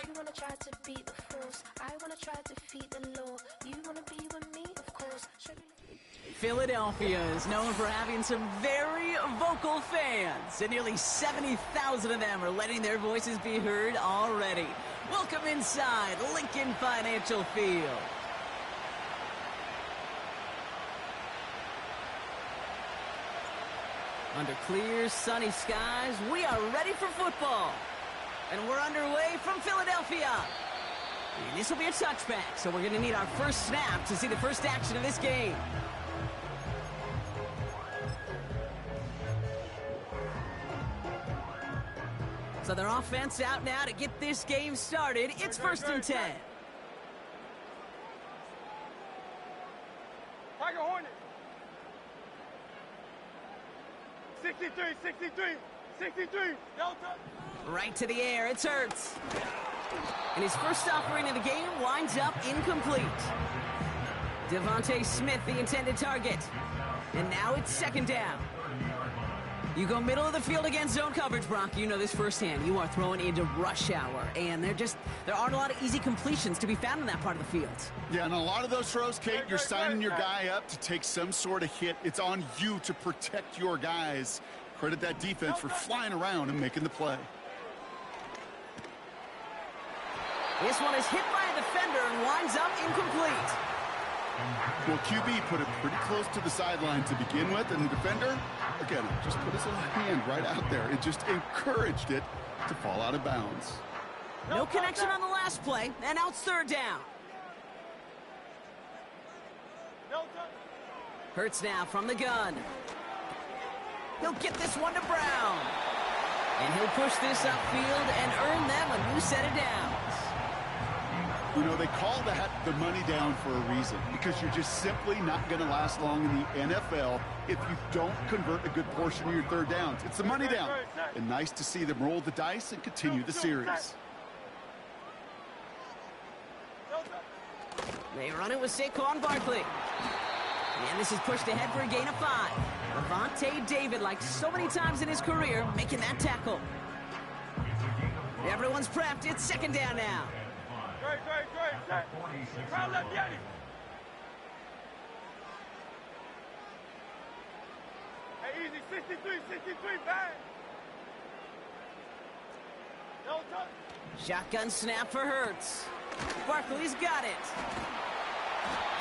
You wanna try to beat the force, I wanna try to defeat the law. You wanna be with me, of course. Philadelphia is known for having some very vocal fans, and nearly 70,000 of them are letting their voices be heard already. Welcome inside Lincoln Financial Field. Under clear, sunny skies, we are ready for football. And we're underway from Philadelphia. And this will be a touchback, so we're going to need our first snap to see the first action of this game. So their offense out now to get this game started. It's 1st and 10. Tiger Hornet. 63, 63, 63. Delta. Right to the air, it's Hurts. And his first offering of the game winds up incomplete. Devontae Smith, the intended target. And now it's 2nd down. You go middle of the field against zone coverage, Brock. You know this firsthand. You are throwing into rush hour, and there aren't a lot of easy completions to be found in that part of the field. Yeah, and a lot of those throws, Kate, you're signing your guy up to take some sort of hit. It's on you to protect your guys. Credit that defense for flying around and making the play. This one is hit by a defender and winds up incomplete. Well, QB put it pretty close to the sideline to begin with, and the defender, again, just put his little hand right out there. It just encouraged it to fall out of bounds. No connection on the last play, and now it's 3rd down. Hurts now from the gun. He'll get this one to Brown. And he'll push this upfield and earn them a new set of downs. You know, they call that the money down for a reason, because you're just simply not going to last long in the NFL if you don't convert a good portion of your 3rd downs. It's the money down. And nice to see them roll the dice and continue the series. They run it with Saquon Barkley. And this is pushed ahead for a gain of 5. Levante David, like so many times in his career, making that tackle. Everyone's prepped. It's 2nd down now. Great. Crowd left Yeti. Hey, easy. 63, bang. No touch. Shotgun snap for Hurts. Barkley's got it.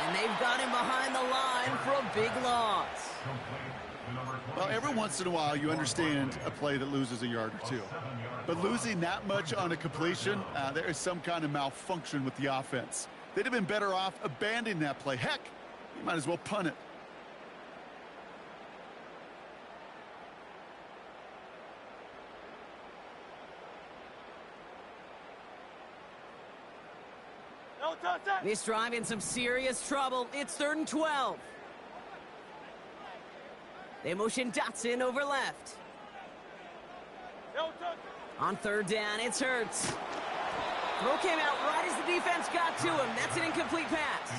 And they've got him behind the line for a big loss. Well, every once in a while you understand a play that loses a yard or two. But losing that much on a completion, there is some kind of malfunction with the offense. They'd have been better off abandoning that play. Heck, you might as well punt it. No touch that. This drive in some serious trouble. It's 3rd and 12. They motion Dotson over left. No touch. On 3rd down, it's Hurts. Throw came out right as the defense got to him. That's an incomplete pass.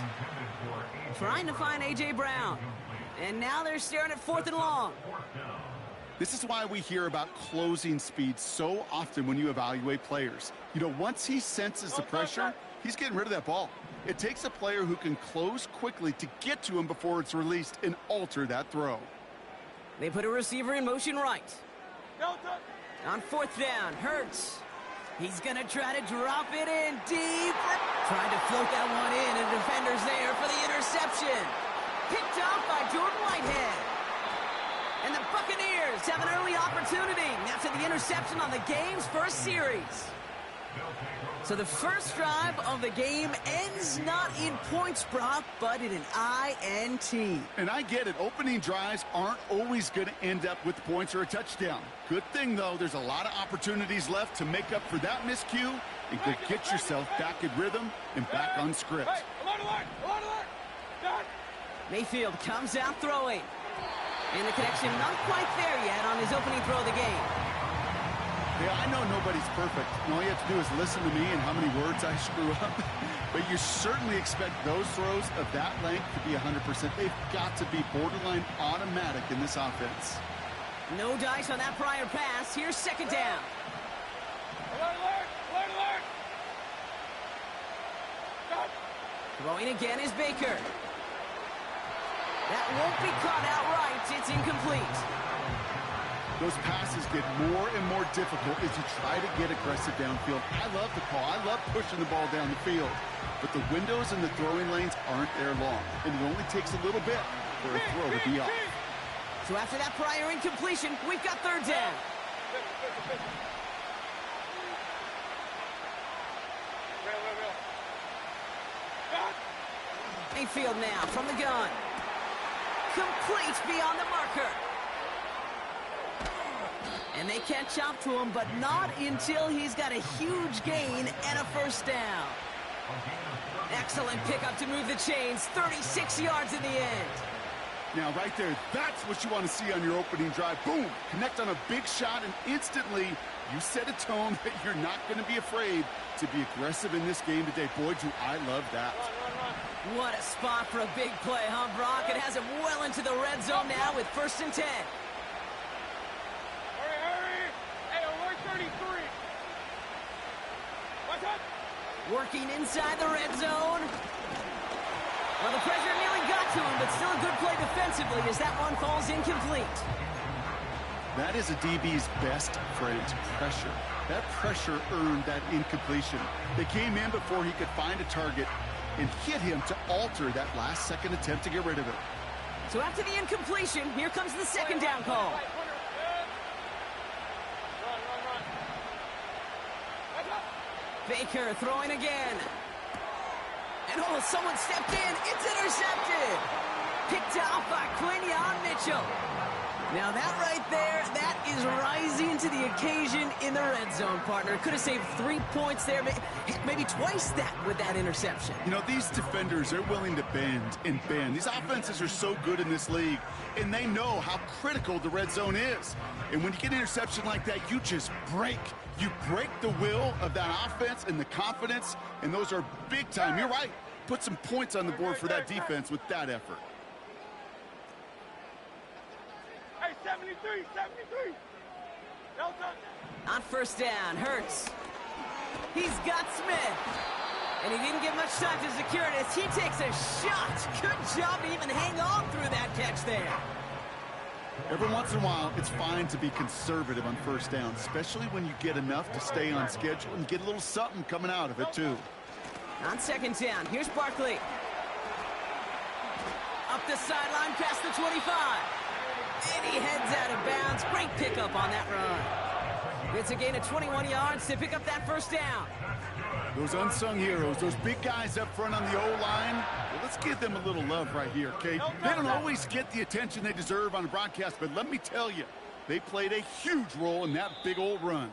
Trying to find A.J. Brown. And now they're staring at 4th and long. This is why we hear about closing speed so often when you evaluate players. You know, once he senses the pressure, he's getting rid of that ball. It takes a player who can close quickly to get to him before it's released and alter that throw. They put a receiver in motion right. No touch. On 4th down, Hurts. He's going to try to drop it in deep. Trying to float that one in, and the defender's there for the interception. Picked off by Jordan Whitehead. And the Buccaneers have an early opportunity after the interception on the game's first series. So the first drive of the game ends not in points, Brock, but in an INT. And I get it. Opening drives aren't always going to end up with points or a touchdown. Good thing, though, there's a lot of opportunities left to make up for that miscue and to get yourself back in rhythm and back on script. Hey, alert. Done. Mayfield comes out throwing. And the connection not quite there yet on his opening throw of the game. Yeah, I know nobody's perfect. And all you have to do is listen to me and how many words I screw up. But you certainly expect those throws of that length to be 100%. They've got to be borderline automatic in this offense. No dice on that prior pass. Here's 2nd down. Alert. Throwing again is Baker. That won't be caught outright. It's incomplete. Those passes get more and more difficult as you try to get aggressive downfield. I love the call. I love pushing the ball down the field. But the windows in the throwing lanes aren't there long, and it only takes a little bit for a throw to be off. So after that prior incompletion, we've got third down. Mayfield now from the gun. Complete beyond the marker. And they catch up to him, but not until he's got a huge gain and a first down. Excellent pickup to move the chains. 36 yards in the end. Now, right there, that's what you want to see on your opening drive. Boom! Connect on a big shot, and instantly you set a tone that you're not going to be afraid to be aggressive in this game today. Boy, do I love that. What a spot for a big play, huh, Brock? It has him well into the red zone now with 1st and 10. Hurry! Hey, alert 33. Watch out! Working inside the red zone. Well, the pressure nearly got to him, but still a good play defensively as that one falls incomplete. That is a DB's best friend, pressure. That pressure earned that incompletion. They came in before he could find a target and hit him to alter that last-second attempt to get rid of it. So after the incompletion, here comes the second down call. Run. Baker throwing again. And oh, someone stepped in. It's intercepted. Picked off by Quinion Mitchell. Now that right there, that is rising to the occasion in the red zone, partner. Could have saved 3 points there, maybe twice that with that interception. You know, these defenders, they're willing to bend and bend. These offenses are so good in this league, and they know how critical the red zone is. And when you get an interception like that, you just break. You break the will of that offense and the confidence, and those are big time. You're right. Put some points on the board for that defense with that effort. Hey, 73. No touchdown. On first down, Hurts. He's got Smith. And he didn't get much time to secure it as he takes a shot. Good job to even hang on through that catch there. Every once in a while, it's fine to be conservative on first down, especially when you get enough to stay on schedule and get a little something coming out of it, too. On second down, here's Barkley. Up the sideline past the 25. And he heads out of bounds. Great pickup on that run. It's a gain of 21 yards to pick up that first down. Those unsung heroes, those big guys up front on the O-line, well, let's give them a little love right here, okay? They don't always get the attention they deserve on the broadcast, but let me tell you, they played a huge role in that big old run.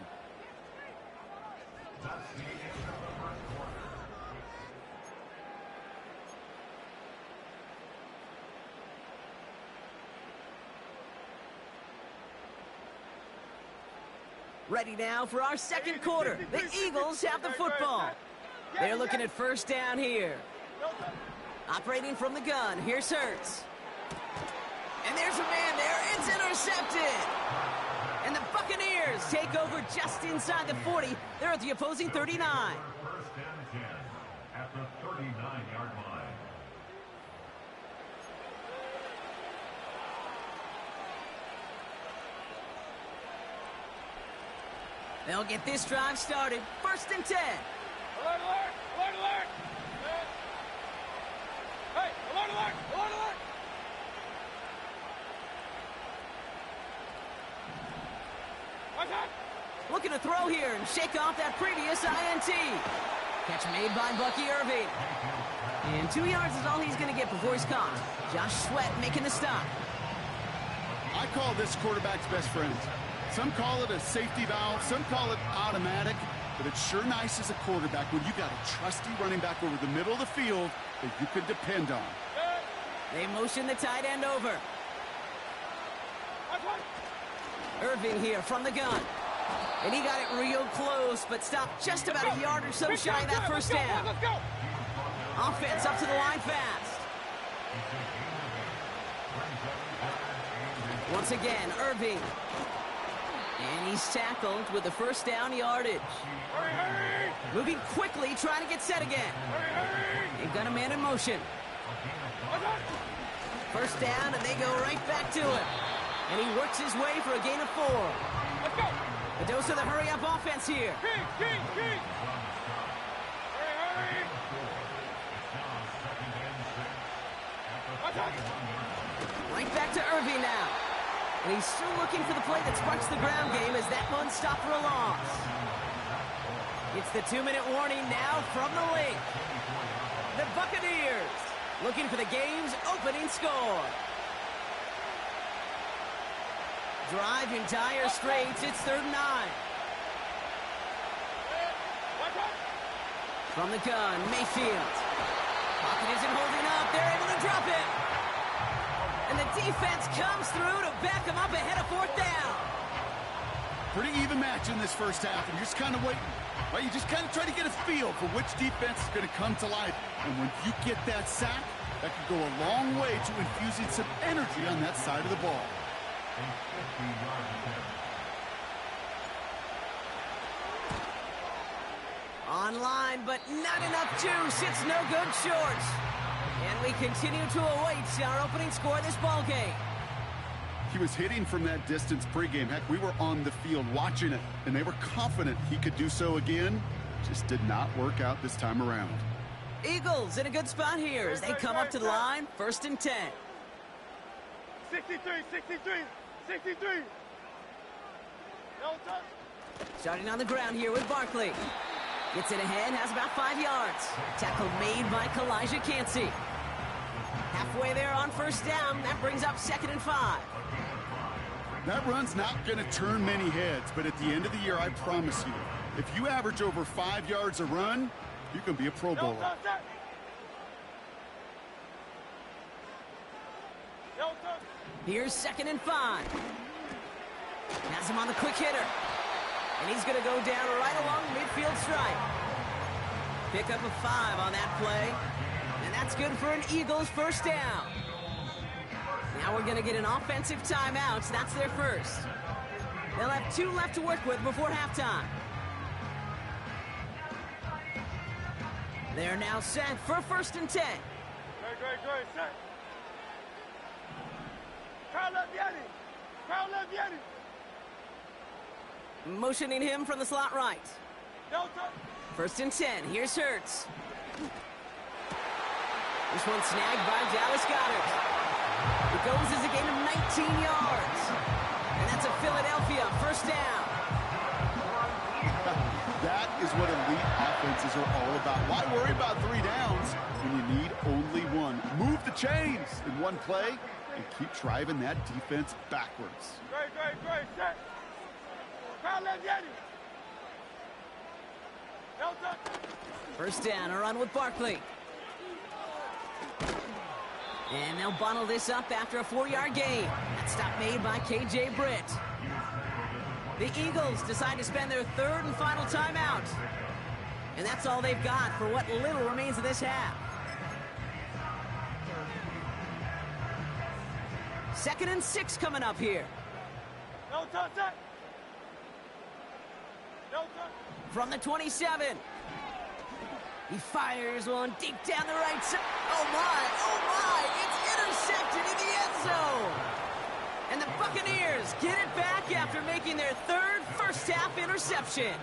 Ready now for our second quarter. The Eagles have the football. They're looking at first down here. Operating from the gun, here's Hurts. And there's a man there. It's intercepted. And the Buccaneers take over just inside the 40. They're at the opposing 39. First and 10 at the 39-yard line. They'll get this drive started. First and 10. Alert! Hey, alert! Watch out! Looking to throw here and shake off that previous INT. Catch made by Bucky Irving. And 2 yards is all he's going to get before he's caught. Josh Sweat making the stop. I call this quarterback's best friend. Some call it a safety valve, some call it automatic, but it's sure nice as a quarterback when you got a trusty running back over the middle of the field that you can depend on. They motion the tight end over. Irving here from the gun. And he got it real close, but stopped just about a yard or so shy of that first down. Let's go! Offense up to the line fast. Once again, Irving. And he's tackled with the first down yardage. Hurry! Moving quickly, trying to get set again. They've got a man in motion. First down, and they go right back to it. And he works his way for a gain of 4. Let's go. A dose of the hurry-up offense here. King. Hurry. Right back to Irving now. And he's still looking for the play that sparks the ground game as that one stopped for a loss. It's the 2-minute warning now from the lake. The Buccaneers looking for the game's opening score. Drive in dire straits. It's 3rd and 9. From the gun, Mayfield. Pocket isn't holding up. They're able to drop it. And the defense comes through to back them up ahead of 4th down. Pretty even match in this first half, and you're just kind of waiting. Right? You just kind of try to get a feel for which defense is going to come to life. And when you get that sack, that could go a long way to infusing some energy on that side of the ball. Online, but not enough juice. It's no good short. And we continue to await our opening score of this ball game. He was hitting from that distance pregame. Heck, we were on the field watching it, and they were confident he could do so again. Just did not work out this time around. Eagles in a good spot here as they come up to the line. 1st and 10. 63. No touch. Starting on the ground here with Barkley. Gets it ahead, has about 5 yards. Tackle made by Kalijah Cansey. Halfway there on 1st down. That brings up 2nd and 5. That run's not going to turn many heads, but at the end of the year, I promise you, if you average over 5 yards a run, you can be a Pro Bowler. Here's 2nd and 5. Has him on the quick hitter. And he's going to go down right along the midfield stripe. Pick up a 5 on that play. And that's good for an Eagles 1st down. Now we're going to get an offensive timeout. So that's their first. They'll have 2 left to work with before halftime. They're now set for 1st and 10. Great, set. Crowd left Yanni. Motioning him from the slot right. No touch. 1st and 10. Here's Hurts. This one snagged by Dallas Goedert. It goes as a gain of 19 yards. And that's a Philadelphia 1st down. That is what elite offenses are all about. Why worry about 3 downs when you need only 1? Move the chains in one play and keep driving that defense backwards. Great, set. Crowd left Yanni. No touch. 1st down, a run with Barkley. And they'll bundle this up after a 4-yard gain. That stop made by KJ Britt. The Eagles decide to spend their 3rd and final timeout. And that's all they've got for what little remains of this half. 2nd and 6 coming up here. No touch. No touch. From the 27. He fires one deep down the right side. Oh my, it's intercepted in the end zone. And the Buccaneers get it back after making their 3rd first-half interception.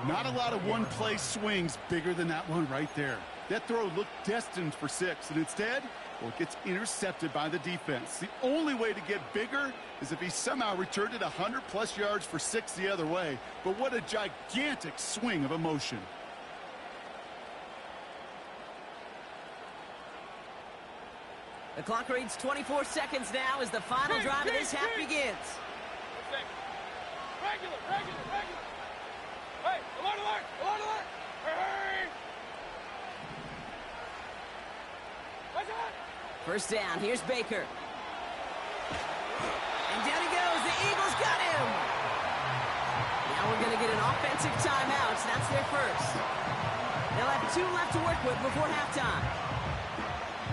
Not a lot of one-play swings bigger than that one right there. That throw looked destined for 6, and instead, well, it gets intercepted by the defense. The only way to get bigger is if he somehow returned it 100-plus yards for 6 the other way. But what a gigantic swing of emotion. The clock reads 24 seconds now as the final drive of this half begins. Regular. Hey, alert. Hey. What's that? 1st down, here's Baker. And down he goes, the Eagles got him! Now we're going to get an offensive timeout, so that's their first. They'll have 2 left to work with before halftime.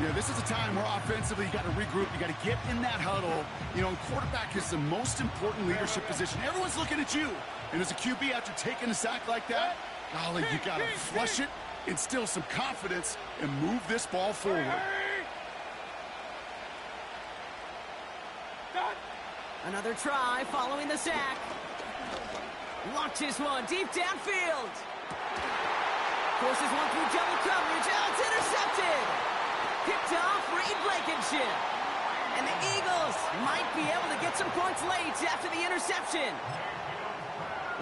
Yeah, this is a time where offensively you got to regroup, you got to get in that huddle. You know, quarterback is the most important leadership position. Everyone's looking at you. And as a QB, after taking a sack like that, Golly, you got to flush it, instill some confidence, and move this ball forward. Another try following the sack. Launches one deep downfield. Forces one through double coverage. Oh, it's intercepted. Picked off Reed Blankenship. And the Eagles might be able to get some points late after the interception.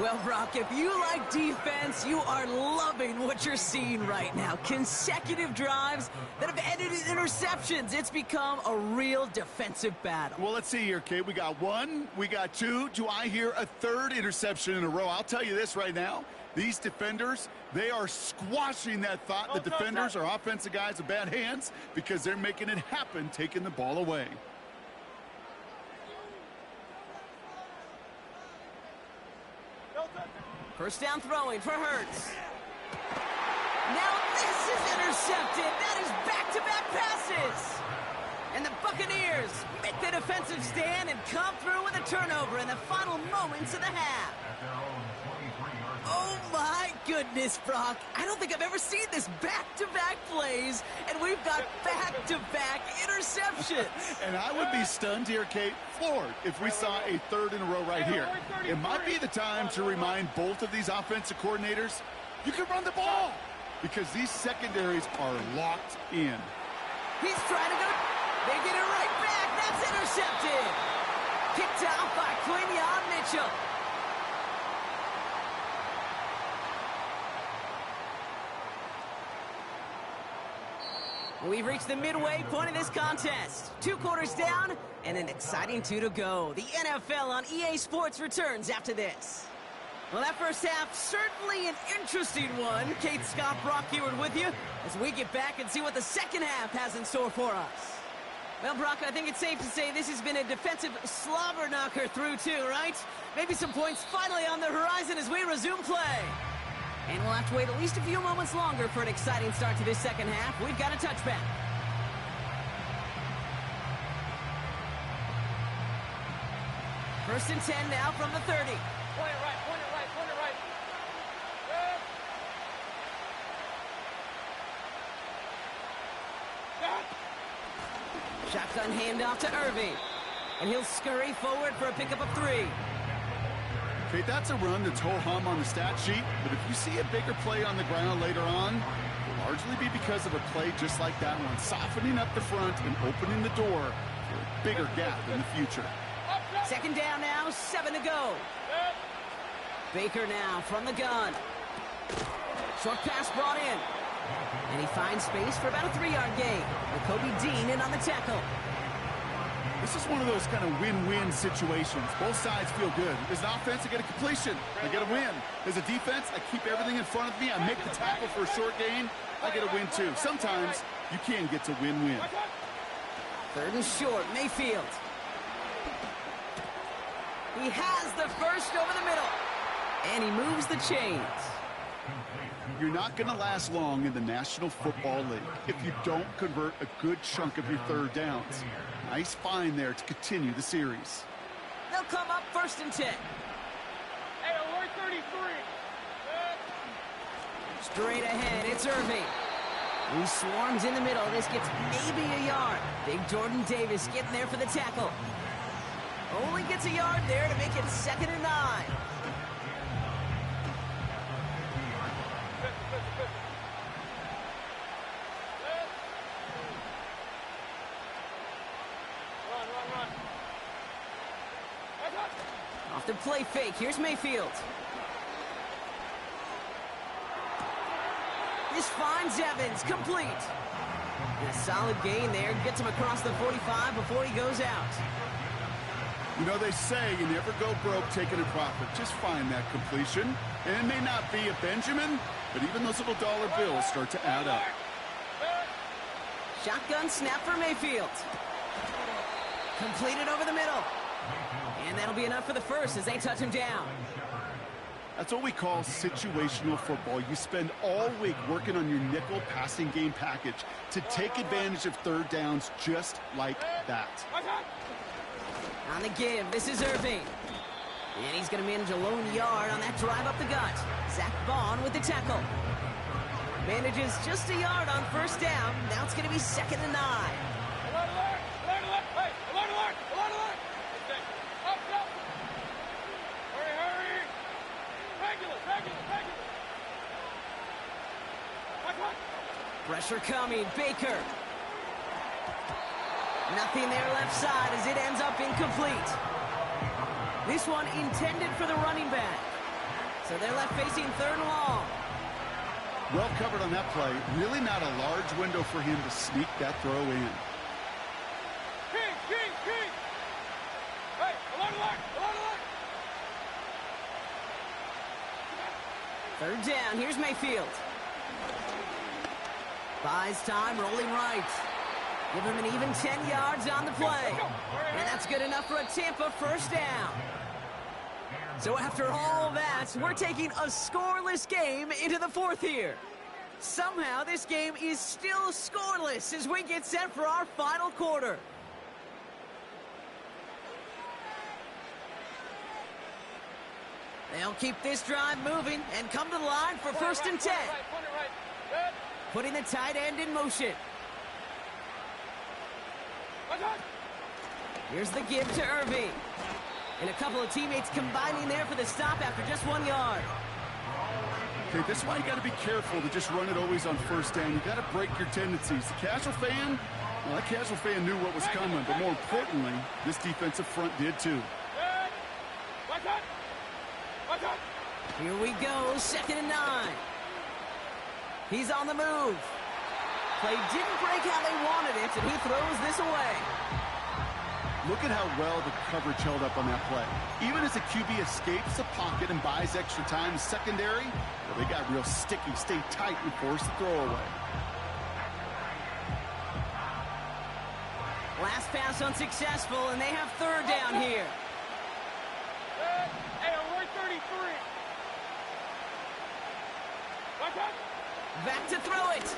Well, Brock, if you like defense, you are loving what you're seeing right now. Consecutive drives that have ended in interceptions. It's become a real defensive battle. Well, let's see here, Kate. We got one, we got two. Do I hear a third interception in a row? I'll tell you this right now. These defenders, they are squashing that thought. The defenders are offensive guys with bad hands because they're making it happen, taking the ball away. First down throwing for Hurts. Now this is intercepted. That is back-to-back passes. And the Buccaneers make the defensive stand and come through with a turnover in the final moments of the half. Oh my goodness, Brock. I don't think I've ever seen this back-to-back plays, and we've got back-to-back interceptions. And I would be stunned here, Kate, floored, if we saw a third in a row right here. It might be the time to remind both of these offensive coordinators, you can run the ball, because these secondaries are locked in. He's trying to go. They get it right back. That's intercepted. Picked out by Quinion Mitchell. We've reached the midway point of this contest. 2 quarters down and an exciting 2 to go. The NFL on EA Sports returns after this. Well, that first half, certainly an interesting one. Kate, Scott, Brock Heward with you as we get back and see what the second half has in store for us. Well, Brock, I think it's safe to say this has been a defensive slobber knocker through 2, right? Maybe some points finally on the horizon as we resume play. And we'll have to wait at least a few moments longer for an exciting start to this second half. We've got a touchback. First and 10 now from the 30. Point it right, point it right, point it right. Shotgun handoff to Irving. And he'll scurry forward for a pickup of 3. Okay, that's a run that's ho-hum on the stat sheet, but if you see a bigger play on the ground later on, it'll largely be because of a play just like that one, softening up the front and opening the door for a bigger gap in the future. Second down now, 7 to go. Baker now from the gun. Short pass brought in. And he finds space for about a 3-yard gain. With Kobe Dean in on the tackle. This is one of those kind of win-win situations. Both sides feel good. As an offense, I get a completion. I get a win. As a defense, I keep everything in front of me. I make the tackle for a short gain. I get a win, too. Sometimes you can get to win-win. 3rd and short, Mayfield. He has the first over the middle. And he moves the chains. You're not going to last long in the National Football League if you don't convert a good chunk of your 3rd downs. Nice find there to continue the series. They'll come up 1st and 10. Hey, we're 33. Straight ahead, it's Irving. He swarms in the middle. This gets maybe a yard. Big Jordan Davis getting there for the tackle. Only gets a yard there to make it 2nd and 9. Off the play fake, here's Mayfield. This finds Evans, complete. And a solid gain there, gets him across the 45 before he goes out. You know, they say you never go broke taking a profit. Just find that completion. And it may not be a Benjamin, but even those little dollar bills start to add up. Shotgun snap for Mayfield. Completed over the middle. And that'll be enough for the first as they touch him down. That's what we call situational football. You spend all week working on your nickel passing game package to take advantage of 3rd downs just like that. On the give, this is Irving. And he's going to manage a lone yard on that drive up the gut. Zach Vaughn with the tackle. Manages just a yard on first down. Now it's going to be 2nd and 9. Alert, alert! Alert, alert! Hey, alert, alert! Alert, alert! Okay. Up, up! Hurry, hurry! Regular, regular, regular! Watch, watch! Pressure coming. Baker. Nothing there left side as it ends up incomplete. This one intended for the running back. So they're left facing 3rd and long. Well covered on that play. Really not a large window for him to sneak that throw in. King, king, king! Hey, alert, alert! Alert, alert! 3rd down. Here's Mayfield. Buys time, rolling right. Give him an even 10 yards on the play. And that's good enough for a Tampa 1st down. So after all that, we're taking a scoreless game into the 4th here. Somehow this game is still scoreless as we get set for our final quarter. They'll keep this drive moving and come to the line for 1st and 10. Putting the tight end in motion. Here's the give to Irving. And a couple of teammates combining there for the stop after just 1 yard. Okay, this is why you got to be careful to just run it always on 1st down. You got to break your tendencies. The casual fan, well, that casual fan knew what was coming, but more importantly, this defensive front did too. Here we go, 2nd and 9. He's on the move. Play didn't break how they wanted it, and he throws this away. Look at how well the coverage held up on that play. Even as the QB escapes the pocket and buys extra time, secondary, well, they got real sticky, stay tight, and force the throw away. Last pass unsuccessful, and they have 3rd down here. Hey, I'm right 33. Watch out. Back to throw it.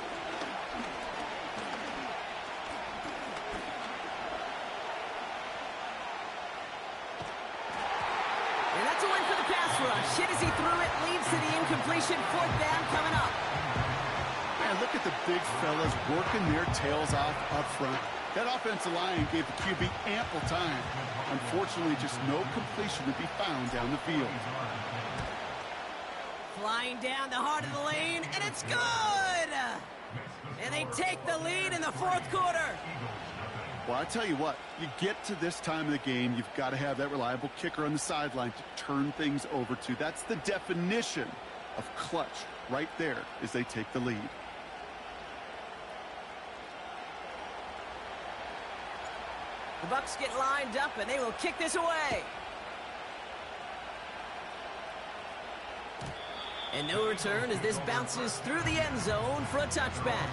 And that's a win for the pass rush. Hit as he threw it, leads to the incompletion. 4th down coming up. Man, look at the big fellas working their tails off up front. That offensive line gave the QB ample time. Unfortunately, just no completion to be found down the field. Flying down the heart of the lane, and it's good! And they take the lead in the 4th quarter. Well, I tell you what, you get to this time of the game, you've got to have that reliable kicker on the sideline to turn things over to. That's the definition of clutch right there as they take the lead. The Bucs get lined up, and they will kick this away. And no return as this bounces through the end zone for a touchback.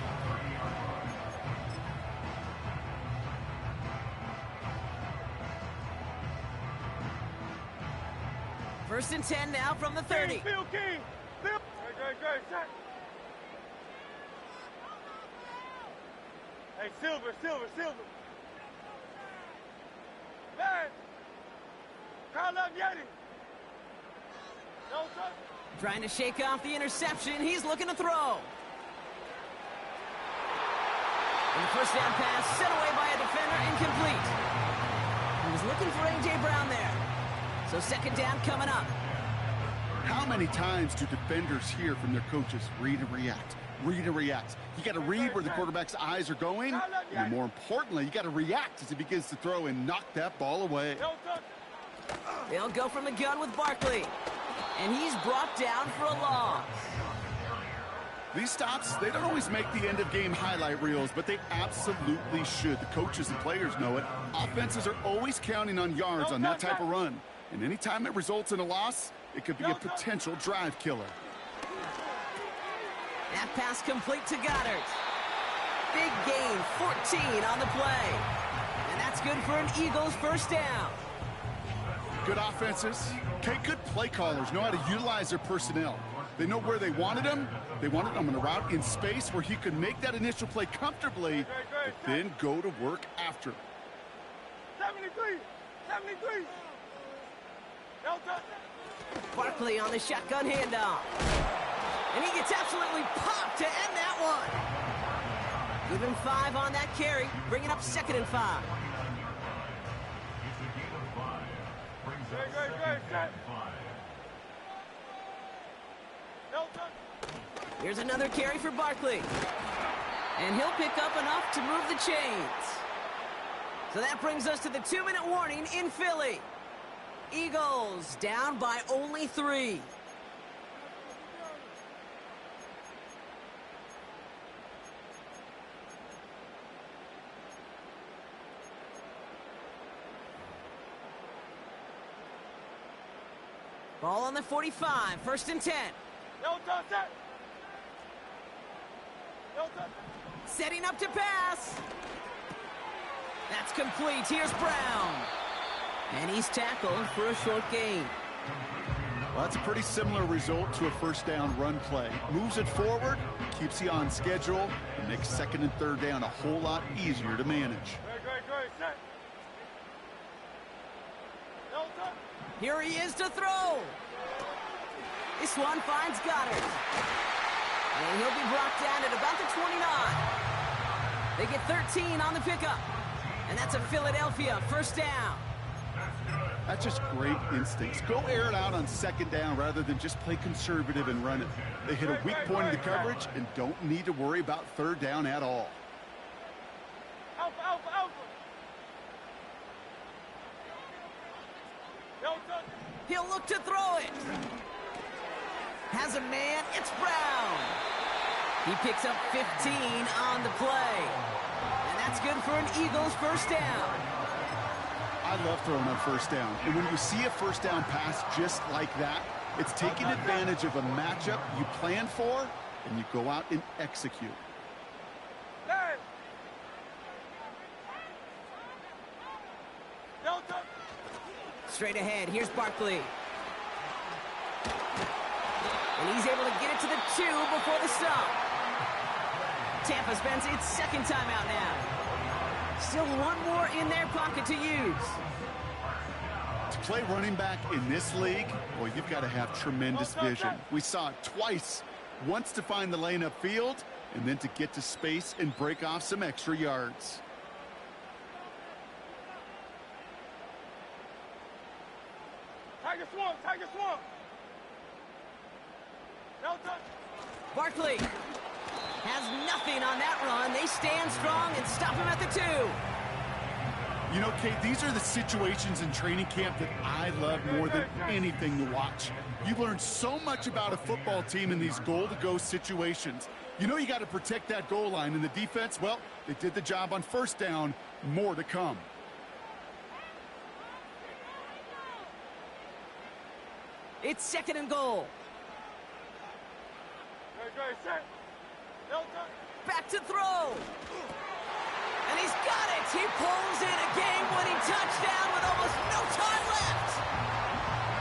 First and 10 now from the 30. Field King. Great, set. Hey, Silver. Man. Call up Yeti. No touch. Trying to shake off the interception. He's looking to throw. And the first down pass set away by a defender, incomplete. He was looking for A.J. Brown there. So 2nd down coming up. How many times do defenders hear from their coaches, read and react? Read and react. You got to read where the quarterback's eyes are going, and more importantly, you got to react as he begins to throw and knock that ball away. They'll go from the gun with Barkley. And he's brought down for a loss. These stops, they don't always make the end-of-game highlight reels, but they absolutely should. The coaches and players know it. Offenses are always counting on yards on that type of run. And anytime it results in a loss, it could be a potential drive killer. That pass complete to Goddard. Big gain, 14 on the play. And that's good for an Eagles 1st down. Good offenses, okay, good play callers know how to utilize their personnel. They know where they wanted him. They wanted him in a route in space where he could make that initial play comfortably, but then go to work after. 73. Barkley on the shotgun handoff. And he gets absolutely popped to end that one. Give him 5 on that carry, bringing up 2nd and 5. It's a game of 5. Brings up Great, 2nd set. and 5. Here's another carry for Barkley. And he'll pick up enough to move the chains. So that brings us to the 2-minute warning in Philly. Eagles down by only 3. Ball on the 45, 1st and 10. Setting up to pass. That's complete. Here's Brown. And he's tackled for a short gain. Well, that's a pretty similar result to a 1st down run play. Moves it forward, keeps you on schedule, and makes 2nd and 3rd down a whole lot easier to manage. Set. Here he is to throw. This one finds Goddard. And he'll be brought down at about the 29. They get 13 on the pickup. And that's a Philadelphia 1st down. That's just great instincts. Go air it out on 2nd down rather than just play conservative and run it. They hit a weak point in the coverage and don't need to worry about 3rd down at all. Alpha. He'll look to throw it. Has a man. It's Brown. He picks up 15 on the play. And that's good for an Eagles 1st down. I love throwing on 1st down. And when you see a 1st down pass just like that, it's taking advantage of a matchup you plan for, and you go out and execute. Straight ahead, here's Barkley. And he's able to get it to the 2 before the stop. Tampa spends its 2nd timeout now. Still one more in their pocket to use. To play running back in this league, boy, you've got to have tremendous vision. We saw it twice. Once to find the lane upfield, and then to get to space and break off some extra yards. Tiger swamp. Barkley has nothing on that run. They stand strong and stop him at the 2. You know, Kate, these are the situations in training camp that I love more than anything to watch. You learn so much about a football team in these goal-to-go situations. You know you got to protect that goal line, and the defense, well, they did the job on 1st down. More to come. It's 2nd and goal. Set. Back to throw. And he's got it. He pulls in a game-winning touchdown with almost no time left.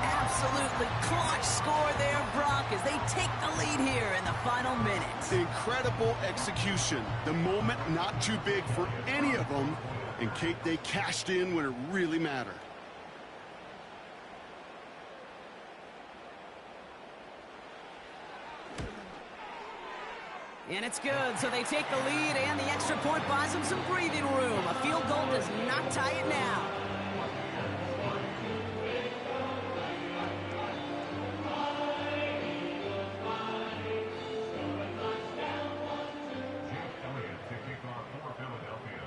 Absolutely clutch score there, Brock, as they take the lead here in the final minutes. Incredible execution. The moment not too big for any of them. And, Kate, they cashed in when it really mattered. And it's good, so they take the lead, and the extra point buys them some breathing room. A field goal does not tie it now. Elliott to kick off for Philadelphia.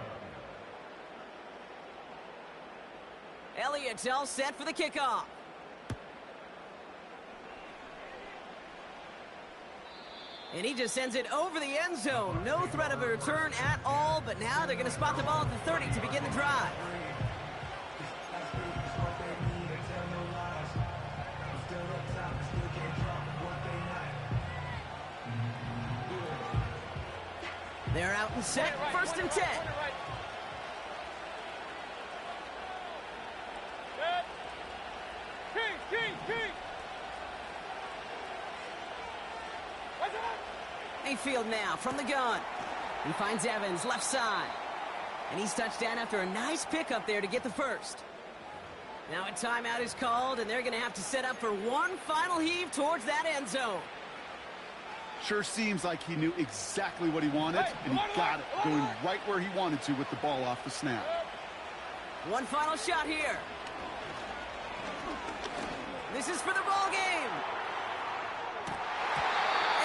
Elliott's all set for the kickoff. And he just sends it over the end zone. No threat of a return at all, but now they're going to spot the ball at the 30 to begin the drive. They're out and set, 1st and 10. King. Mayfield now from the gun. He finds Evans left side. And he's touched down after a nice pickup there to get the 1st. Now a timeout is called, and they're going to have to set up for one final heave towards that end zone. Sure seems like he knew exactly what he wanted, and he got it, going right where he wanted to with the ball off the snap. One final shot here. This is for the ball game.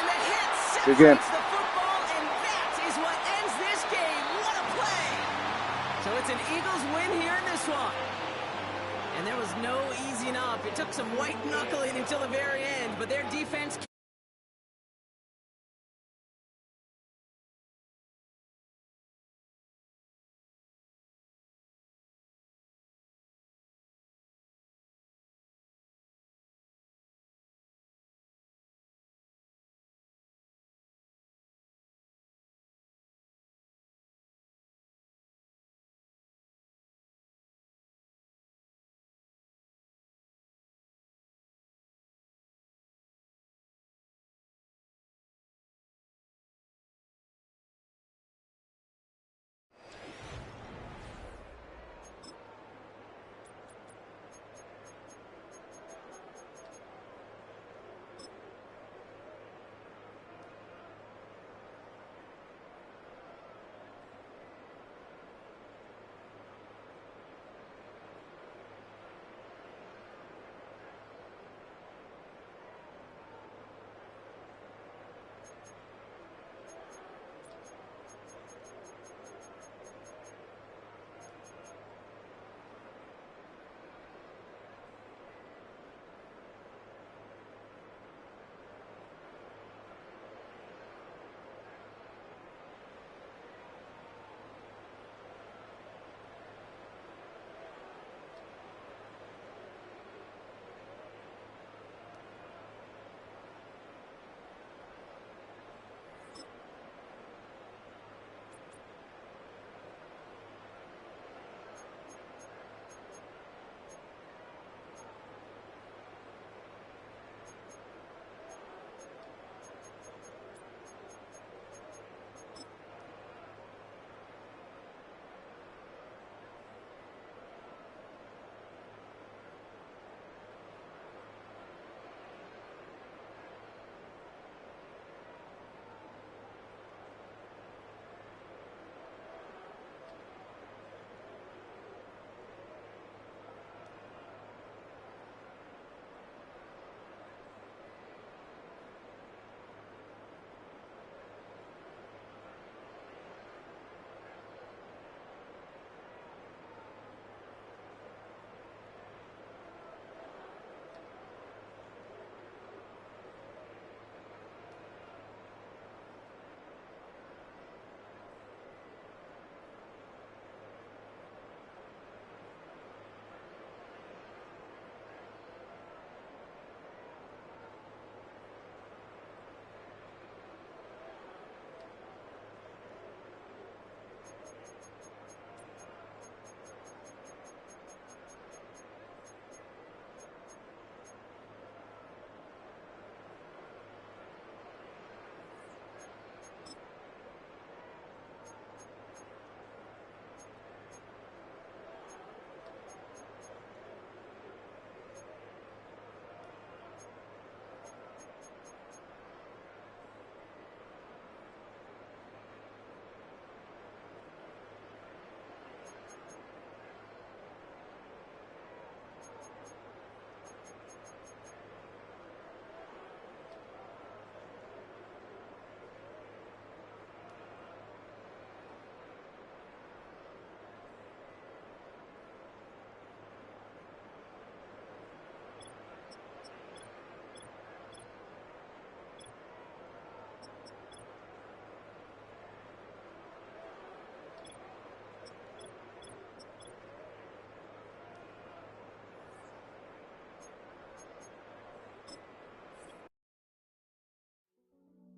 And the hit separates the football, and that is what ends this game. What a play! So it's an Eagles win here in this one. And there was no easing up. It took some white knuckling until the very end, but their defense...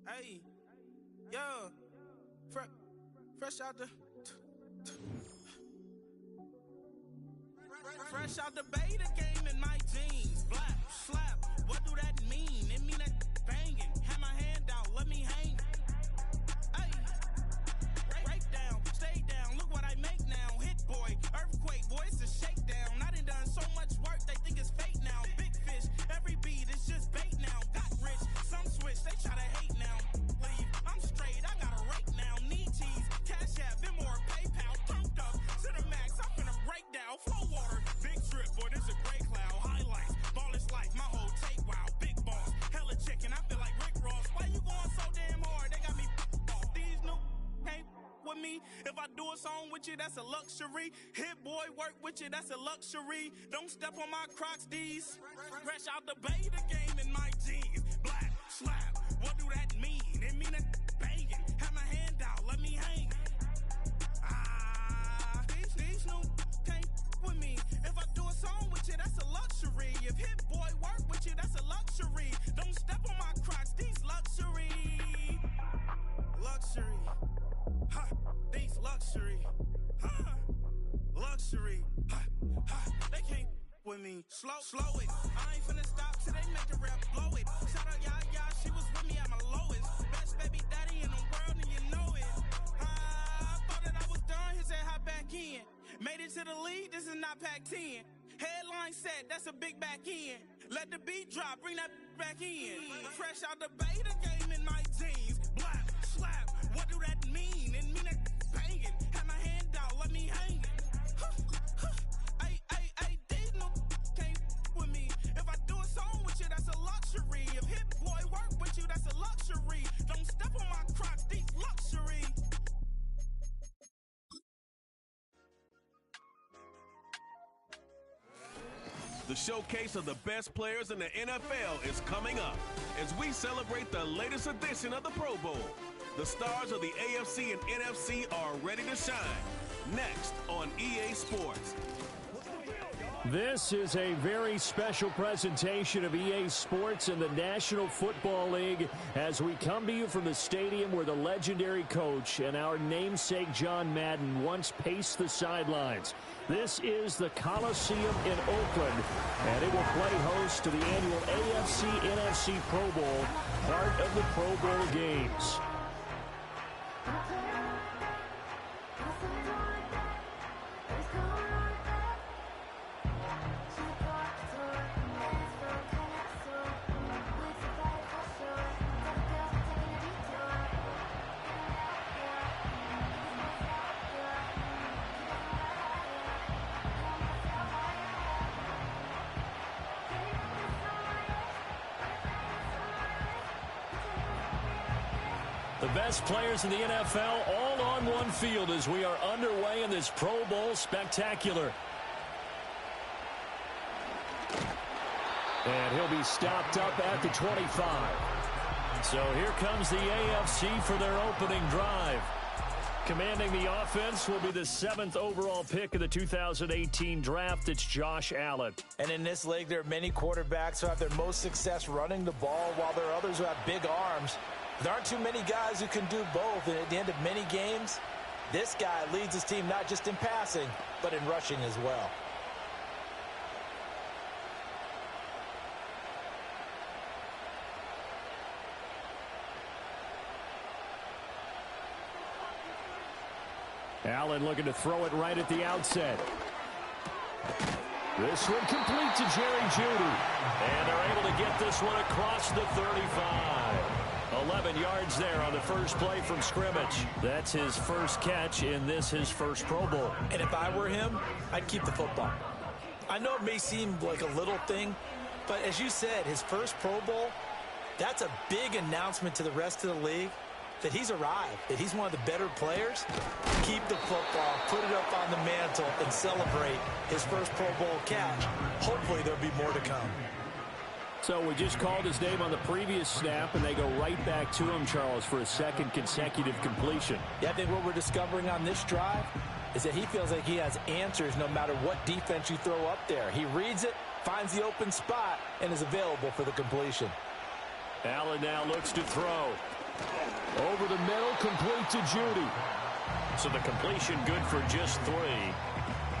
Hey, yo, fresh out the beta game in my jeans. Blap, slap, what do that mean? It mean that banging. Have my hand out, let me hang. Hey, break down, stay down. Look what I make now. Hit boy, earthquake, boy, it's a shakedown. I done so much If I do a song with you, that's a luxury. Hit boy work with you, that's a luxury. Don't step on my Crocs, D's. Fresh out the bay, the game in my jeans. Black, slap, what do that mean? It mean a banging. Have my hand out, let me hang. These new can't with me. If I do a song with you, that's a luxury. If hit boy work with you, that's a luxury. Don't step on my Crocs, these luxury. Luxury. Ha, these luxury. Ha, luxury. Ha, ha, they can't with me. Slow it. I ain't finna stop till they make the rap blow it. Shout out, yeah, she was with me at my lowest. Best baby daddy in the world, and you know it. I thought that I was done, he said hop back in. Made it to the league, this is not Pac-10. Headline set, that's a big back end. Let the beat drop, bring that back in. Fresh out the bay, the game in my jeans. Black, slap, what do that mean? It mean that banging. Have my hand out, let me hang it. These no can't with me. If I do a song with you, that's a luxury. If hit boy work with you, that's a luxury. Don't step on my Crocs, these luxury. The showcase of the best players in the NFL is coming up as we celebrate the latest edition of the Pro Bowl. The stars of the AFC and NFC are ready to shine. Next on EA Sports. This is a very special presentation of EA Sports and the National Football League as we come to you from the stadium where the legendary coach and our namesake John Madden once paced the sidelines. This is the Coliseum in Oakland, and it will play host to the annual AFC-NFC Pro Bowl, part of the Pro Bowl games. The best players in the NFL all on one field as we are underway in this Pro Bowl spectacular. And he'll be stopped up at the 25. So here comes the AFC for their opening drive. Commanding the offense will be the 7th overall pick of the 2018 draft. It's Josh Allen. And in this league, there are many quarterbacks who have their most success running the ball, while there are others who have big arms. There aren't too many guys who can do both, and at the end of many games, this guy leads his team not just in passing, but in rushing as well. Allen looking to throw it right at the outset. This one complete to Jerry Jeudy. And they're able to get this one across the 35. 11 yards there on the first play from scrimmage. That's his first catch in this, his first Pro Bowl. And if I were him, I'd keep the football. I know it may seem like a little thing, but as you said, his first Pro Bowl, that's a big announcement to the rest of the league that he's arrived, that he's one of the better players. Keep the football, put it up on the mantle, and celebrate his first Pro Bowl catch. Hopefully there'll be more to come. So we just called his name on the previous snap, and they go right back to him, Charles, for a second consecutive completion. Yeah, I think what we're discovering on this drive is that he feels like he has answers no matter what defense you throw up there. He reads it, finds the open spot, and is available for the completion. Allen now looks to throw. Over the middle, complete to Jeudy. So the completion good for just 3.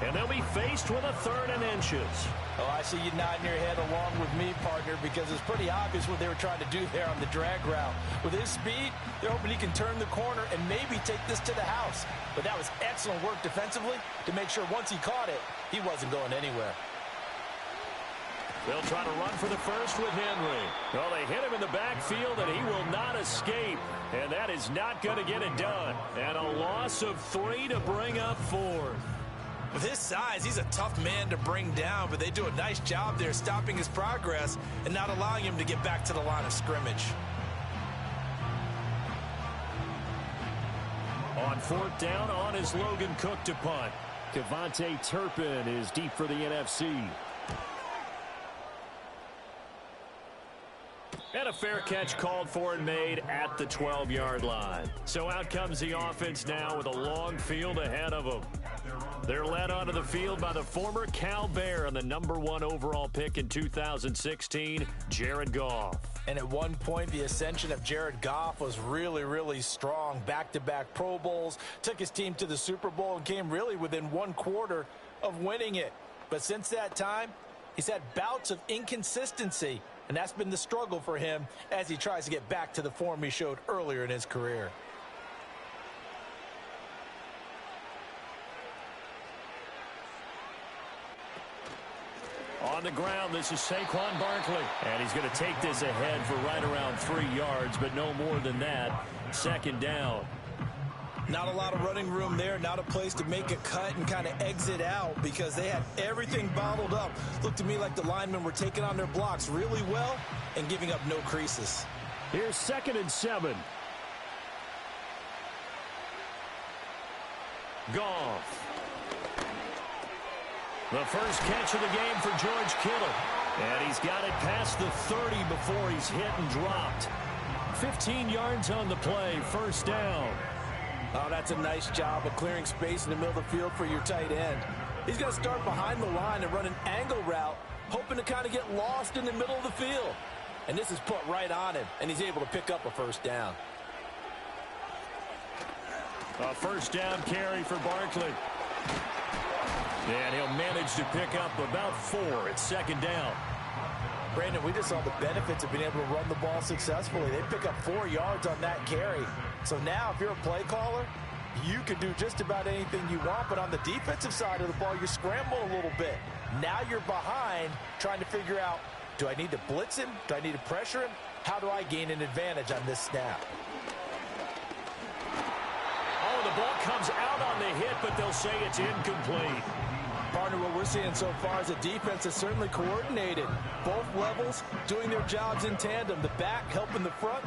And they'll be faced with a 3rd and inches. Oh, I see you nodding your head along with me, partner, because it's pretty obvious what they were trying to do there on the drag route. With his speed, they're hoping he can turn the corner and maybe take this to the house. But that was excellent work defensively to make sure once he caught it, he wasn't going anywhere. They'll try to run for the first with Henry. Well, they hit him in the backfield, and he will not escape. And that is not going to get it done. And a loss of 3 to bring up 4. With his size, he's a tough man to bring down, but they do a nice job there stopping his progress and not allowing him to get back to the line of scrimmage. On 4th down, on is Logan Cook to punt. Kevontae Turpin is deep for the NFC. And a fair catch called for and made at the 12-yard line. So out comes the offense now with a long field ahead of them. They're led onto the field by the former Cal Bear and the #1 overall pick in 2016, Jared Goff. And at one point, the ascension of Jared Goff was really, really strong. Back-to-back Pro Bowls, took his team to the Super Bowl and came really within 1 quarter of winning it. But since that time, he's had bouts of inconsistency, and that's been the struggle for him as he tries to get back to the form he showed earlier in his career. On the ground, this is Saquon Barkley. And he's going to take this ahead for right around 3 yards, but no more than that. 2nd down. Not a lot of running room there, not a place to make a cut and kind of exit out because they had everything bottled up. Looked to me like the linemen were taking on their blocks really well and giving up no creases. Here's 2nd and 7. Goff. The first catch of the game for George Kittle. And he's got it past the 30 before he's hit and dropped. 15 yards on the play, 1st down. Oh, that's a nice job of clearing space in the middle of the field for your tight end. He's going to start behind the line and run an angle route, hoping to kind of get lost in the middle of the field. And this is put right on him, and he's able to pick up a 1st down. A 1st down carry for Barkley. And he'll manage to pick up about 4 at 2nd down. Brandon, we just saw the benefits of being able to run the ball successfully. They pick up 4 yards on that carry. So now if you're a play caller, you can do just about anything you want. But on the defensive side of the ball, you scramble a little bit. Now you're behind trying to figure out, do I need to blitz him? Do I need to pressure him? How do I gain an advantage on this snap? Oh, the ball comes out on the hit, but they'll say it's incomplete. Partner, what we're seeing so far is a defense that's certainly coordinated. Both levels doing their jobs in tandem. The back helping the front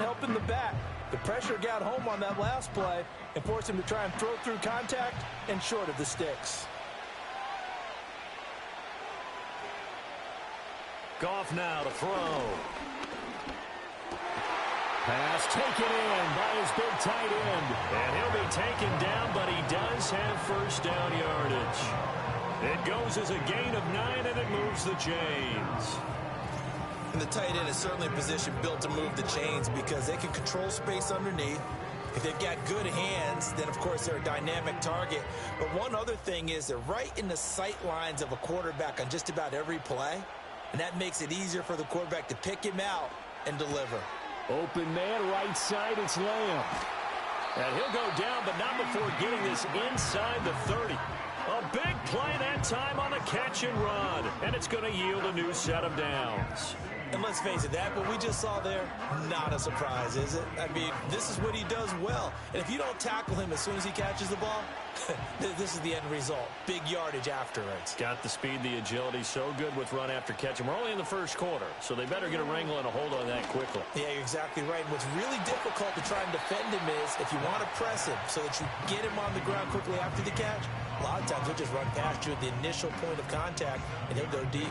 helping the back. The pressure got home on that last play and forced him to try and throw through contact and short of the sticks. Goff now to throw. Pass taken in by his big tight end. And he'll be taken down, but he does have 1st down yardage. It goes as a gain of 9, and it moves the chains. And the tight end is certainly a position built to move the chains because they can control space underneath. If they've got good hands, then, of course, they're a dynamic target. But one other thing is they're right in the sight lines of a quarterback on just about every play, and that makes it easier for the quarterback to pick him out and deliver. Open man, right side, it's Lamb. And he'll go down, but not before getting this inside the 30. A big play that time on the catch and run. And it's going to yield a new set of downs. And let's face it, that what we just saw there, not a surprise, is it? I mean, this is what he does well. And if you don't tackle him as soon as he catches the ball, this is the end result. Big yardage afterwards. Got the speed, the agility, so good with run after catch. And we're only in the 1st quarter, so they better get a wrangle and a hold on that quickly. Yeah, you're exactly right. And what's really difficult to try and defend him is if you want to press him so that you get him on the ground quickly after the catch, a lot of times he'll just run past you at the initial point of contact, and he'll go deep.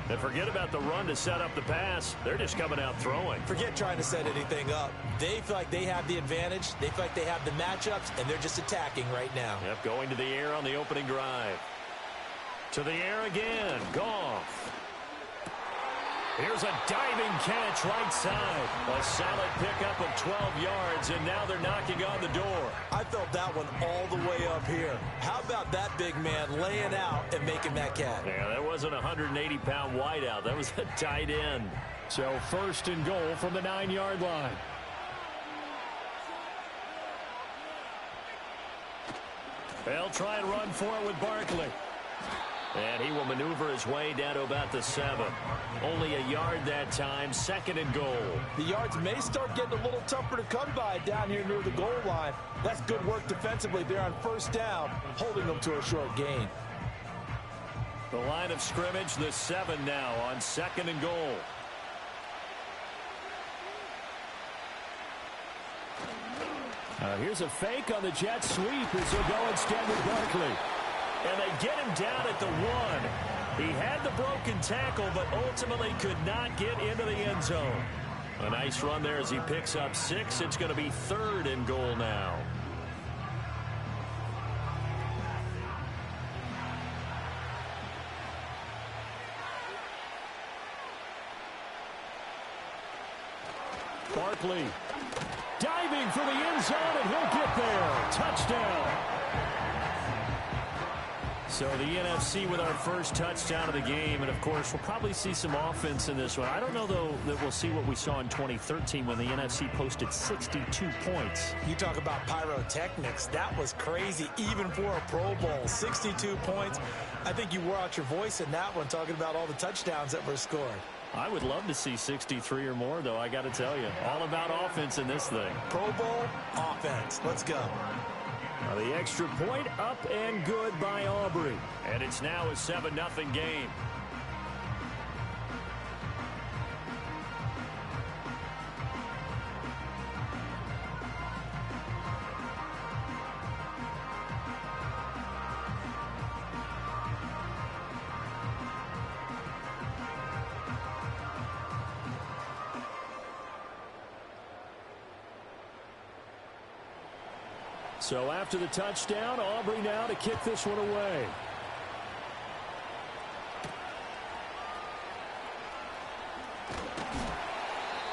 And forget about the run to set up the pass. They're just coming out throwing. Forget trying to set anything up. They feel like they have the advantage. They feel like they have the matchups, and they're just attacking right now. Yep, going to the air on the opening drive. To the air again. Goff. Here's a diving catch right side. A solid pickup of 12 yards, and now they're knocking on the door. I felt that one all the way up here. How about that big man laying out and making that catch? Yeah, that wasn't a 180-pound wideout. That was a tight end. So 1st and goal from the 9-yard line. They'll try and run for it with Barkley. And he will maneuver his way down to about the 7. Only a yard that time, 2nd and goal. The yards may start getting a little tougher to come by down here near the goal line. That's good work defensively there on 1st down, holding them to a short gain. The line of scrimmage, the 7 now on 2nd and goal. Here's a fake on the jet sweep as they'll go instead with Barkley. And they get him down at the 1. He had the broken tackle, but ultimately could not get into the end zone. A nice run there as he picks up 6. It's going to be 3rd and goal now. Barkley diving for the end zone, and he'll get there. Touchdown. So the NFC with our first touchdown of the game, and of course we'll probably see some offense in this one. I don't know though that we'll see what we saw in 2013 when the NFC posted 62 points. You talk about pyrotechnics. That was crazy even for a Pro Bowl. 62 points. I think you wore out your voice in that one talking about all the touchdowns that were scored. I would love to see 63 or more, though, I got to tell you. All about offense in this thing. Pro Bowl offense. Let's go. The extra point up and good by Aubrey. And it's now a 7-0 game. So after the touchdown, Aubrey now to kick this one away.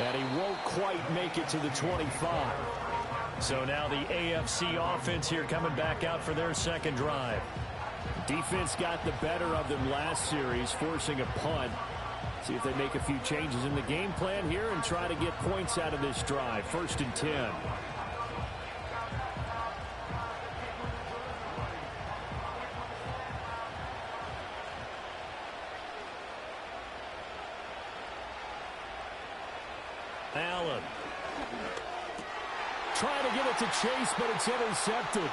And he won't quite make it to the 25. So now the AFC offense here coming back out for their second drive. Defense got the better of them last series, forcing a punt. See if they make a few changes in the game plan here and try to get points out of this drive. 1st and 10. Allen trying to get it to Chase, but it's intercepted.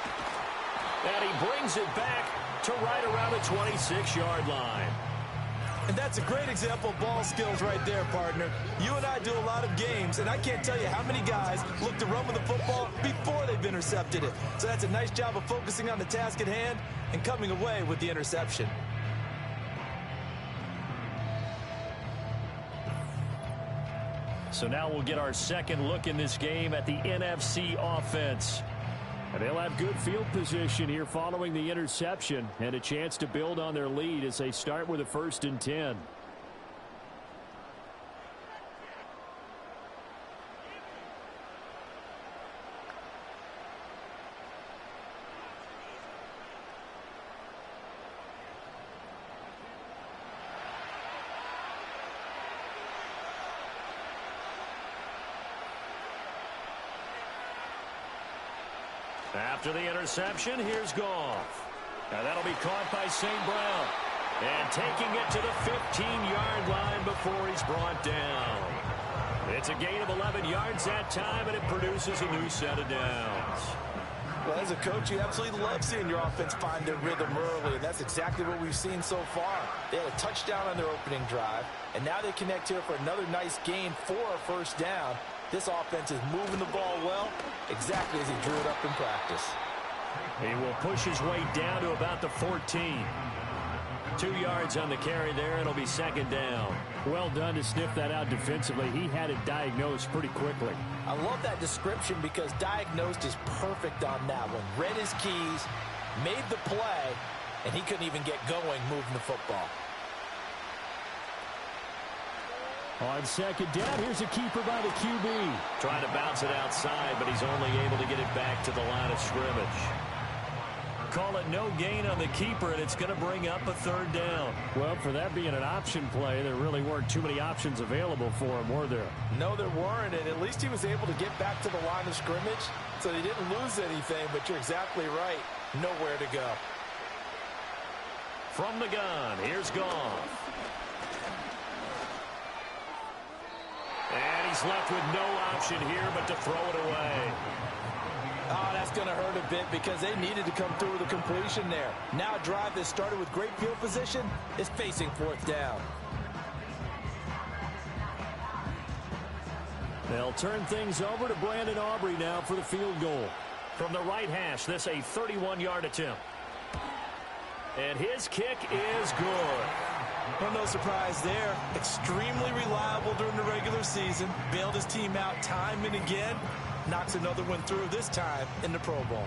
And he brings it back to right around the 26-yard line. And that's a great example of ball skills right there, partner. You and I do a lot of games, and I can't tell you how many guys look to run with the football before they've intercepted it. So that's a nice job of focusing on the task at hand and coming away with the interception. So now we'll get our second look in this game at the NFC offense. And they'll have good field position here following the interception and a chance to build on their lead as they start with a 1st and 10. After the interception, here's Goff. Now that'll be caught by St. Brown. And taking it to the 15-yard line before he's brought down. It's a gain of 11 yards that time, and it produces a new set of downs. Well, as a coach, you absolutely love seeing your offense find their rhythm early, and that's exactly what we've seen so far. They had a touchdown on their opening drive, and now they connect here for another nice gain for a 1st down. This offense is moving the ball well, exactly as he drew it up in practice. He will push his way down to about the 14. 2 yards on the carry there, and it'll be 2nd down. Well done to sniff that out defensively. He had it diagnosed pretty quickly. I love that description because diagnosed is perfect on that one. Read his keys, made the play, and he couldn't even get going moving the football. On 2nd down, here's a keeper by the QB. Trying to bounce it outside, but he's only able to get it back to the line of scrimmage. Call it no gain on the keeper, and it's going to bring up a 3rd down. Well, for that being an option play, there really weren't too many options available for him, were there? No, there weren't, and at least he was able to get back to the line of scrimmage, so they didn't lose anything, but you're exactly right. Nowhere to go. From the gun, here's Goff. And he's left with no option here but to throw it away. Oh, that's going to hurt a bit because they needed to come through with a completion there. Now a drive that started with great field position is facing 4th down. They'll turn things over to Brandon Aubrey now for the field goal. From the right hash, this a 31-yard attempt. And his kick is good. Well, no surprise there. Extremely reliable during the regular season. Bailed his team out time and again. Knocks another one through, this time in the Pro Bowl.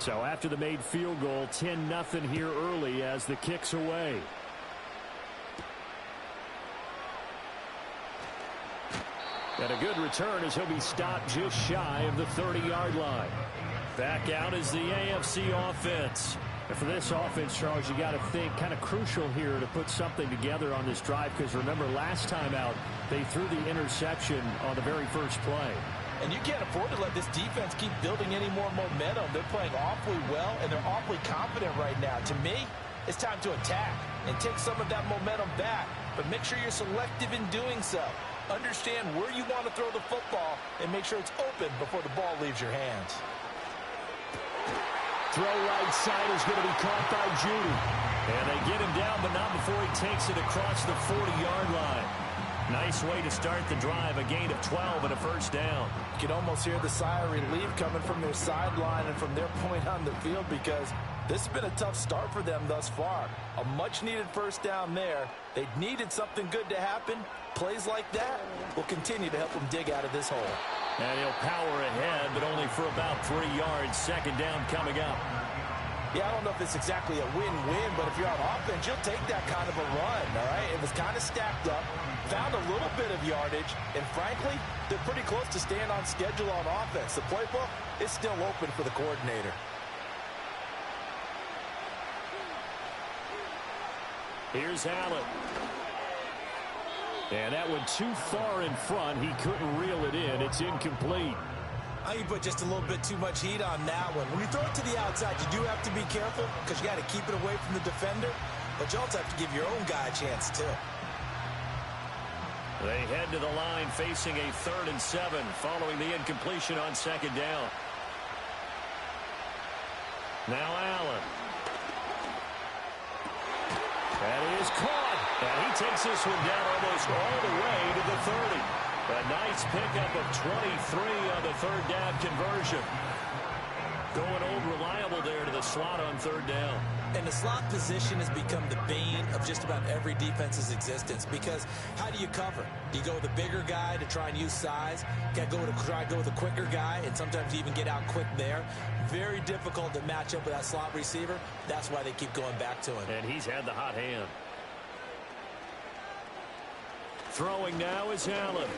So after the made field goal, 10-0 here early as the kick's away. And a good return as he'll be stopped just shy of the 30-yard line. Back out is the AFC offense. And for this offense, Charles, you got to think kind of crucial here to put something together on this drive, because remember last time out they threw the interception on the very first play. And you can't afford to let this defense keep building any more momentum. They're playing awfully well, and they're awfully confident right now. To me, it's time to attack and take some of that momentum back. But make sure you're selective in doing so. Understand where you want to throw the football and make sure it's open before the ball leaves your hands. Throw right side is going to be caught by Judy. And they get him down, but not before he takes it across the 40-yard line. Nice way to start the drive, a gain of 12 and a first down. You can almost hear the sigh of relief coming from their sideline and from their point on the field, because this has been a tough start for them thus far. A much-needed first down there. They needed something good to happen. Plays like that will continue to help them dig out of this hole. And he'll power ahead, but only for about 3 yards. Second down coming up. Yeah, I don't know if it's exactly a win-win, but if you're on offense, you'll take that kind of a run, all right? It was kind of stacked up, found a little bit of yardage, and frankly, they're pretty close to staying on schedule on offense. The playbook is still open for the coordinator. Here's Allen. And that one too far in front. He couldn't reel it in. It's incomplete. I think you put just a little bit too much heat on that one. When you throw it to the outside, you do have to be careful because you got to keep it away from the defender. But you also have to give your own guy a chance, too. They head to the line facing a 3rd and 7 following the incompletion on second down. Now Allen. That is caught. And he takes this one down almost all the way to the 30. A nice pickup of 23 on the 3rd down conversion. Going old reliable there to the slot on 3rd down. And the slot position has become the bane of just about every defense's existence, because how do you cover? Do you go with a bigger guy to try and use size? Got to try to go with a quicker guy, and sometimes you even get out quick there. Very difficult to match up with that slot receiver. That's why they keep going back to him. And he's had the hot hand. Throwing now is Allen.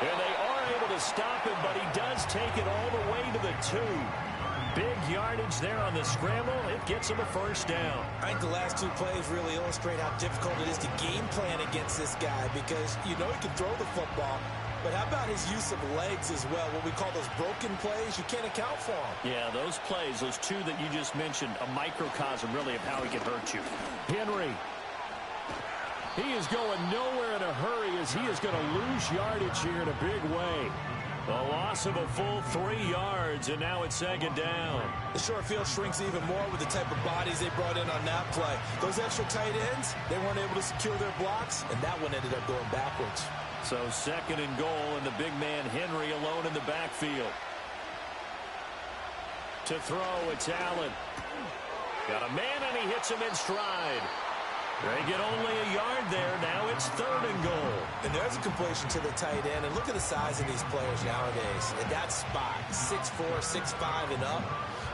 And they are able to stop him, but he does take it all the way to the 2. Big yardage there on the scramble. It gets him a first down. I think the last 2 plays really illustrate how difficult it is to game plan against this guy, because you know he can throw the football, but how about his use of legs as well? What we call those broken plays, you can't account for them. Yeah, those plays, those 2 that you just mentioned, a microcosm really of how he can hurt you. Henry. He is going nowhere in a hurry as he is going to lose yardage here in a big way. A loss of a full 3 yards, and now it's second down. The short field shrinks even more with the type of bodies they brought in on that play. Those extra tight ends, they weren't able to secure their blocks, and that one ended up going backwards. So second and goal, and the big man Henry alone in the backfield. To throw, it's Allen. Got a man, and he hits him in stride. They get only a yard there. Now it's 3rd and goal. And there's a completion to the tight end. And look at the size of these players nowadays. At that spot, 6'4", 6'5", and up.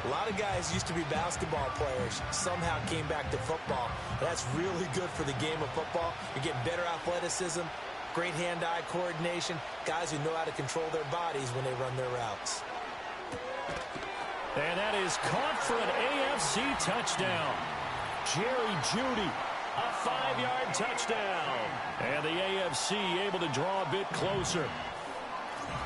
A lot of guys used to be basketball players, somehow came back to football. That's really good for the game of football. You're getting better athleticism, great hand-eye coordination, guys who know how to control their bodies when they run their routes. And that is caught for an AFC touchdown. Jerry Jeudy. A 5-yard touchdown. And the AFC able to draw a bit closer.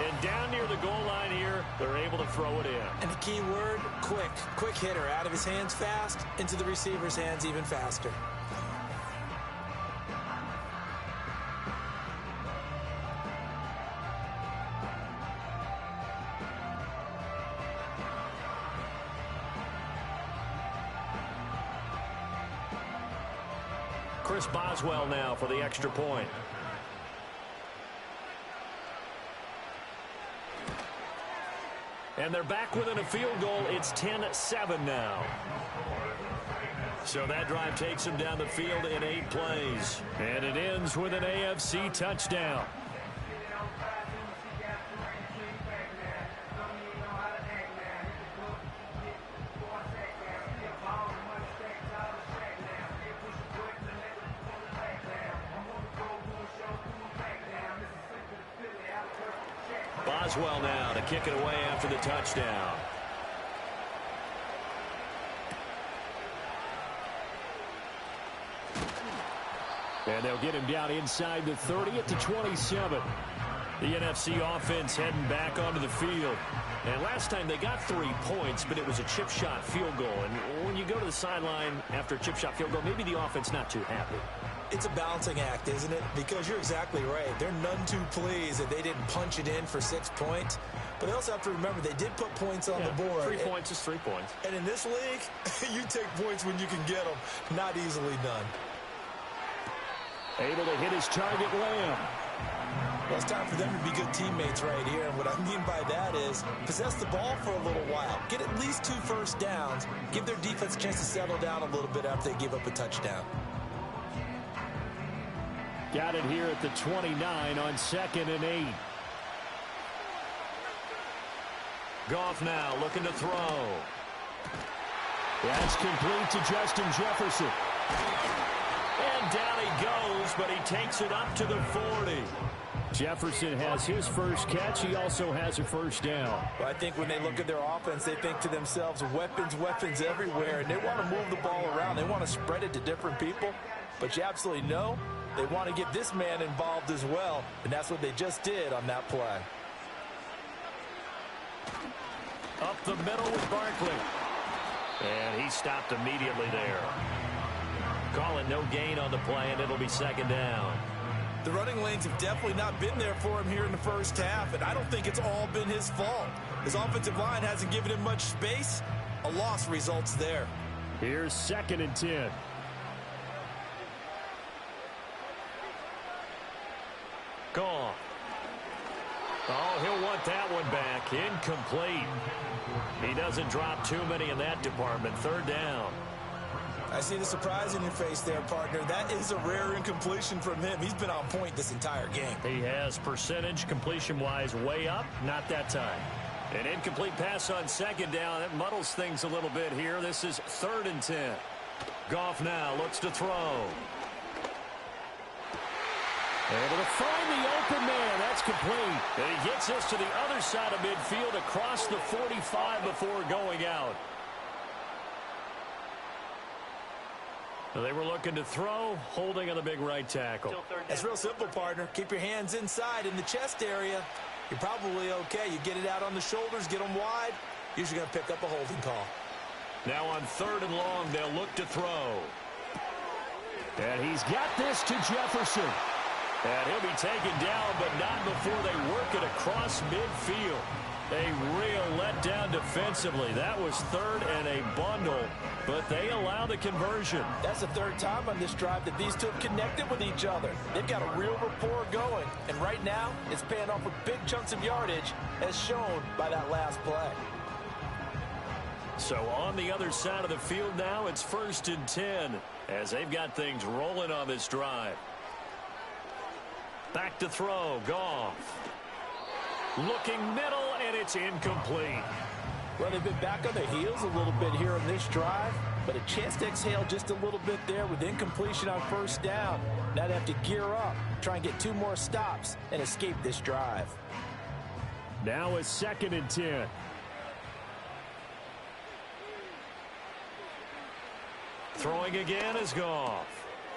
And down near the goal line here, they're able to throw it in. And the key word, quick. Quick hitter. Out of his hands fast, into the receiver's hands even faster. Chris Boswell now for the extra point. And they're back within a field goal. It's 10-7 now. So that drive takes them down the field in 8 plays. And it ends with an AFC touchdown. Boswell now to kick it away after the touchdown. And they'll get him down inside the 30 at the 27. The NFC offense heading back onto the field. And last time they got 3 points, but it was a chip shot field goal. And when you go to the sideline after a chip shot field goal, maybe the offense not too happy. It's a balancing act, isn't it? Because you're exactly right. They're none too pleased that they didn't punch it in for 6 points. But they also have to remember they did put points on the board. 3 points is 3 points. And in this league, you take points when you can get them. Not easily done. Able to hit his target, Lamb. Well, it's time for them to be good teammates right here. And what I mean by that is possess the ball for a little while. Get at least 2 first downs. Give their defense a chance to settle down a little bit after they give up a touchdown. Got it here at the 29 on 2nd and 8. Goff now looking to throw. That's complete to Justin Jefferson. And down he goes, but he takes it up to the 40. Jefferson has his first catch. He also has a first down. Well, I think when they look at their offense, they think to themselves, weapons everywhere, and they want to move the ball around. They want to spread it to different people. But you absolutely know they want to get this man involved as well, and that's what they just did on that play. Up the middle with Barkley. And he stopped immediately there. Calling no gain on the play, and it'll be 2nd down. The running lanes have definitely not been there for him here in the first half, and I don't think it's all been his fault. His offensive line hasn't given him much space. A loss results there. Here's 2nd and 10. Gone. Oh, he'll want that one back. Incomplete. He doesn't drop too many in that department. 3rd down. I see the surprise in your face there, partner. That is a rare incompletion from him. He's been on point this entire game. He has percentage completion-wise way up. Not that time. An incomplete pass on 2nd down. That muddles things a little bit here. This is 3rd and 10. Goff now looks to throw. Able to find the open man. That's complete. And he gets us to the other side of midfield across the 45 before going out. They were looking to throw, holding on the big right tackle. It's real simple, partner. Keep your hands inside in the chest area. You're probably okay. You get it out on the shoulders, get them wide. Usually going to pick up a holding call. Now on 3rd and long, they'll look to throw. And he's got this to Jefferson. And he'll be taken down, but not before they work it across midfield. A real letdown defensively. That was 3rd and a bundle, but they allow the conversion. That's the 3rd time on this drive that these two have connected with each other. They've got a real rapport going, and right now it's paying off with big chunks of yardage, as shown by that last play. So on the other side of the field now, it's 1st and 10, as they've got things rolling on this drive. Back to throw, Goff. Looking middle, and it's incomplete. Well, they've been back on their heels a little bit here on this drive, but a chance to exhale just a little bit there with incompletion on 1st down. Now they have to gear up, try and get 2 more stops, and escape this drive. Now it's 2nd and 10. Throwing again is Goff.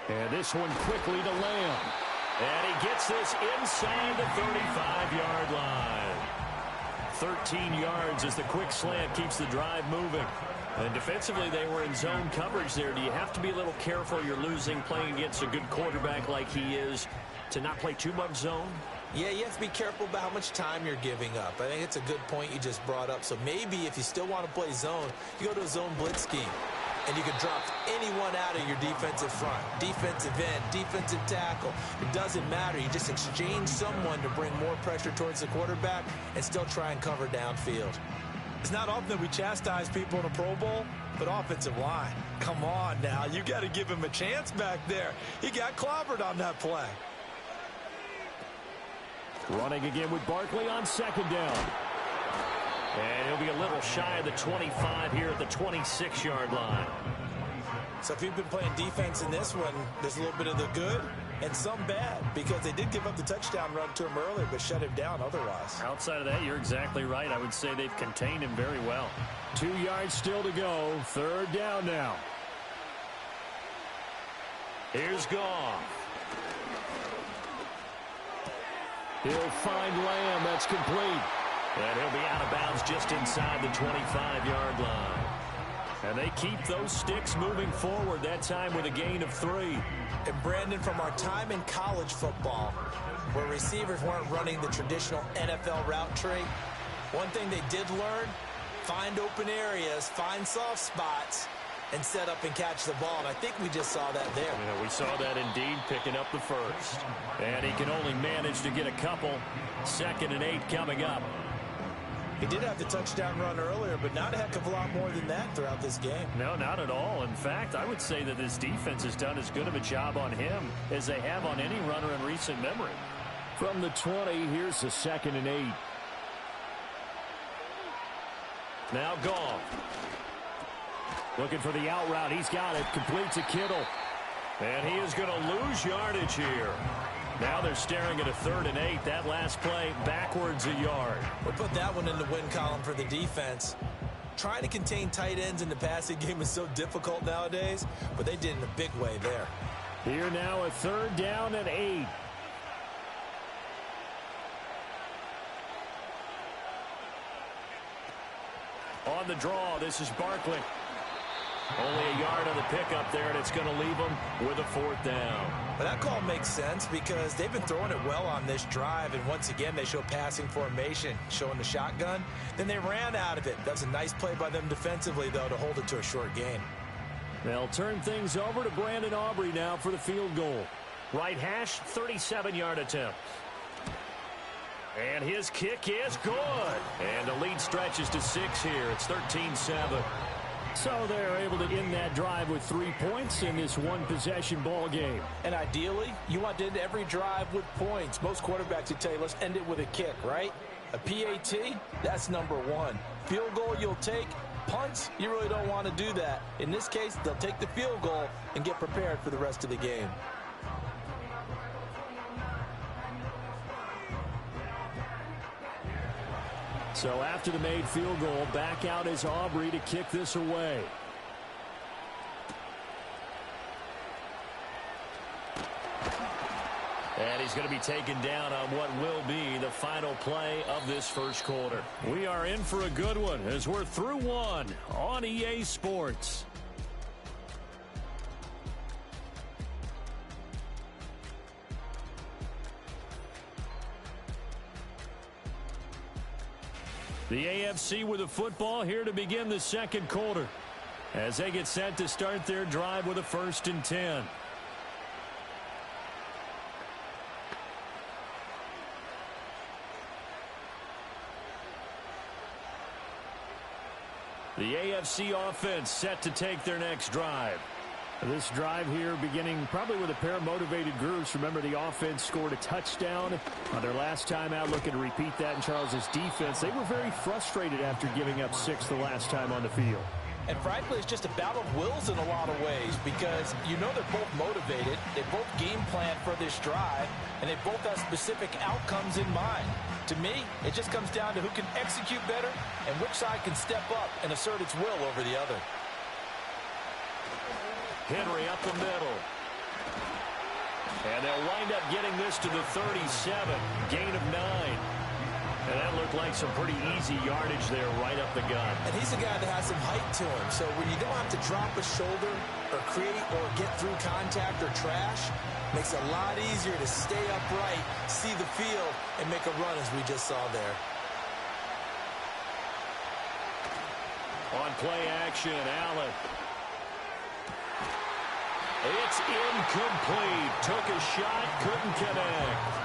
And this one quickly to Lamb. And he gets this inside the 35-yard line. 13 yards as the quick slant keeps the drive moving. And defensively, they were in zone coverage there. Do you have to be a little careful? You're losing playing against a good quarterback like he is to not play too much zone? Yeah, you have to be careful about how much time you're giving up. I think it's a good point you just brought up. So maybe if you still want to play zone, you go to a zone blitz scheme. And you can drop anyone out of your defensive front. Defensive end, defensive tackle. It doesn't matter. You just exchange someone to bring more pressure towards the quarterback and still try and cover downfield. It's not often that we chastise people in a Pro Bowl, but offensive line. Come on now. You got to give him a chance back there. He got clobbered on that play. Running again with Barkley on second down. And he'll be a little shy of the 25 here at the 26-yard line. So if you've been playing defense in this one, there's a little bit of the good and some bad, because they did give up the touchdown run to him earlier, but shut him down otherwise. Outside of that, you're exactly right. I would say they've contained him very well. 2 yards still to go. Third down now. Here's Goff. He'll find Lamb. That's complete. And he'll be out of bounds just inside the 25-yard line. And they keep those sticks moving forward, that time with a gain of 3. And Brandon, from our time in college football, where receivers weren't running the traditional NFL route tree, one thing they did learn, find open areas, find soft spots, and set up and catch the ball. And I think we just saw that there. Yeah, we saw that indeed, picking up the first. And he can only manage to get a couple. 2nd and 8 coming up. He did have the touchdown run earlier, but not a heck of a lot more than that throughout this game. No, not at all. In fact, I would say that this defense has done as good of a job on him as they have on any runner in recent memory. From the 20, here's the 2nd and 8. Now Goff. Looking for the out route. He's got it. Complete to Kittle. And he is going to lose yardage here. Now they're staring at a 3rd and 8. That last play backwards a yard. We'll put that one in the win column for the defense. Trying to contain tight ends in the passing game is so difficult nowadays, but they did in a big way there. Here now a 3rd down and 8. On the draw, this is Barkley. Only a yard on the pickup there, and it's going to leave them with a 4th down. But that call makes sense because they've been throwing it well on this drive, and once again they show passing formation, showing the shotgun. Then they ran out of it. That's a nice play by them defensively, though, to hold it to a short gain. They'll turn things over to Brandon Aubrey now for the field goal. Right hash, 37-yard attempt. And his kick is good. And the lead stretches to 6 here. It's 13-7. So they're able to end that drive with 3 points in this one-possession ball game. And ideally, you want to end every drive with points. Most quarterbacks would tell you, let's end it with a kick, right? A PAT, that's number 1. Field goal you'll take. Punts, you really don't want to do that. In this case, they'll take the field goal and get prepared for the rest of the game. So after the made field goal, back out is Aubrey to kick this away. And he's going to be taken down on what will be the final play of this first quarter. We are in for a good one as we're through one on EA Sports. The AFC with a football here to begin the second quarter as they get set to start their drive with a 1st and 10. The AFC offense set to take their next drive. This drive here beginning probably with a pair of motivated groups. Remember, the offense scored a touchdown on their last time out, looking to repeat that in Charles's defense. They were very frustrated after giving up 6 the last time on the field. And frankly, it's just a battle of wills in a lot of ways because you know they're both motivated. They both game plan for this drive, and they both have specific outcomes in mind. To me, it just comes down to who can execute better and which side can step up and assert its will over the other. Henry up the middle. And they'll wind up getting this to the 37, gain of 9. And that looked like some pretty easy yardage there right up the gut. And he's a guy that has some height to him, so when you don't have to drop a shoulder or create or get through contact or trash, makes it a lot easier to stay upright, see the field, and make a run as we just saw there. On play action, Allen. It's incomplete. Took a shot, couldn't connect.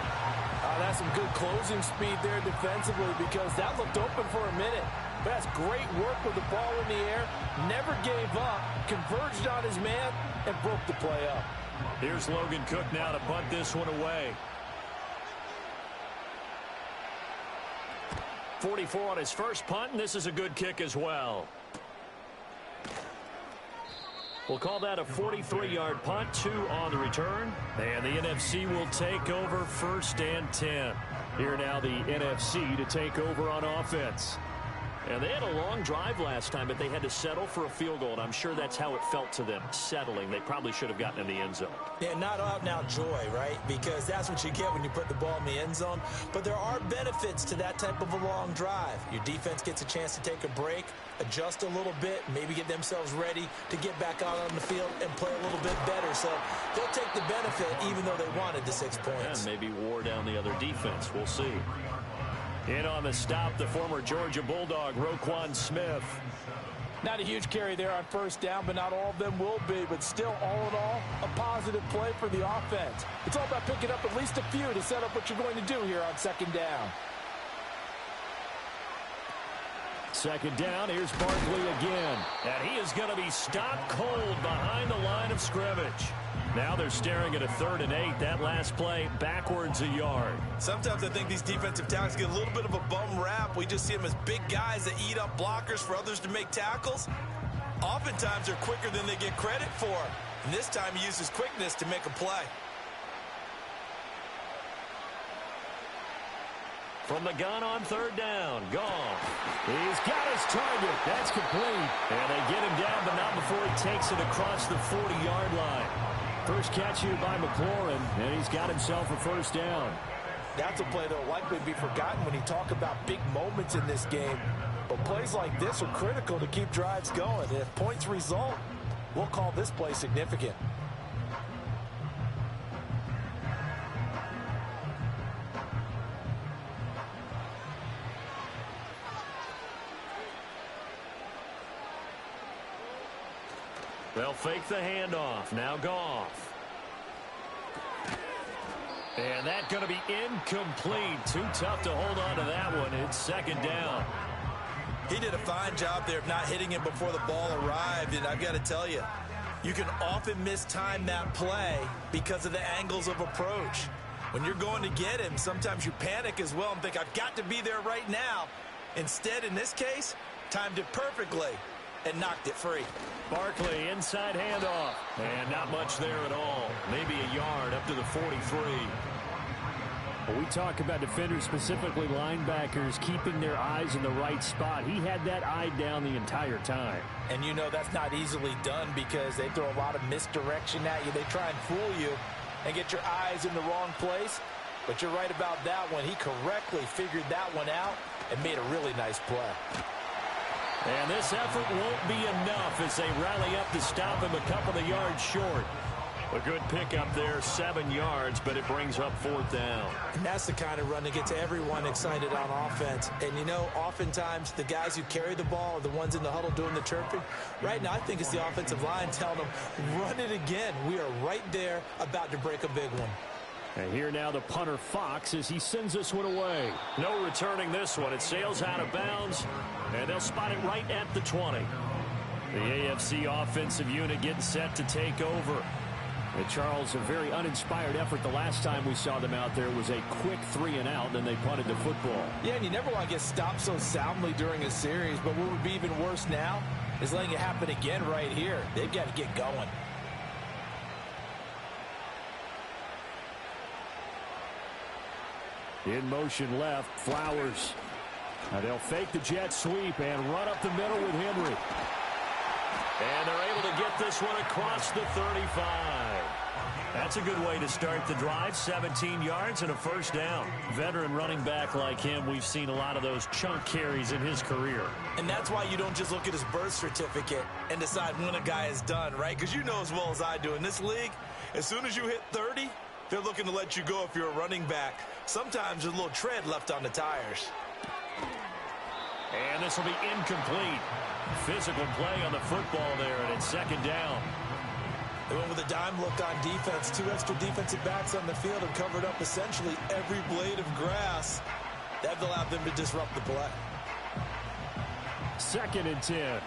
That's some good closing speed there defensively because that looked open for a minute. But that's great work with the ball in the air. Never gave up, converged on his man, and broke the play up. Here's Logan Cook now to punt this one away. 44 on his first punt, and this is a good kick as well. We'll call that a 43-yard punt, 2 on the return. And the NFC will take over 1st and 10. Here now the NFC to take over on offense. And they had a long drive last time, but they had to settle for a field goal, and I'm sure that's how it felt to them, settling. They probably should have gotten in the end zone. Yeah, not out-and-out joy, right? Because that's what you get when you put the ball in the end zone. But there are benefits to that type of a long drive. Your defense gets a chance to take a break, adjust a little bit, maybe get themselves ready to get back out on the field and play a little bit better. So they'll take the benefit even though they wanted the 6 points. And maybe wore down the other defense. We'll see. In on the stop, the former Georgia Bulldog, Roquan Smith. Not a huge carry there on first down, but not all of them will be. But still, all in all, a positive play for the offense. It's all about picking up at least a few to set up what you're going to do here on 2nd down. 2nd down, here's Barkley again. And he is going to be stopped cold behind the line of scrimmage. Now they're staring at a 3rd and 8. That last play, backwards a yard. Sometimes I think these defensive tackles get a little bit of a bum rap. We just see them as big guys that eat up blockers for others to make tackles. Oftentimes they're quicker than they get credit for. And this time he uses quickness to make a play. From the gun on 3rd down, Goff. He's got his target. That's complete. And they get him down, but not before he takes it across the 40-yard line. First catch here by McLaurin, and he's got himself a 1st down. That's a play that will likely be forgotten when you talk about big moments in this game. But plays like this are critical to keep drives going. And if points result, we'll call this play significant. They'll fake the handoff. Now Goff. And that's going to be incomplete. Too tough to hold on to that one. It's 2nd down. He did a fine job there of not hitting him before the ball arrived. And I've got to tell you, you can often mistime that play because of the angles of approach. When you're going to get him, sometimes you panic as well and think, I've got to be there right now. Instead, in this case, timed it perfectly and knocked it free. Barkley, inside handoff. And not much there at all. Maybe a yard up to the 43. Well, we talk about defenders, specifically linebackers, keeping their eyes in the right spot. He had that eye down the entire time. And you know that's not easily done because they throw a lot of misdirection at you. They try and fool you and get your eyes in the wrong place. But you're right about that one. He correctly figured that one out and made a really nice play. And this effort won't be enough as they rally up to stop him a couple of yards short. A good pickup there, 7 yards, but it brings up 4th down. And that's the kind of run that gets everyone excited on offense. And, you know, oftentimes the guys who carry the ball are the ones in the huddle doing the chirping. Right now, I think it's the offensive line telling them, run it again. We are right there about to break a big one. And here now the punter Fox as he sends this one away. No returning this one. It sails out of bounds, and they'll spot it right at the 20. The AFC offensive unit getting set to take over. And Charles, a very uninspired effort the last time we saw them out there was a quick 3 and out, then they punted the football. Yeah, and you never want to get stopped so soundly during a series, but what would be even worse now is letting it happen again right here. They've got to get going. In motion left, Flowers. Now they'll fake the jet sweep and run up the middle with Henry. And they're able to get this one across the 35. That's a good way to start the drive. 17 yards and a first down. Veteran running back like him, we've seen a lot of those chunk carries in his career. And that's why you don't just look at his birth certificate and decide when a guy is done, right? Because you know as well as I do, in this league, as soon as you hit 30, they're looking to let you go if you're a running back. Sometimes there's a little tread left on the tires. And this will be incomplete. Physical play on the football there, and it's second down. They went with a dime look on defense. 2 extra defensive backs on the field and covered up essentially every blade of grass. That allowed them to disrupt the play. Second and 10.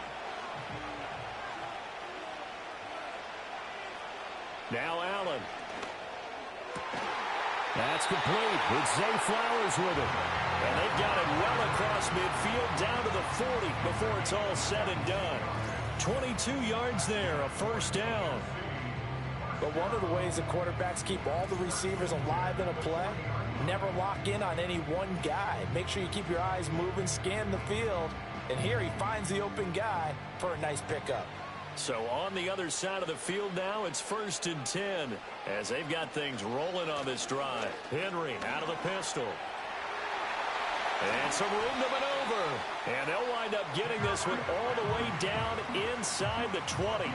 Now Allen. That's complete. It's Zay Flowers with it. And they've got it well across midfield down to the 40 before it's all said and done. 22 yards there, a first down. But one of the ways that quarterbacks keep all the receivers alive in a play, never lock in on any one guy. Make sure you keep your eyes moving, scan the field. And here he finds the open guy for a nice pickup. So on the other side of the field now, it's 1st and 10 as they've got things rolling on this drive. Henry out of the pistol. And some room to maneuver. And they'll wind up getting this one all the way down inside the 20.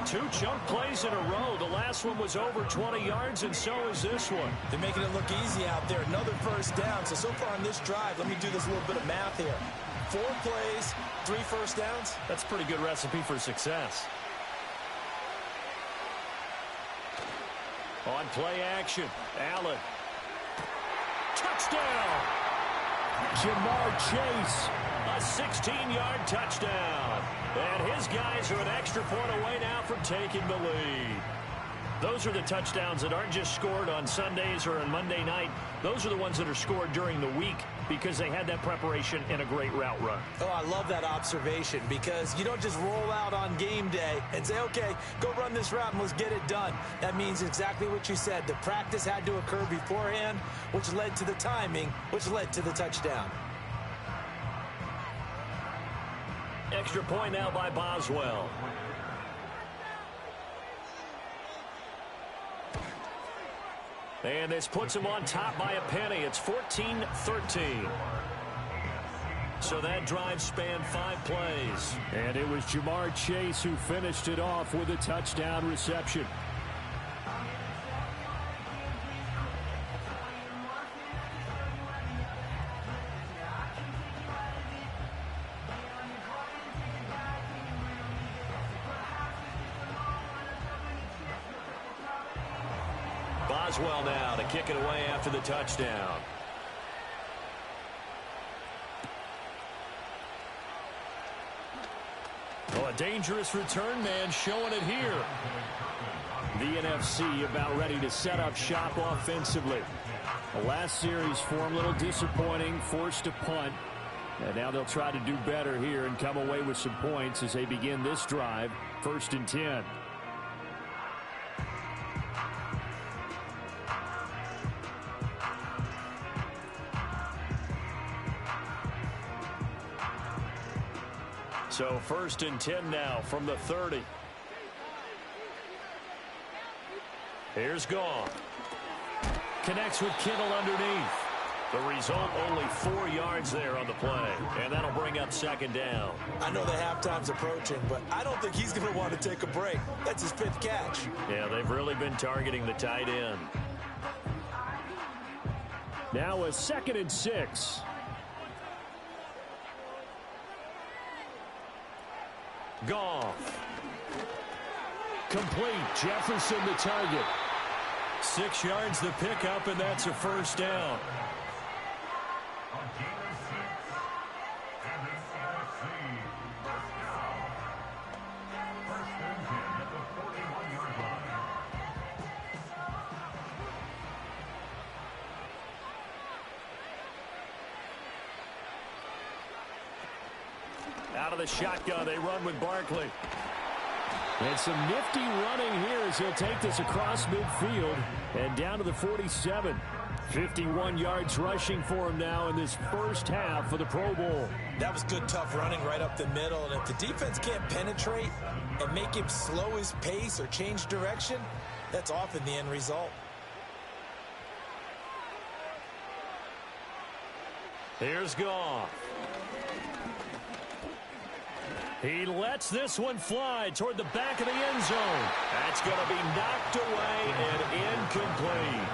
2 chunk plays in a row. The last one was over 20 yards, and so is this one. They're making it look easy out there. Another first down. So far on this drive, let me do this little bit of math here. 4 plays, 3 first downs. That's a pretty good recipe for success. On play action, Allen. Touchdown! Jamar Chase, a 16-yard touchdown. And his guys are an extra point away now from taking the lead. Those are the touchdowns that aren't just scored on Sundays or on Monday night. Those are the ones that are scored during the week because they had that preparation and a great route run. Oh, I love that observation because you don't just roll out on game day and say, okay, go run this route and let's get it done. That means exactly what you said. The practice had to occur beforehand, which led to the timing, which led to the touchdown. Extra point now by Boswell. And this puts him on top by a penny. It's 14-13. So that drive spanned 5 plays. And it was Jamar Chase who finished it off with a touchdown reception. Boswell now to kick it away after the touchdown. Well, a dangerous return man showing it here. The NFC about ready to set up shop offensively. The last series for him a little disappointing, forced a punt. And now they'll try to do better here and come away with some points as they begin this drive. 1st and 10. So 1st and 10 now from the 30. Here's Goff. Connects with Kittle underneath. The result, only 4 yards there on the play. And that'll bring up 2nd down. I know the halftime's approaching, but I don't think he's going to want to take a break. That's his 5th catch. Yeah, they've really been targeting the tight end. Now a 2nd and 6. Goff. Complete. Jefferson the target. 6 yards the pickup, and that's a 1st down. Out of the shotgun, they run with Barkley. And some nifty running here as he'll take this across midfield and down to the 47. 51 yards rushing for him now in this first half of the Pro Bowl. That was good, tough running right up the middle. And if the defense can't penetrate and make him slow his pace or change direction, that's often the end result. Here's Goff. He lets this one fly toward the back of the end zone. That's going to be knocked away and incomplete.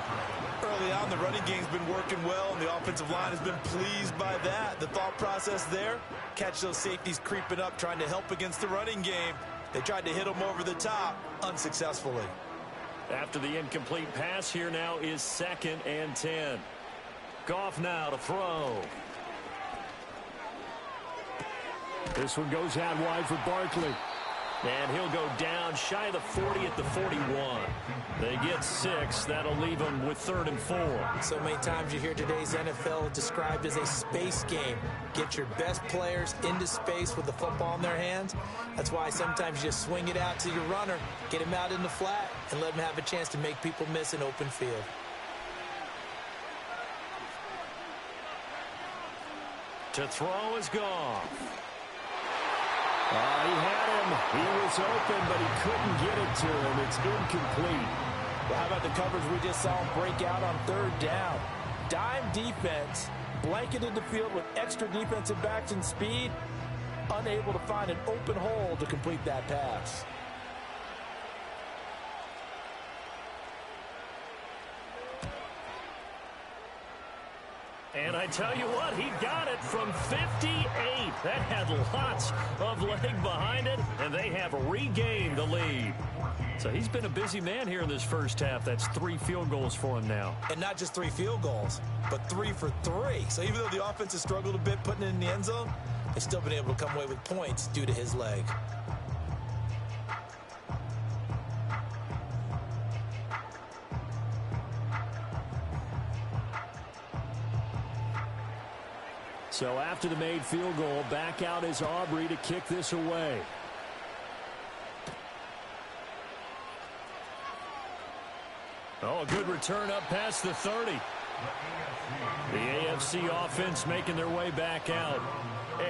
Early on, the running game's been working well, and the offensive line has been pleased by that. The thought process there, catch those safeties creeping up, trying to help against the running game. They tried to hit them over the top, unsuccessfully. After the incomplete pass, here now is 2nd and 10. Goff now to throw. This one goes out wide for Barkley. And he'll go down shy of the 40 at the 41. They get 6. That'll leave them with 3rd and 4. So many times you hear today's NFL described as a space game. Get your best players into space with the football in their hands. That's why sometimes you just swing it out to your runner, get him out in the flat, and let him have a chance to make people miss an open field. To throw is Goff. He had him. He was open, but he couldn't get it to him. It's incomplete. Well, how about the coverage we just saw him break out on 3rd down? Dime defense, blanketed the field with extra defensive backs and speed, unable to find an open hole to complete that pass. And I tell you what, he got it from 58. That had lots of leg behind it, and they have regained the lead. So he's been a busy man here in this first half. That's 3 field goals for him now. And not just 3 field goals, but 3 for 3. So even though the offense has struggled a bit putting it in the end zone, they've still been able to come away with points due to his leg. So after the made field goal, back out is Aubrey to kick this away. Oh, a good return up past the 30. The AFC offense making their way back out.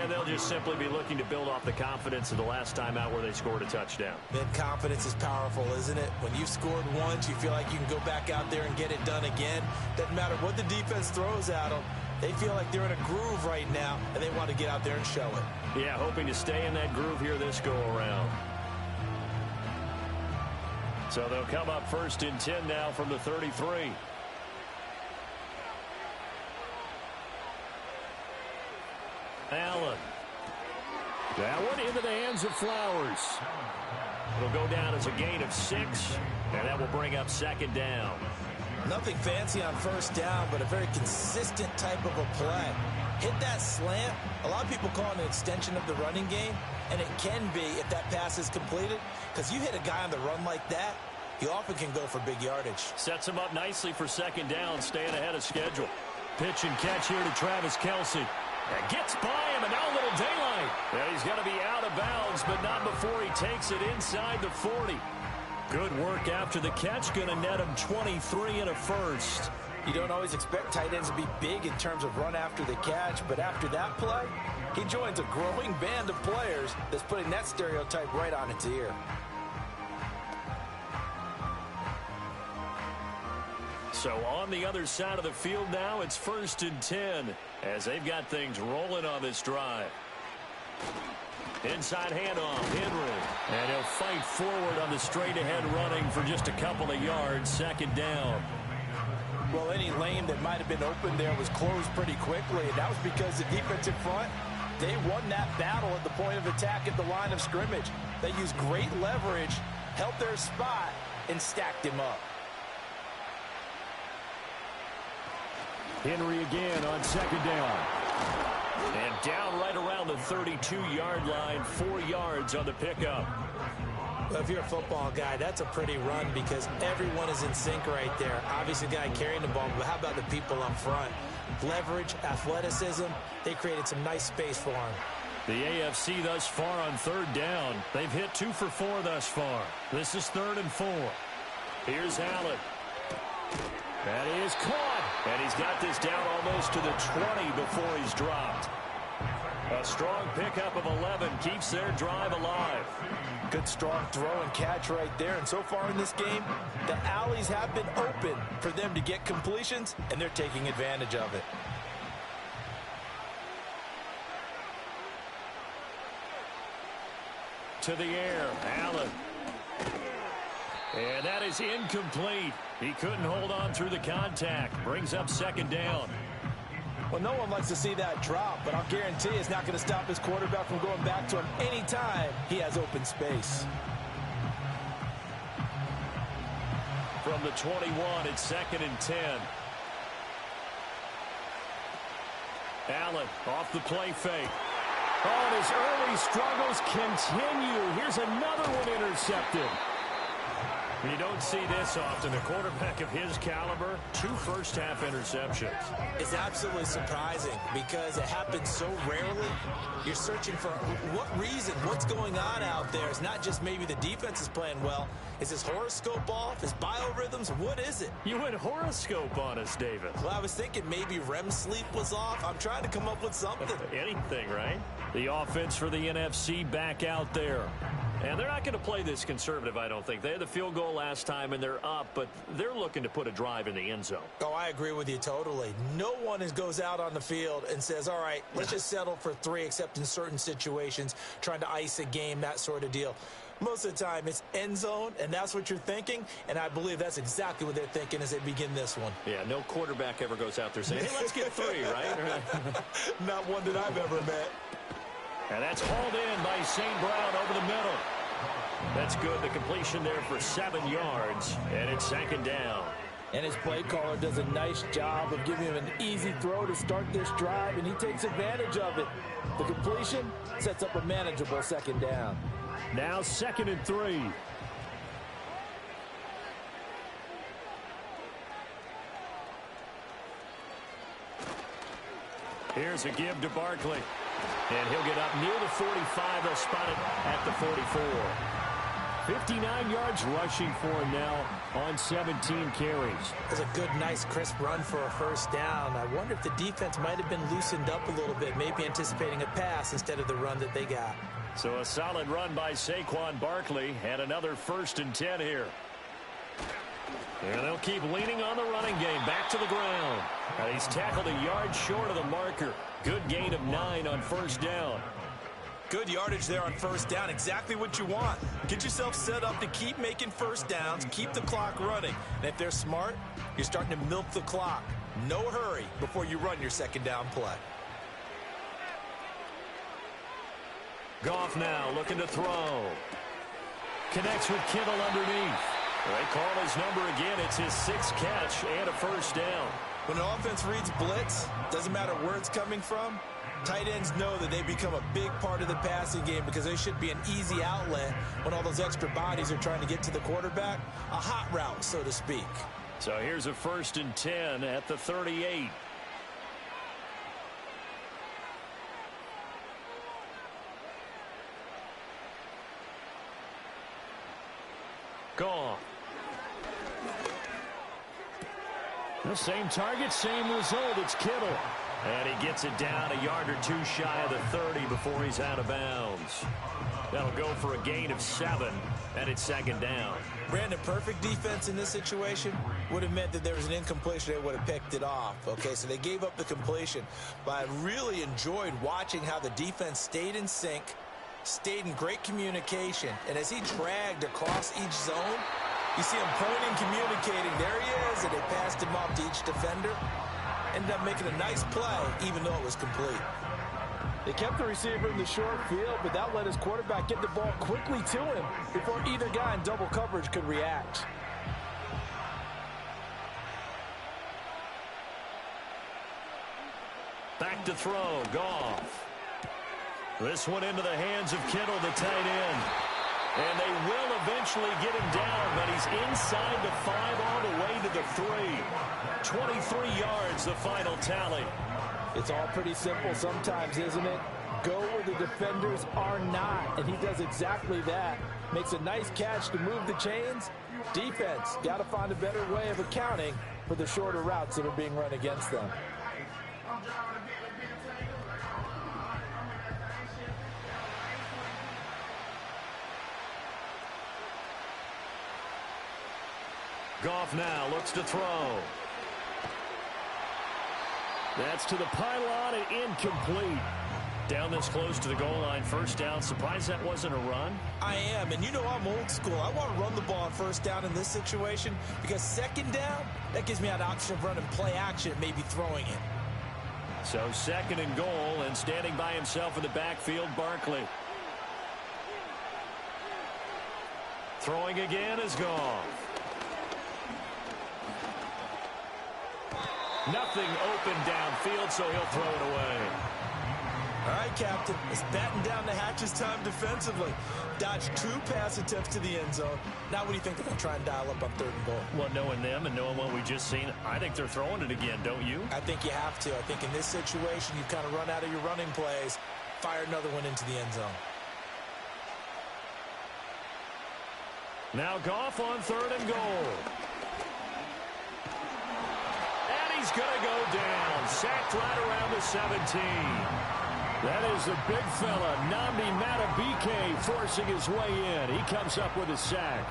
And they'll just simply be looking to build off the confidence of the last time out where they scored a touchdown. And confidence is powerful, isn't it? When you've scored once, you feel like you can go back out there and get it done again. Doesn't matter what the defense throws at them. They feel like they're in a groove right now, and they want to get out there and show it. Yeah, hoping to stay in that groove here this go-around. So they'll come up 1st and 10 now from the 33. Allen. That one into the hands of Flowers. It'll go down as a gain of 6, and that will bring up 2nd down. Nothing fancy on 1st down, but a very consistent type of a play. Hit that slant. A lot of people call it an extension of the running game, and it can be if that pass is completed, because you hit a guy on the run like that, he often can go for big yardage. Sets him up nicely for 2nd down, staying ahead of schedule. Pitch and catch here to Travis Kelce. And gets by him, and now a little daylight. And he's going to be out of bounds, but not before he takes it inside the 40. Good work after the catch, going to net him 23 and a 1st. You don't always expect tight ends to be big in terms of run after the catch, but after that play, he joins a growing band of players that's putting that stereotype right on its ear. So on the other side of the field now, it's 1st and 10 as they've got things rolling on this drive. Inside handoff, Henry. And he'll fight forward on the straight-ahead running for just a couple of yards, 2nd down. Well, any lane that might have been open there was closed pretty quickly, and that was because the defensive front, they won that battle at the point of attack at the line of scrimmage. They used great leverage, held their spot, and stacked him up. Henry again on 2nd down. And down right around the 32-yard line, 4 yards on the pickup. Well, if you're a football guy, that's a pretty run because everyone is in sync right there. Obviously, the guy carrying the ball, but how about the people up front? Leverage, athleticism, they created some nice space for him. The AFC thus far on 3rd down. They've hit 2 for 4 thus far. This is 3rd and 4. Here's Allen. That is caught. And he's got this down almost to the 20 before he's dropped. A strong pickup of 11 keeps their drive alive. Good strong throw and catch right there. And so far in this game, the alleys have been open for them to get completions, and they're taking advantage of it. To the air, Allen. And that is incomplete. He couldn't hold on through the contact. Brings up second down. Well, no one likes to see that drop, but I'll guarantee it's not going to stop his quarterback from going back to him anytime he has open space. From the 21, it's 2nd and 10. Allen off the play fake. Oh, and his early struggles continue. Here's another one intercepted. You don't see this often. A quarterback of his caliber, 2 first-half interceptions. It's absolutely surprising because it happens so rarely. You're searching for what reason, what's going on out there. It's not just maybe the defense is playing well. Is his horoscope off? His biorhythms? What is it? You went horoscope on us, David. Well, I was thinking maybe REM sleep was off. I'm trying to come up with something. Anything, right? The offense for the NFC back out there. And they're not going to play this conservative, I don't think. They had the field goal last time, and they're up, but they're looking to put a drive in the end zone. Oh, I agree with you totally. No one goes out on the field and says, all right, let's just settle for 3, except in certain situations, trying to ice a game, that sort of deal. Most of the time, it's end zone, and that's what you're thinking, and I believe that's exactly what they're thinking as they begin this one. Yeah, no quarterback ever goes out there saying, hey, let's get 3, right? Not one that I've ever met. And that's hauled in by St. Brown over the middle. That's good. The completion there for 7 yards, and it's 2nd down. And his play caller does a nice job of giving him an easy throw to start this drive, and he takes advantage of it. The completion sets up a manageable 2nd down. Now 2nd and 3. Here's a give to Barkley. And he'll get up near the 45. They'll spot it at the 44. 59 yards rushing for him now on 17 carries. It's a good, nice, crisp run for a first down. I wonder if the defense might have been loosened up a little bit, maybe anticipating a pass instead of the run that they got. So a solid run by Saquon Barkley, and another 1st and 10 here. And they'll keep leaning on the running game. Back to the ground. And he's tackled a yard short of the marker. Good gain of 9 on 1st down. Good yardage there on 1st down. Exactly what you want. Get yourself set up to keep making 1st downs, keep the clock running. And if they're smart, you're starting to milk the clock. No hurry before you run your 2nd down play. Goff now looking to throw. Connects with Kittle underneath. They call his number again. It's his 6th catch and a 1st down. When an offense reads blitz, doesn't matter where it's coming from, tight ends know that they become a big part of the passing game because they should be an easy outlet when all those extra bodies are trying to get to the quarterback. A hot route, so to speak. So here's a 1st and 10 at the 38. Gone. The same target, same result. It's Kittle. And he gets it down a yard or 2 shy of the 30 before he's out of bounds. That'll go for a gain of 7, and it's 2nd down. Brandon, perfect defense in this situation would have meant that there was an incompletion. They would have picked it off. Okay, so they gave up the completion. But I really enjoyed watching how the defense stayed in sync, stayed in great communication. And as he dragged across each zone, you see him pointing, communicating. There he is, and they passed him off to each defender. Ended up making a nice play, even though it was complete. They kept the receiver in the short field, but that let his quarterback get the ball quickly to him before either guy in double coverage could react. Back to throw, Goff. This one into the hands of Kittle, the tight end. And they will eventually get him down, but he's inside the 5 all the way to the 3. 23 yards, the final tally. It's all pretty simple sometimes, isn't it? Go where the defenders are not, and he does exactly that. Makes a nice catch to move the chains. Defense got to find a better way of accounting for the shorter routes that are being run against them. Goff now looks to throw. That's to the pylon and incomplete. Down this close to the goal line, first down. Surprised that wasn't a run? I am, and you know I'm old school. I want to run the ball on first down in this situation because second down, that gives me an option of running play action, maybe throwing it. So second and goal, and standing by himself in the backfield, Barkley. Throwing again is Goff. Nothing open downfield, so he'll throw it away. All right, Captain. It's batten down the hatches time defensively. Dodged 2 pass attempts to the end zone. Now what do you think they're going to try and dial up on third and goal? Well, knowing them and knowing what we just seen, I think they're throwing it again, don't you? I think you have to. I think in this situation, you kind of run out of your running plays, fire another one into the end zone. Now Goff on third and goal. And he's going to go down. Sacked right around the 17. That is the big fella, Nnamdi Madubuike, forcing his way in. He comes up with a sack.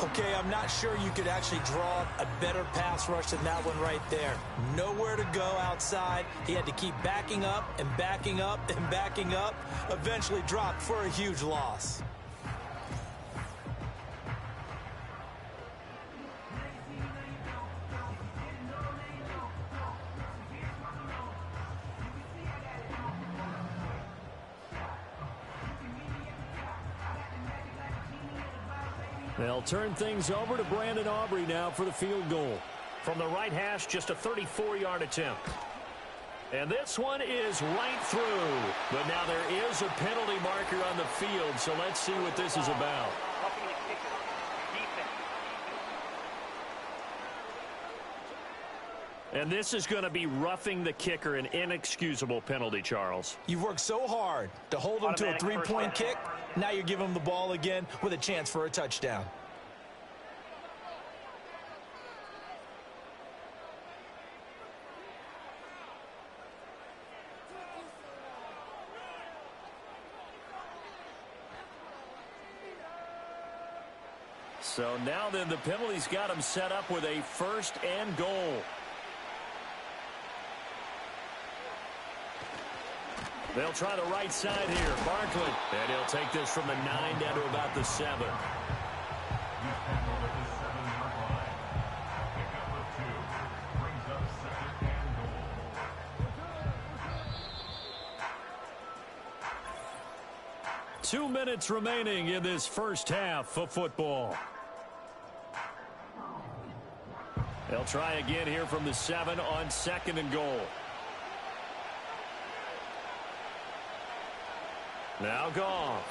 Okay, I'm not sure you could actually draw a better pass rush than that one right there. Nowhere to go outside. He had to keep backing up and backing up and backing up. Eventually dropped for a huge loss. They'll turn things over to Brandon Aubrey now for the field goal. From the right hash, just a 34-yard attempt. And this one is right through. But now there is a penalty marker on the field, so let's see what this is about. And this is going to be roughing the kicker, an inexcusable penalty, Charles. You've worked so hard to hold him to a three-point kick. Now you give him the ball again with a chance for a touchdown. So now then the penalty's got him set up with a first and goal. They'll try the right side here. Barkley. And he'll take this from the 9 down to about the 7. Two minutes remaining in this first half of football. They'll try again here from the 7 on second and goal. Now Goff.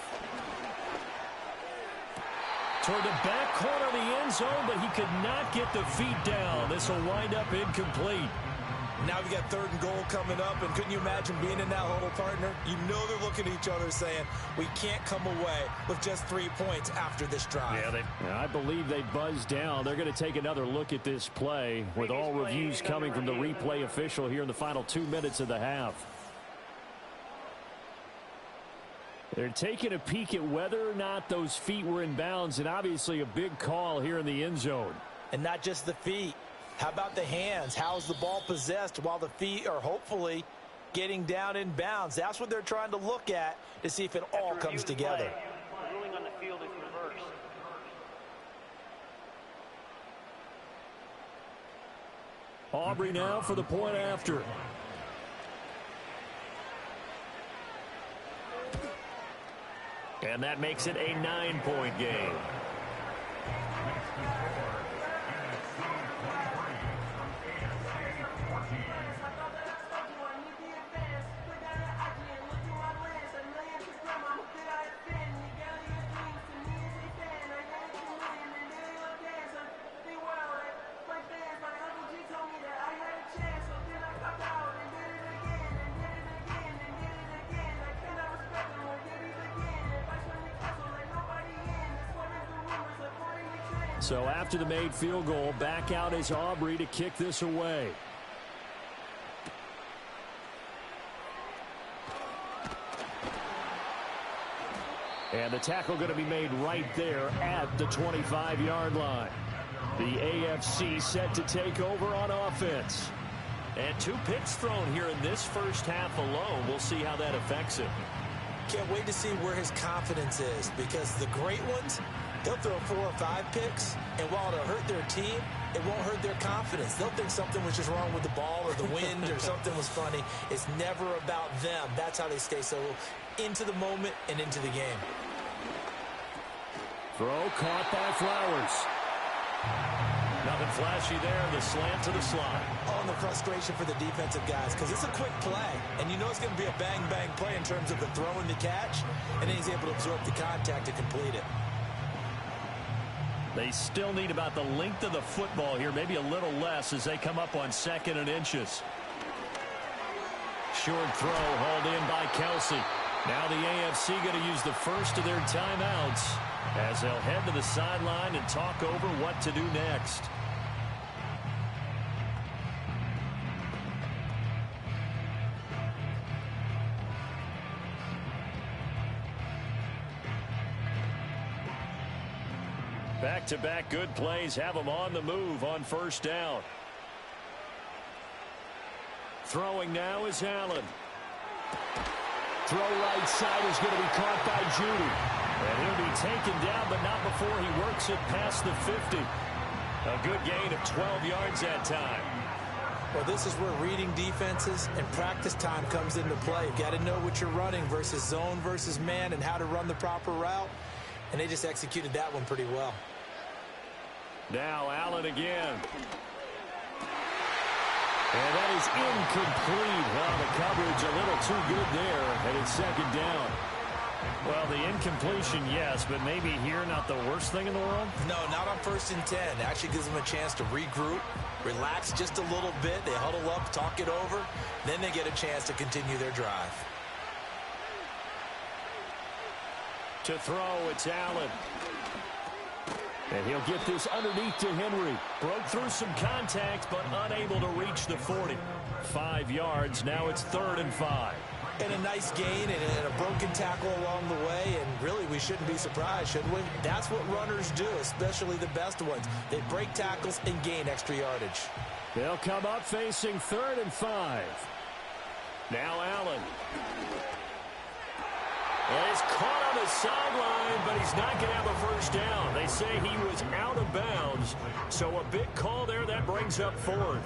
Toward the back corner of the end zone, but he could not get the feet down. This will wind up incomplete. Now we got third and goal coming up, and couldn't you imagine being in that huddle, partner? You know they're looking at each other saying, we can't come away with just 3 points after this drive. Yeah, I believe they buzzed down. They're going to take another look at this play with all reviews coming from the replay official here in the final 2 minutes of the half. They're taking a peek at whether or not those feet were in bounds, and obviously a big call here in the end zone. And not just the feet. How about the hands? How's the ball possessed while the feet are hopefully getting down in bounds? That's what they're trying to look at to see if it all comes together. The ruling on the field is reversed. Aubrey now for the point after. And that makes it a 9-point game. So after the made field goal, back out is Aubrey to kick this away. And the tackle going to be made right there at the 25-yard line. The AFC set to take over on offense. And 2 picks thrown here in this first half alone. We'll see how that affects him. Can't wait to see where his confidence is, because the great ones, they'll throw 4 or 5 picks, and while it'll hurt their team, it won't hurt their confidence. They'll think something was just wrong with the ball or the wind or something was funny. It's never about them. That's how they stay so into the moment and into the game. Throw caught by Flowers. Nothing flashy there. The slant to the slot. Oh, and the frustration for the defensive guys, because it's a quick play, and you know it's going to be a bang-bang play in terms of the throw and the catch, and then he's able to absorb the contact to complete it. They still need about the length of the football here, maybe a little less as they come up on 2nd and inches. Short throw hauled in by Kelsey. Now the AFC going to use the first of their timeouts as they'll head to the sideline and talk over what to do next. Back-to-back good plays have them on the move on first down. Throwing now is Allen. Throw right side is going to be caught by Judy. And he'll be taken down, but not before he works it past the 50. A good gain of 12 yards that time. Well, this is where reading defenses and practice time comes into play. You've got to know what you're running versus zone versus man and how to run the proper route. And they just executed that one pretty well. Now Allen again. And that is incomplete. Well, the coverage a little too good there, and it's 2nd down. Well, the incompletion, yes, but maybe here not the worst thing in the world? No, not on 1st and 10. It actually gives them a chance to regroup, relax just a little bit. They huddle up, talk it over. Then they get a chance to continue their drive. To throw, it's Allen. And he'll get this underneath to Henry. Broke through some contact, but unable to reach the 40. 5 yards. Now it's 3rd and 5. And a nice gain and a broken tackle along the way. And really, we shouldn't be surprised, should we? That's what runners do, especially the best ones. They break tackles and gain extra yardage. They'll come up facing 3rd and 5. Now Allen. Well, he's caught on the sideline, but he's not going to have a first down. They say he was out of bounds, so a big call there that brings up 4th.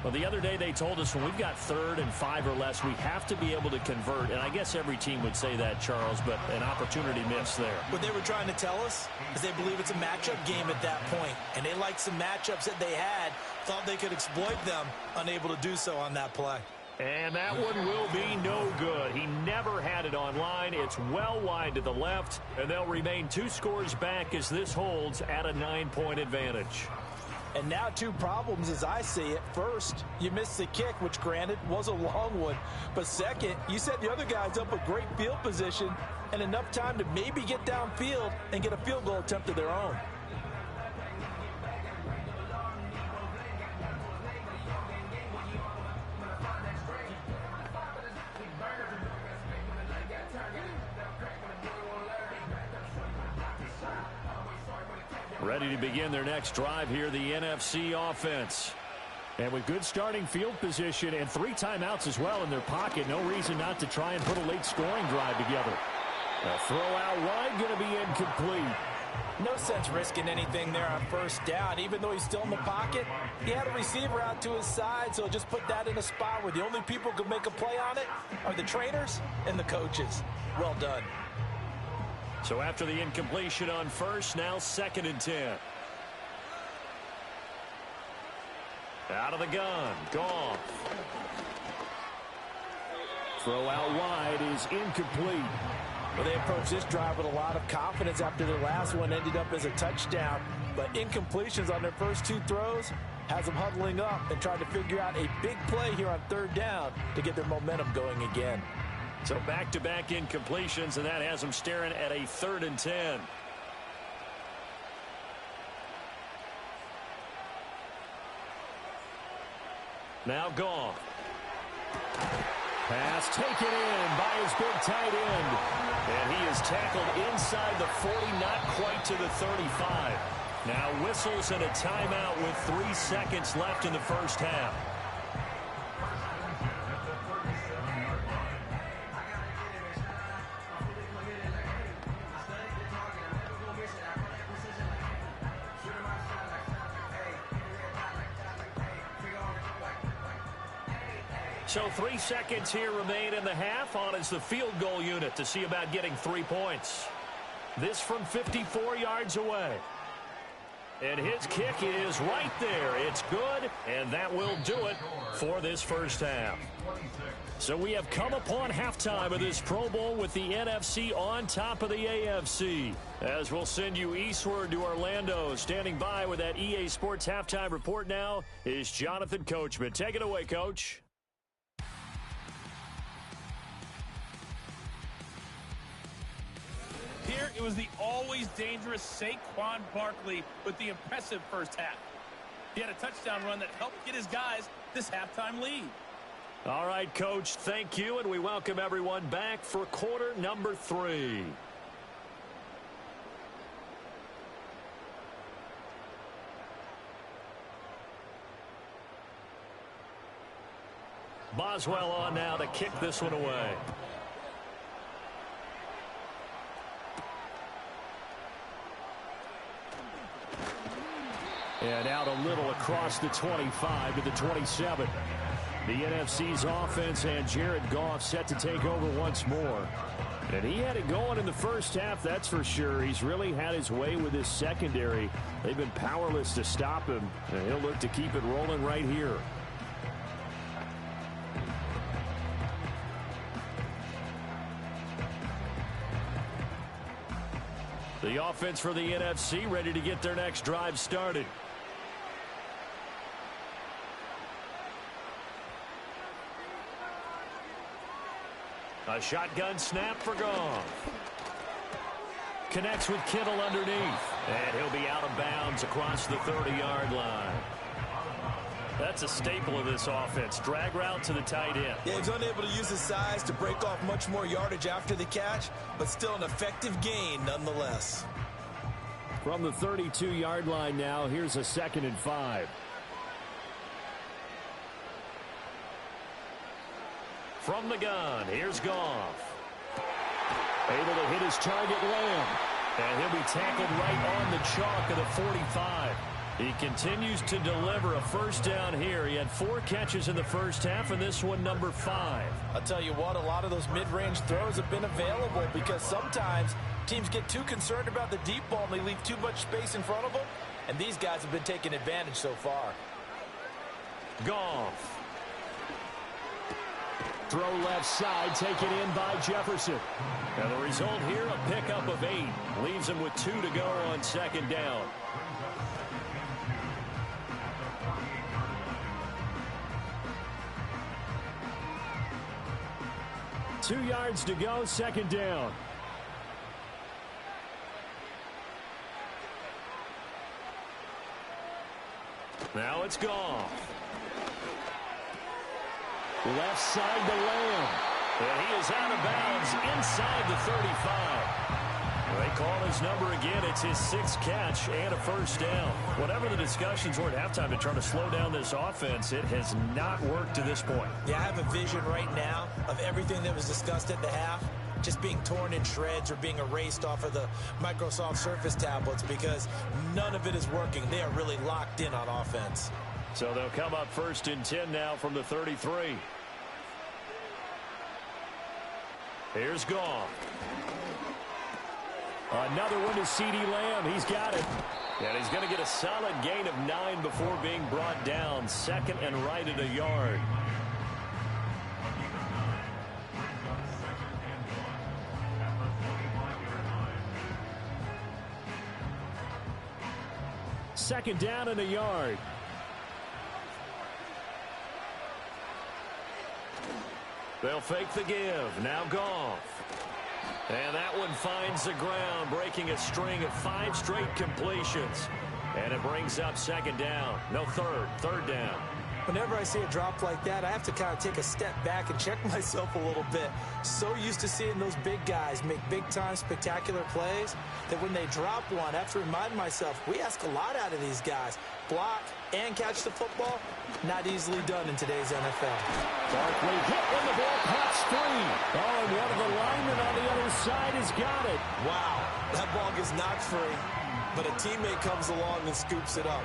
Well, the other day they told us when we've got 3rd and 5 or less, we have to be able to convert. And I guess every team would say that, Charles, but an opportunity missed there. What they were trying to tell us is they believe it's a matchup game at that point. And they liked some matchups that they had, thought they could exploit them, unable to do so on that play. And that one will be no good. He never had it on line. It's well wide to the left, and they'll remain 2 scores back as this holds at a 9-point advantage. And now 2 problems as I see it. First, you missed the kick, which granted was a long one. But second, you set the other guys up a great field position and enough time to maybe get downfield and get a field goal attempt of their own. Ready to begin their next drive here, the NFC offense. And with good starting field position and 3 timeouts as well in their pocket, no reason not to try and put a late scoring drive together. A throw out wide going to be incomplete. No sense risking anything there on first down. Even though he's still in the pocket, he had a receiver out to his side, so just put that in a spot where the only people who can make a play on it are the trainers and the coaches. Well done. So after the incompletion on first, now 2nd and 10. Out of the gun, Goff. Throw out wide is incomplete. Well, they approached this drive with a lot of confidence after their last one ended up as a touchdown. But incompletions on their first 2 throws has them huddling up and trying to figure out a big play here on 3rd down to get their momentum going again. So back-to-back incompletions, and that has them staring at a 3rd and 10. Now Goff. Pass taken in by his big tight end. And he is tackled inside the 40, not quite to the 35. Now whistles and a timeout with 3 seconds left in the first half. So 3 seconds here remain in the half. On is the field goal unit to see about getting 3 points. This from 54 yards away. And his kick is right there. It's good, and that will do it for this first half. So we have come upon halftime of this Pro Bowl with the NFC on top of the AFC. As we'll send you eastward to Orlando. Standing by with that EA Sports halftime report now is Jonathan Coachman. Take it away, Coach. Here, it was the always dangerous Saquon Barkley with the impressive first half. He had a touchdown run that helped get his guys this halftime lead. All right, Coach, thank you, and we welcome everyone back for quarter number 3. Boswell on now to kick this one away. And out a little across the 25 to the 27. The NFC's offense and Jared Goff set to take over once more. And he had it going in the first half, that's for sure. He's really had his way with his secondary. They've been powerless to stop him, and he'll look to keep it rolling right here. The offense for the NFC ready to get their next drive started. A shotgun snap for Goff. Connects with Kittle underneath. And he'll be out of bounds across the 30-yard line. That's a staple of this offense. Drag route to the tight end. Yeah, he's unable to use his size to break off much more yardage after the catch, but still an effective gain nonetheless. From the 32-yard line now, here's a 2nd and 5. From the gun, here's Goff. Able to hit his target, Lamb. And he'll be tackled right on the chalk of the 45. He continues to deliver a first down here. He had 4 catches in the first half, and this one number 5. I'll tell you what, a lot of those mid-range throws have been available because sometimes teams get too concerned about the deep ball and they leave too much space in front of them, and these guys have been taking advantage so far. Goff. Throw left side, taken in by Jefferson. And the result here, a pickup of 8. Leaves him with 2 to go on 2nd down. Two yards to go, 2nd down. Now it's Goff. Left side to Lamb. And he is out of bounds inside the 35. They call his number again. It's his 6th catch and a first down. Whatever the discussions were at halftime to try to slow down this offense, it has not worked to this point. Yeah, I have a vision right now of everything that was discussed at the half just being torn in shreds or being erased off of the Microsoft Surface tablets because none of it is working. They are really locked in on offense. So they'll come up 1st and 10 now from the 33. Here's Goff. Another one to CeeDee Lamb. He's got it. And he's going to get a solid gain of 9 before being brought down. 2nd and right at a yard. Second down and a yard. They'll fake the give. Now Goff. And that one finds the ground, breaking a string of 5 straight completions. And it brings up 2nd down. No, third down. Whenever I see a drop like that, I have to kind of take a step back and check myself a little bit. So used to seeing those big guys make big-time spectacular plays that when they drop one, I have to remind myself, we ask a lot out of these guys. Block and catch the football, not easily done in today's NFL. Barkley hit when the ball pops free. Oh, and one of the linemen on the other side has got it. Wow, that ball gets knocked free, but a teammate comes along and scoops it up.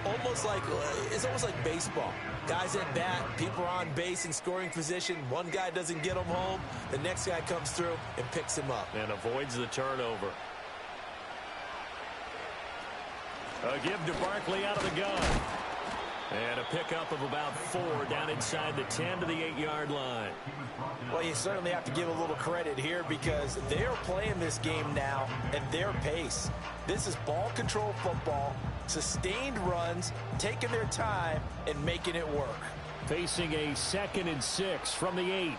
It's almost like baseball. Guys at bat, people are on base in scoring position. One guy doesn't get him home. The next guy comes through and picks him up. And avoids the turnover. A give to Barkley out of the gun. And a pickup of about 4 down inside the 10 to the 8-yard line. Well, you certainly have to give a little credit here because they're playing this game now at their pace. This is ball control football, sustained runs, taking their time, and making it work. Facing a 2nd and 6 from the 8.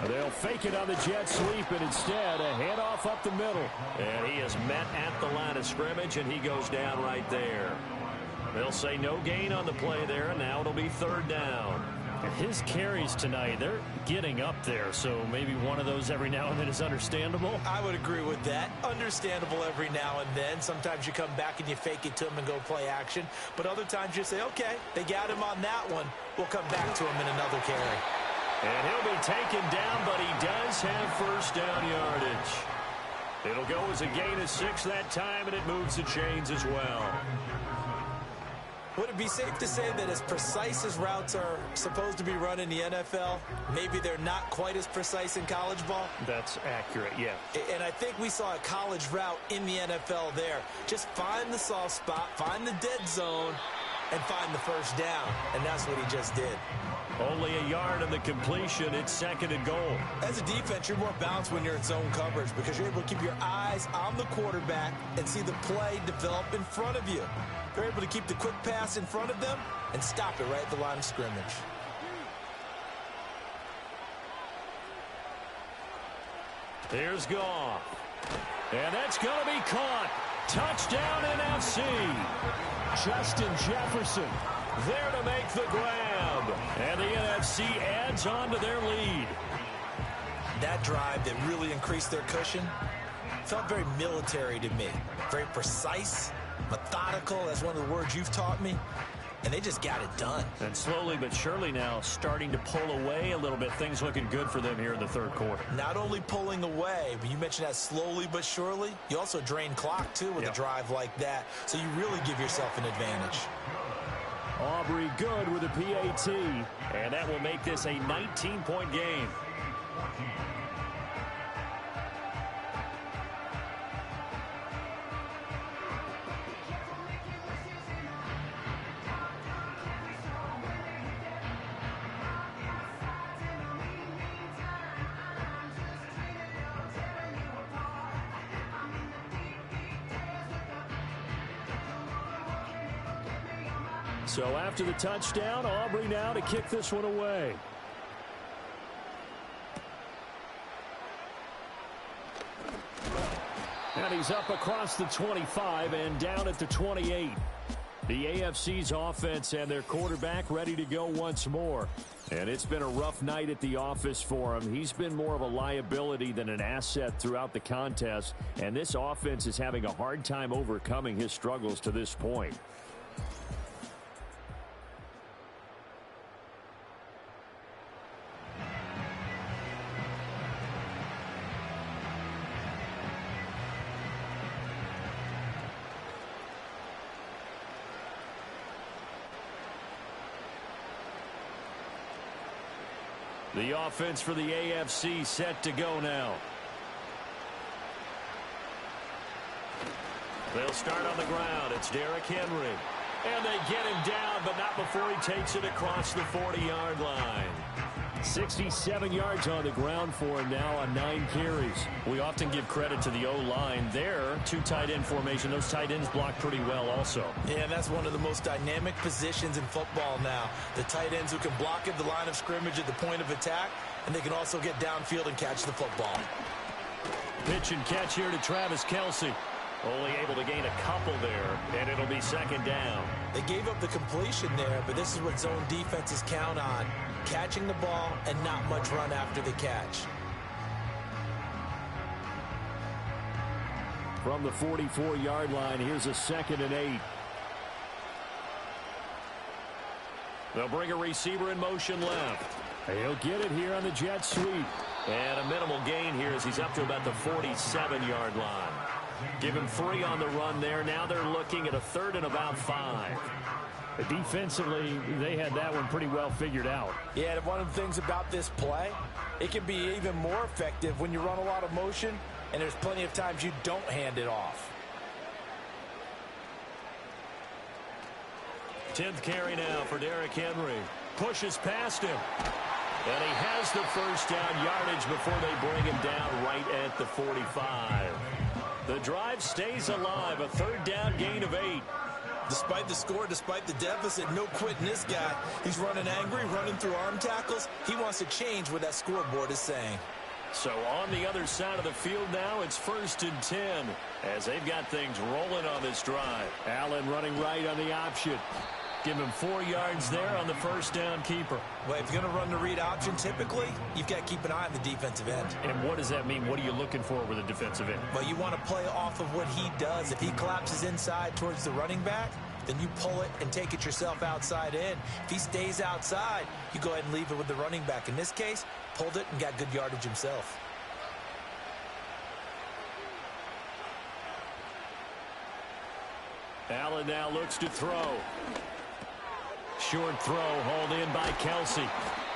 They'll fake it on the jet sweep, and instead a handoff up the middle. And he is met at the line of scrimmage, and he goes down right there. They'll say no gain on the play there, and now it'll be 3rd down. His carries tonight, they're getting up there, so maybe one of those every now and then is understandable. I would agree with that. Understandable every now and then. Sometimes you come back and you fake it to him and go play action. But other times you say, okay, they got him on that one. We'll come back to him in another carry. And he'll be taken down, but he does have 1st down yardage. It'll go as a gain of 6 that time, and it moves the chains as well. Would it be safe to say that as precise as routes are supposed to be run in the NFL, maybe they're not quite as precise in college ball? That's accurate, yeah. And I think we saw a college route in the NFL there. Just find the soft spot, find the dead zone, and find the 1st down. And that's what he just did. Only a yard on the completion. It's 2nd and goal. As a defense, you're more balanced when you're in zone coverage because you're able to keep your eyes on the quarterback and see the play develop in front of you. They're able to keep the quick pass in front of them and stop it right at the line of scrimmage. Here's Goff. And that's going to be caught. Touchdown NFC. Justin Jefferson there to make the grab. And the NFC adds on to their lead. That drive that really increased their cushion felt very military to me. Very precise, methodical. That's one of the words you've taught me. And they just got it done. And slowly but surely now starting to pull away a little bit. Things looking good for them here in the 3rd quarter. Not only pulling away, but you mentioned that slowly but surely. You also drain clock, too, with a drive like that. So you really give yourself an advantage. Aubrey good with a PAT. And that will make this a 19-point game. So after the touchdown, Aubrey now to kick this one away. And he's up across the 25 and down at the 28. The AFC's offense and their quarterback ready to go once more. And it's been a rough night at the office for him. He's been more of a liability than an asset throughout the contest. And this offense is having a hard time overcoming his struggles to this point. The offense for the AFC set to go now. They'll start on the ground. It's Derrick Henry. And they get him down, but not before he takes it across the 40-yard line. 67 yards on the ground for him now on 9 carries. We often give credit to the O-line there. 2 tight end formation. Those tight ends block pretty well also. Yeah, and that's one of the most dynamic positions in football now. The tight ends who can block at the line of scrimmage at the point of attack, and they can also get downfield and catch the football. Pitch and catch here to Travis Kelce. Only able to gain a couple there, and it'll be second down. They gave up the completion there, but this is what zone defenses count on. Catching the ball and not much run after the catch. From the 44-yard line, here's a 2nd and 8. They'll bring a receiver in motion left. He'll get it here on the jet sweep. And a minimal gain here as he's up to about the 47-yard line. Give him 3 on the run there. Now they're looking at a 3rd and about 5. Defensively, they had that one pretty well figured out. Yeah, and one of the things about this play, it can be even more effective when you run a lot of motion, and there's plenty of times you don't hand it off. 10th carry now for Derrick Henry. Pushes past him. And he has the first down yardage before they bring him down right at the 45. The drive stays alive. A 3rd down gain of 8. Despite the score, despite the deficit, no quitting this guy. He's running angry, running through arm tackles. He wants to change what that scoreboard is saying. So on the other side of the field now, it's 1st and 10 as they've got things rolling on this drive. Allen running right on the option. Give him 4 yards there on the first down keeper. Well, if you're going to run the read option, typically, you've got to keep an eye on the defensive end. And what does that mean? What are you looking for with a defensive end? Well, you want to play off of what he does. If he collapses inside towards the running back, then you pull it and take it yourself outside in. If he stays outside, you go ahead and leave it with the running back. In this case, pulled it and got good yardage himself. Allen now looks to throw. Short throw hauled in by Kelsey.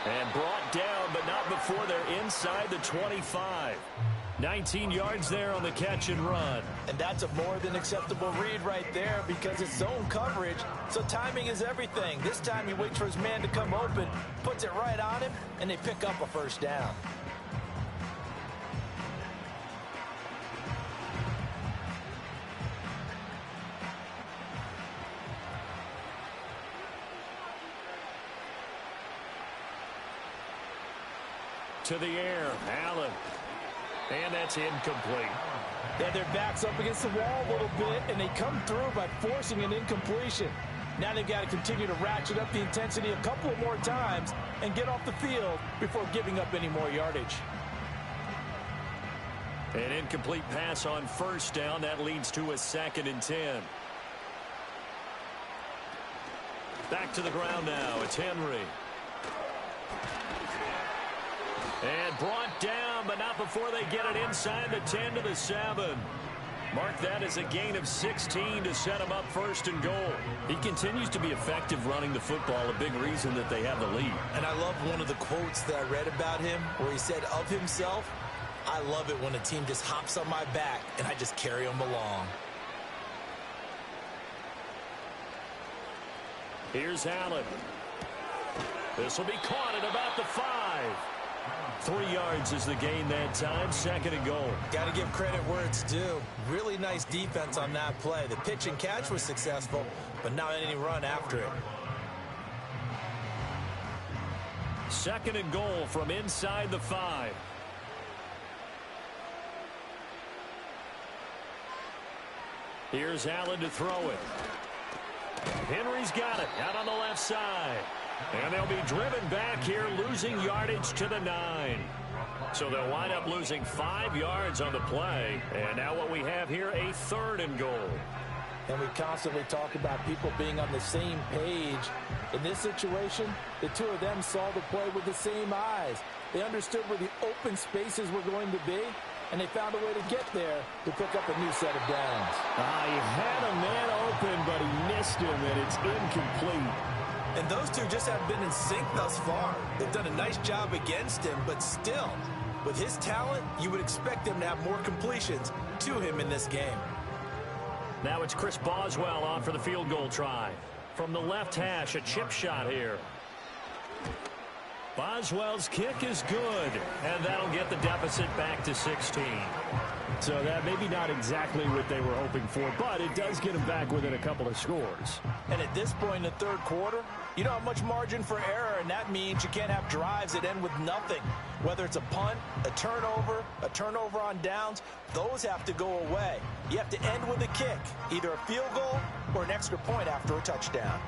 And brought down, but not before they're inside the 25. 19 yards there on the catch and run. And that's a more than acceptable read right there because it's zone coverage, so timing is everything. This time he waits for his man to come open, puts it right on him, and they pick up a first down. To the air, Allen. And that's incomplete. Yeah, their back's up against the wall a little bit, and they come through by forcing an incompletion. Now they've got to continue to ratchet up the intensity a couple of more times and get off the field before giving up any more yardage. An incomplete pass on first down. That leads to a 2nd and 10. Back to the ground now. It's Henry. And brought down, but not before they get it inside the 10 to the 7. Mark that as a gain of 16 to set him up 1st and goal. He continues to be effective running the football, a big reason that they have the lead. And I love one of the quotes that I read about him where he said of himself, I love it when a team just hops on my back and I just carry them along. Here's Allen. This will be caught at about the 5. 3 yards is the gain that time. 2nd and goal. Got to give credit where it's due. Really nice defense on that play. The pitch and catch was successful, but not any run after it. 2nd and goal from inside the 5. Here's Allen to throw it. Henry's got it out on the left side. And they'll be driven back here, losing yardage to the 9. So they'll wind up losing 5 yards on the play. And now what we have here, a 3rd and goal. And we constantly talk about people being on the same page. In this situation, the two of them saw the play with the same eyes. They understood where the open spaces were going to be, and they found a way to get there to pick up a new set of downs. He had a man open, but he missed him, and it's incomplete. And those two just have been in sync thus far. They've done a nice job against him, but still, with his talent, you would expect them to have more completions to him in this game. Now it's Chris Boswell on for the field goal try. From the left hash, a chip shot here. Boswell's kick is good, and that'll get the deficit back to 16. So that maybe not exactly what they were hoping for, but it does get them back within a couple of scores. And at this point in the third quarter, you don't have much margin for error, and that means you can't have drives that end with nothing. Whether it's a punt, a turnover on downs, those have to go away. You have to end with a kick, either a field goal or an extra point after a touchdown.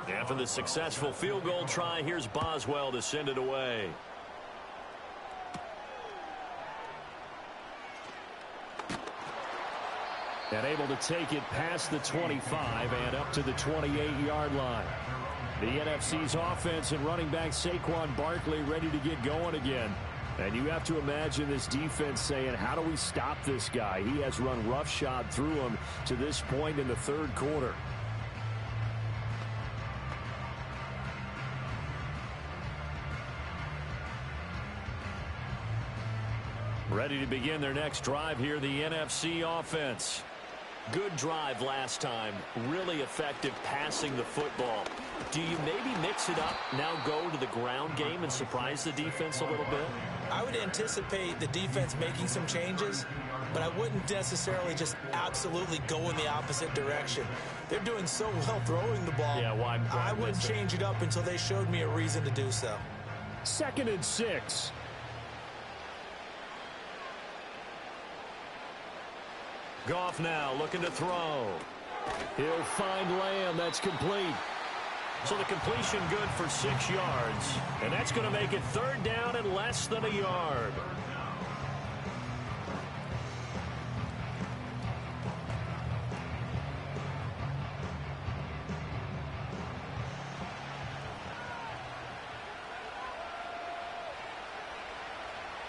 After the successful field goal try, here's Boswell to send it away. And able to take it past the 25 and up to the 28-yard line. The NFC's offense and running back Saquon Barkley ready to get going again. And you have to imagine this defense saying, how do we stop this guy? He has run roughshod through him to this point in the third quarter. Ready to begin their next drive here, the NFC offense. Good drive last time. Really effective passing the football. Do you maybe mix it up, now go to the ground game and surprise the defense a little bit? I would anticipate the defense making some changes, but I wouldn't necessarily just absolutely go in the opposite direction. They're doing so well throwing the ball. Yeah, why I wouldn't change it up until they showed me a reason to do so. 2nd and 6. Goff now looking to throw. He'll find Lamb. That's complete. So the completion good for 6 yards. And that's going to make it 3rd down and less than a yard.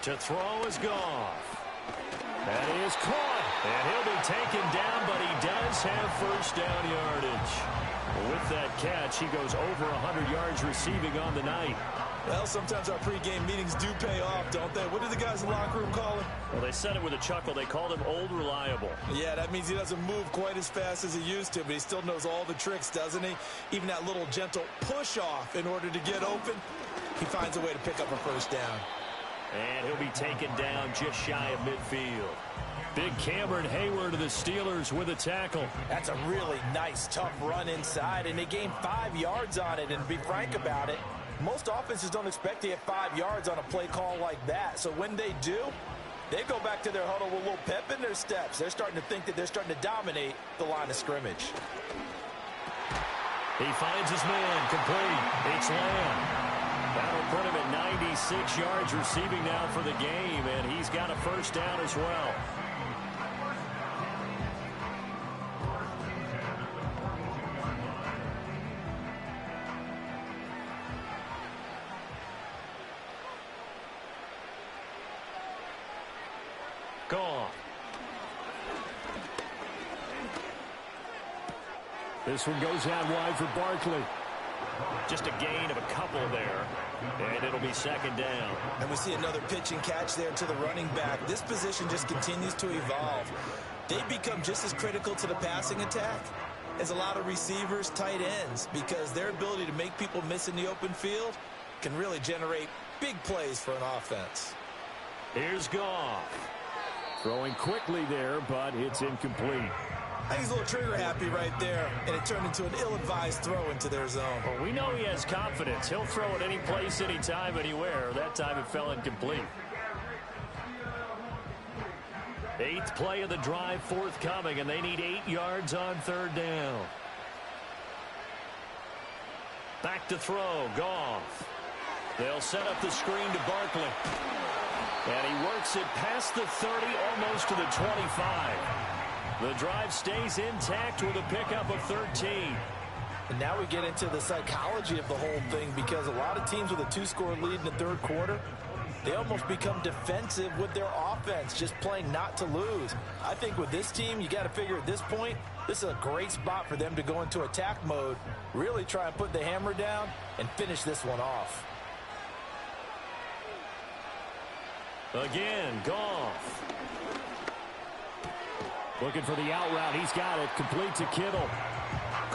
To throw is Goff. That is caught. And he'll be taken down, but he does have first down yardage. With that catch, he goes over 100 yards receiving on the night. Well, sometimes our pregame meetings do pay off, don't they? What do the guys in the locker room call him? Well, they said it with a chuckle. They called him Old Reliable. Yeah, that means he doesn't move quite as fast as he used to, but he still knows all the tricks, doesn't he? Even that little gentle push-off in order to get open, he finds a way to pick up a first down. And he'll be taken down just shy of midfield. Big Cameron Hayward of the Steelers with a tackle. That's a really nice, tough run inside, and they gained 5 yards on it. And to be frank about it, most offenses don't expect to get 5 yards on a play call like that. So when they do, they go back to their huddle with a little pep in their steps. They're starting to think that they're starting to dominate the line of scrimmage. He finds his man, complete. It's Lamb. That'll put him at 96 yards receiving now for the game, and he's got a first down as well. Goff. This one goes out wide for Barkley. Just a gain of a couple there, and it'll be 2nd down. And we see another pitch and catch there to the running back. This position just continues to evolve. They become just as critical to the passing attack as a lot of receivers, tight ends, because their ability to make people miss in the open field can really generate big plays for an offense. Here's Goff. Throwing quickly there, but it's incomplete. I think he's a little trigger happy right there, and it turned into an ill-advised throw into their zone. Well, we know he has confidence. He'll throw it any place, anytime, anywhere. That time it fell incomplete. 8th play of the drive forthcoming, and they need 8 yards on 3rd down. Back to throw, Goff. They'll set up the screen to Barkley. And he works it past the 30, almost to the 25. The drive stays intact with a pickup of 13. And now we get into the psychology of the whole thing, because a lot of teams with a 2-score lead in the third quarter, they almost become defensive with their offense, just playing not to lose. I think with this team, you got to figure at this point, this is a great spot for them to go into attack mode, really try and put the hammer down and finish this one off. Again, Goff. Looking for the out route. He's got it. Complete to Kittle.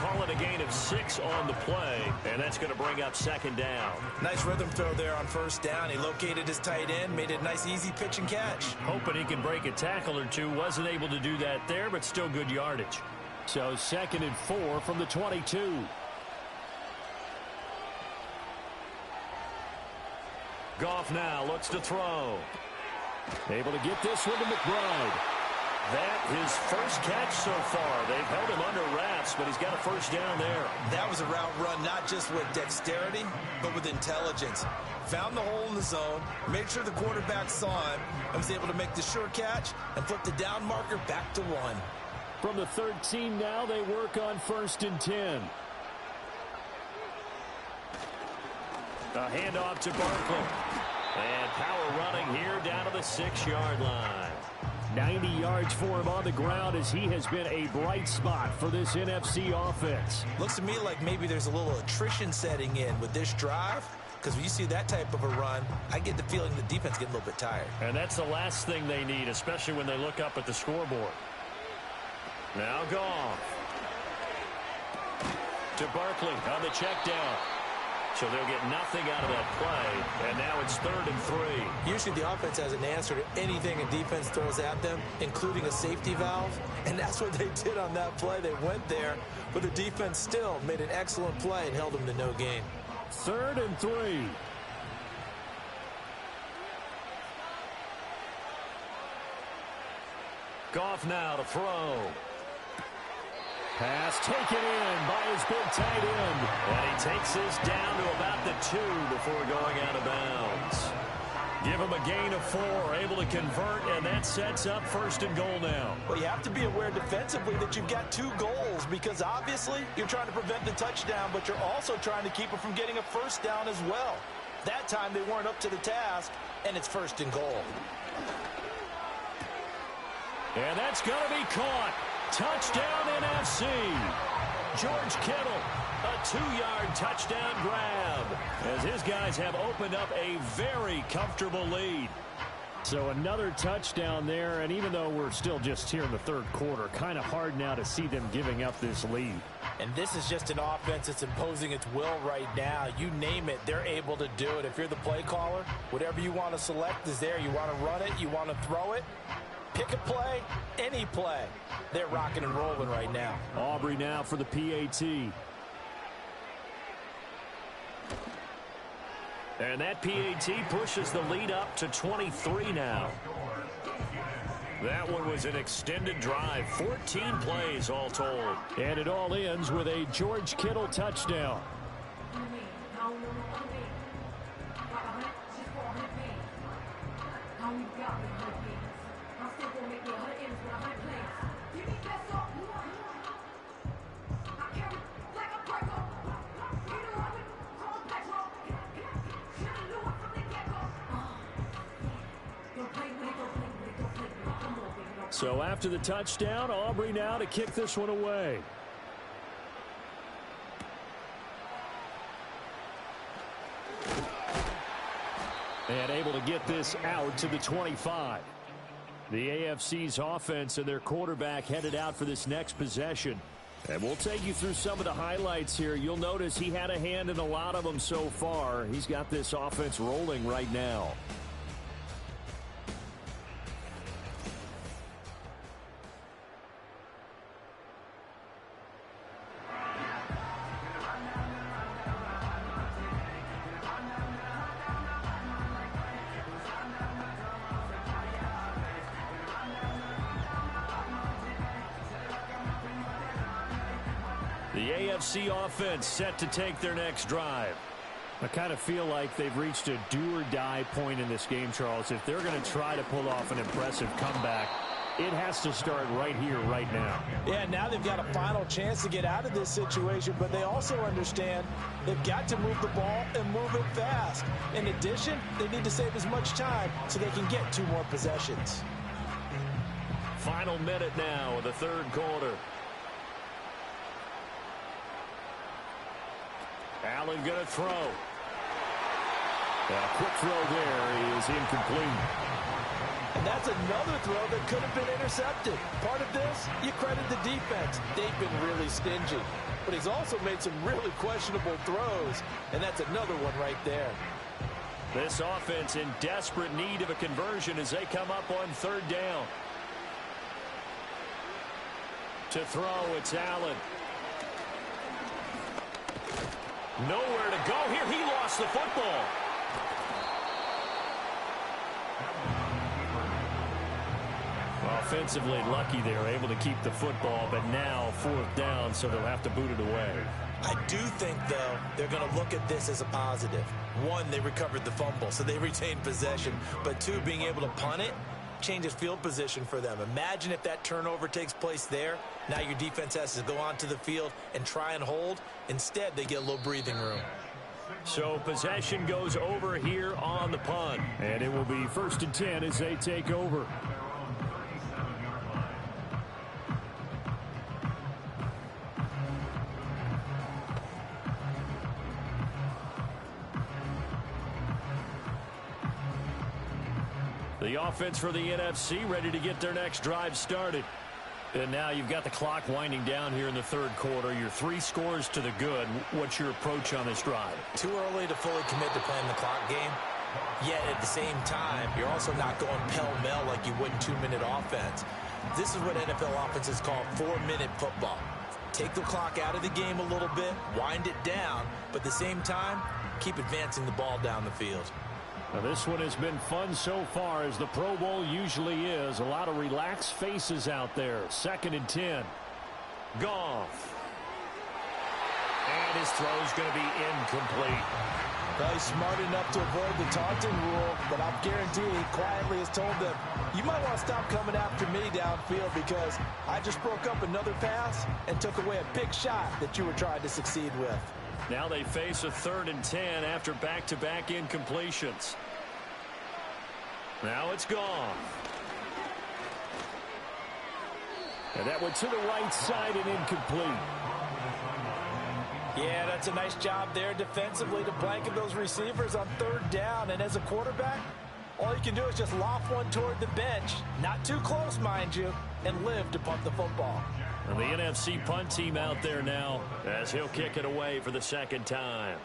call it a gain of 6 on the play, and that's going to bring up second down. Nice rhythm throw there on first down. He located his tight end, made it a nice, easy pitch and catch. Hoping he can break a tackle or two. Wasn't able to do that there, but still good yardage. So 2nd and 4 from the 22. Goff now looks to throw. Able to get this one to McBride. That his first catch so far. They've held him under wraps, but he's got a first down there. That was a route run, not just with dexterity, but with intelligence. Found the hole in the zone, made sure the quarterback saw him, and was able to make the sure catch and flip the down marker back to 1. From the 13 now, they work on 1st and 10. A handoff to Barkley. And power running here down to the 6-yard line. 90 yards for him on the ground as he has been a bright spot for this NFC offense. Looks to me like maybe there's a little attrition setting in with this drive, because when you see that type of a run, I get the feeling the defense getting a little bit tired. And that's the last thing they need, especially when they look up at the scoreboard. Now Goff. To Barkley on the check down. So they'll get nothing out of that play, and now it's 3rd and 3. Usually the offense has an answer to anything a defense throws at them, including a safety valve, and that's what they did on that play. They went there, but the defense still made an excellent play and held them to no gain. 3rd and 3. Goff now to throw. Pass taken in by his big tight end. And he takes this down to about the 2 before going out of bounds. Give him a gain of 4, able to convert, and that sets up 1st and goal now. Well, you have to be aware defensively that you've got 2 goals, because obviously you're trying to prevent the touchdown, but you're also trying to keep it from getting a first down as well. That time they weren't up to the task, and it's 1st and goal. And that's going to be caught. Touchdown NFC. George Kittle, a 2-yard touchdown grab, as his guys have opened up a very comfortable lead. So another touchdown there, and even though we're still just here in the 3rd quarter, kind of hard now to see them giving up this lead. And this is just an offense that's imposing its will right now. You name it, they're able to do it. If you're the play caller, whatever you want to select is there. You want to run it, you want to throw it. Pick a play, any play. They're rocking and rolling right now. Aubrey now for the PAT. And that PAT pushes the lead up to 23 now. That one was an extended drive, 14 plays all told. And it all ends with a George Kittle touchdown. So after the touchdown, Aubrey now to kick this one away. And able to get this out to the 25. The AFC's offense and their quarterback headed out for this next possession. And we'll take you through some of the highlights here. You'll notice he had a hand in a lot of them so far. He's got this offense rolling right now. The AFC offense set to take their next drive. I kind of feel like they've reached a do-or-die point in this game, Charles. If they're going to try to pull off an impressive comeback, it has to start right here, right now. Yeah, now they've got a final chance to get out of this situation, but they also understand they've got to move the ball and move it fast. In addition, they need to save as much time so they can get 2 more possessions. Final minute now of the 3rd quarter. Allen going to throw. A quick throw there is incomplete. And that's another throw that could have been intercepted. Part of this, you credit the defense. They've been really stingy. But he's also made some really questionable throws, and that's another one right there. This offense in desperate need of a conversion as they come up on third down. To throw, it's Allen. Nowhere to go here. He lost the football. Offensively lucky they were able to keep the football, but now fourth down, so they'll have to boot it away. I do think, though, they're going to look at this as a positive. One, they recovered the fumble, so they retained possession. But two, being able to punt it changes field position for them. Imagine if that turnover takes place there. Now your defense has to go onto the field and try and hold. Instead, they get a little breathing room. So possession goes over here on the punt. And it will be 1st and 10 as they take over. The offense for the NFC ready to get their next drive started. And now you've got the clock winding down here in the third quarter. You're 3 scores to the good. What's your approach on this drive? Too early to fully commit to playing the clock game. Yet at the same time, you're also not going pell-mell like you would in 2-minute offense. This is what NFL offenses call 4-minute football. Take the clock out of the game a little bit, wind it down, but at the same time, keep advancing the ball down the field. Now this one has been fun so far, as the Pro Bowl usually is. A lot of relaxed faces out there. 2nd and 10. Goff. And his throw is going to be incomplete. Well, he's smart enough to avoid the taunting rule, but I guarantee he quietly has told them, you might want to stop coming after me downfield because I just broke up another pass and took away a big shot that you were trying to succeed with. Now they face a 3rd and 10 after back-to-back incompletions. Now it's gone. And that went to the right side and incomplete. Yeah, that's a nice job there defensively to blanket those receivers on 3rd down. And as a quarterback, all you can do is just loft one toward the bench. Not too close, mind you, and live to punt the football. And the NFC punt team out there now as he'll kick it away for the 2nd time.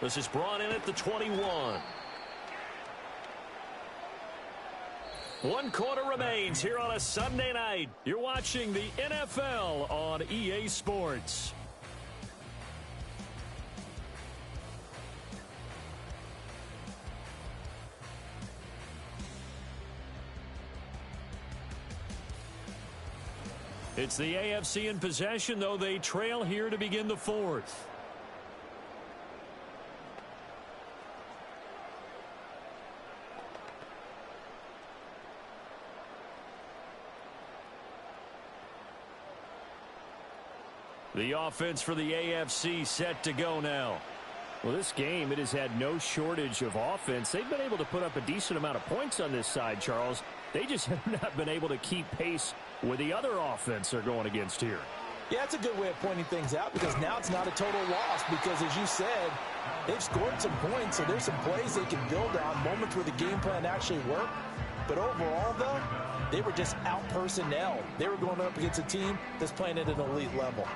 This is brought in at the 21. 1 quarter remains here on a Sunday night. You're watching the NFL on EA Sports. It's the AFC in possession, though they trail here to begin the 4th. The offense for the AFC set to go now. Well, this game, it has had no shortage of offense. They've been able to put up a decent amount of points on this side, Charles. They just have not been able to keep pace with the other offense they're going against here. Yeah, that's a good way of pointing things out because now it's not a total loss because, as you said, they've scored some points, so there's some plays they can build on, moments where the game plan actually worked. But overall, though, they were just out-personnel. They were going up against a team that's playing at an elite level.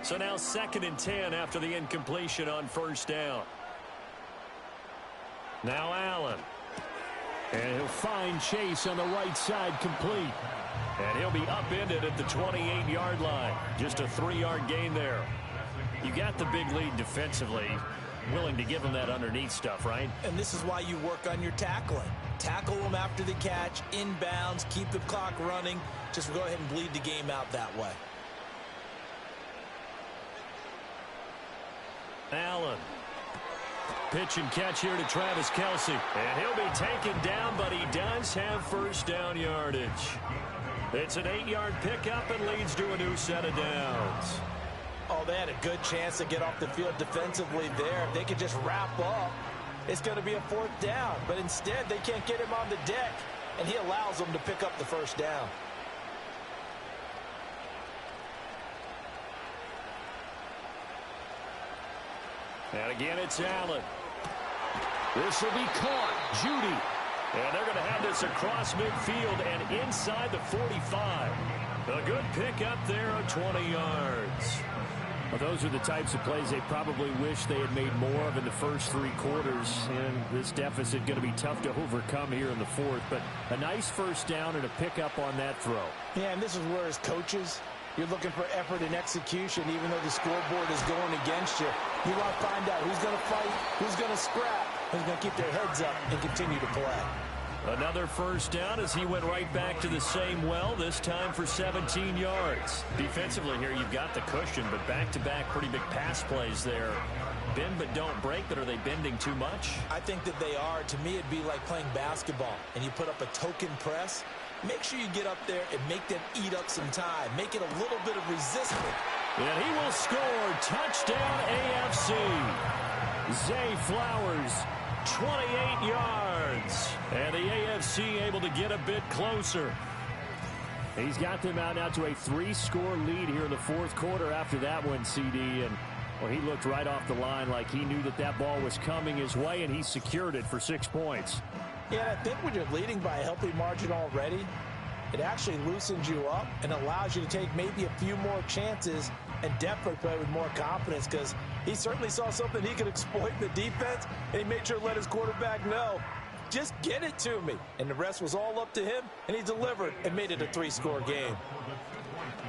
So now 2nd and 10 after the incompletion on 1st down. Now Allen. And he'll find Chase on the right side complete. And he'll be upended at the 28-yard line. Just a 3-yard gain there. You got the big lead defensively. Willing to give them that underneath stuff, right? And this is why you work on your tackling. Tackle them after the catch, inbounds, keep the clock running. Just go ahead and bleed the game out that way. Allen. Pitch and catch here to Travis Kelce. And he'll be taken down, but he does have 1st down yardage. It's an 8-yard pickup and leads to a new set of downs. Oh, they had a good chance to get off the field defensively there. If they could just wrap up, it's going to be a 4th down. But instead, they can't get him on the deck, and he allows them to pick up the 1st down. And again, it's Allen. This will be caught. Judy. And they're going to have this across midfield and inside the 45. A good pick up there of 20 yards. Well, those are the types of plays they probably wish they had made more of in the first 3 quarters. And this deficit going to be tough to overcome here in the 4th. But a nice first down and a pickup on that throw. Yeah, and this is where as coaches, you're looking for effort and execution, even though the scoreboard is going against you. You want to find out who's going to fight, who's going to scrap, who's going to keep their heads up and continue to play. Another first down as he went right back to the same well, this time for 17 yards. Defensively here, you've got the cushion, but back-to-back pretty big pass plays there. Bend but don't break, but are they bending too much? I think that they are. To me, it'd be like playing basketball, and you put up a token press. Make sure you get up there and make them eat up some time. Make it a little bit of resistance. And he will score. Touchdown, AFC. Zay Flowers, 28 yards. And the AFC able to get a bit closer. He's got them out now to a 3-score lead here in the 4th quarter after that one, CD. And well, he looked right off the line like he knew that that ball was coming his way, and he secured it for 6 points. Yeah, I think when you're leading by a healthy margin already, it actually loosens you up and allows you to take maybe a few more chances and definitely play with more confidence, because he certainly saw something he could exploit in the defense, and he made sure to let his quarterback know, just get it to me. And the rest was all up to him, and he delivered and made it a 3-score game.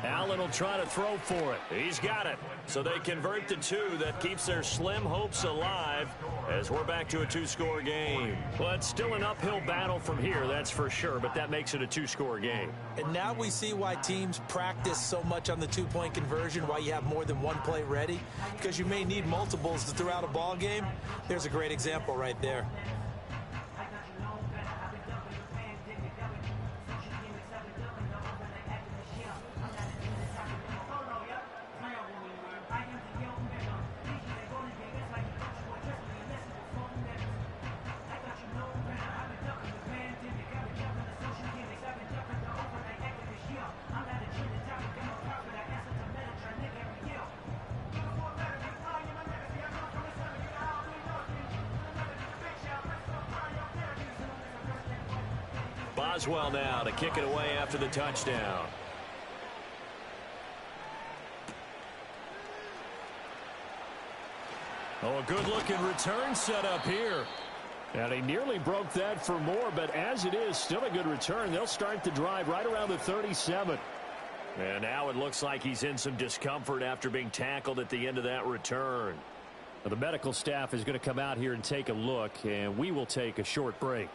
Allen will try to throw for it. He's got it. So they convert the 2. That keeps their slim hopes alive as we're back to a 2-score game. Well, it's still an uphill battle from here, that's for sure, but that makes it a 2-score game. And now we see why teams practice so much on the 2-point conversion, why you have more than one play ready, because you may need multiples to throw out a ball game. There's a great example right there. Boswell now to kick it away after the touchdown. Oh, a good-looking return set up here. And he nearly broke that for more, but as it is, still a good return. They'll start the drive right around the 37. And now it looks like he's in some discomfort after being tackled at the end of that return. Well, the medical staff is going to come out here and take a look, and we will take a short break.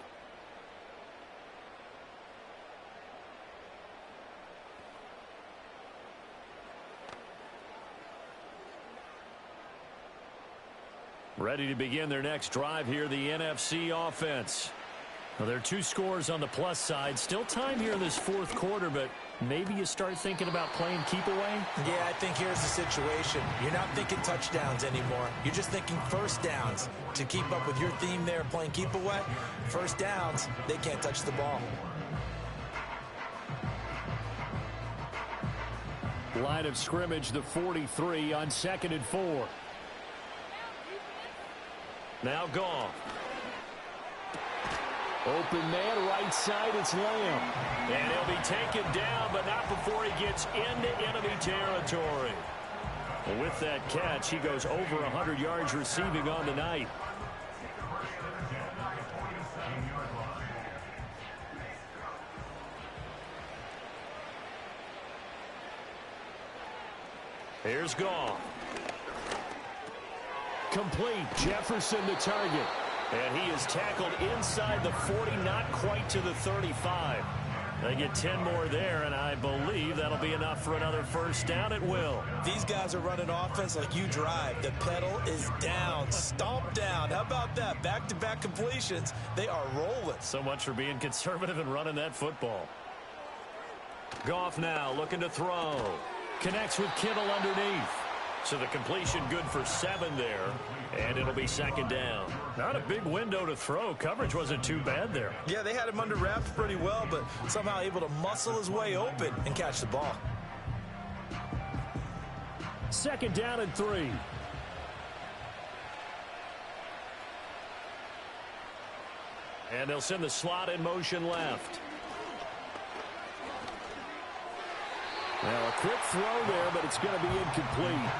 Ready to begin their next drive here, the NFC offense. Well, there are 2 scores on the plus side. Still time here in this 4th quarter, but maybe you start thinking about playing keep away? Yeah, I think here's the situation. You're not thinking touchdowns anymore. You're just thinking first downs. To keep up with your theme there, playing keep away, first downs, they can't touch the ball. Line of scrimmage, the 43 on 2nd and 4. Now Goff. Open man, right side, it's Lamb. And he'll be taken down, but not before he gets into enemy territory. Well, with that catch, he goes over 100 yards receiving on the night. Here's Goff. Complete. Jefferson the target. And he is tackled inside the 40, not quite to the 35. They get 10 more there, and I believe that'll be enough for another first down at will. These guys are running offense like you drive. The pedal is down, stomp down. How about that? Back-to-back completions. They are rolling. So much for being conservative and running that football. Goff now looking to throw. Connects with Kittle underneath. So the completion good for 7 there, and it'll be 2nd down. Not a big window to throw. Coverage wasn't too bad there. Yeah, they had him under wraps pretty well, but somehow able to muscle his way open and catch the ball. 2nd down and 3. And they'll send the slot in motion left. Now a quick throw there, but it's going to be incomplete.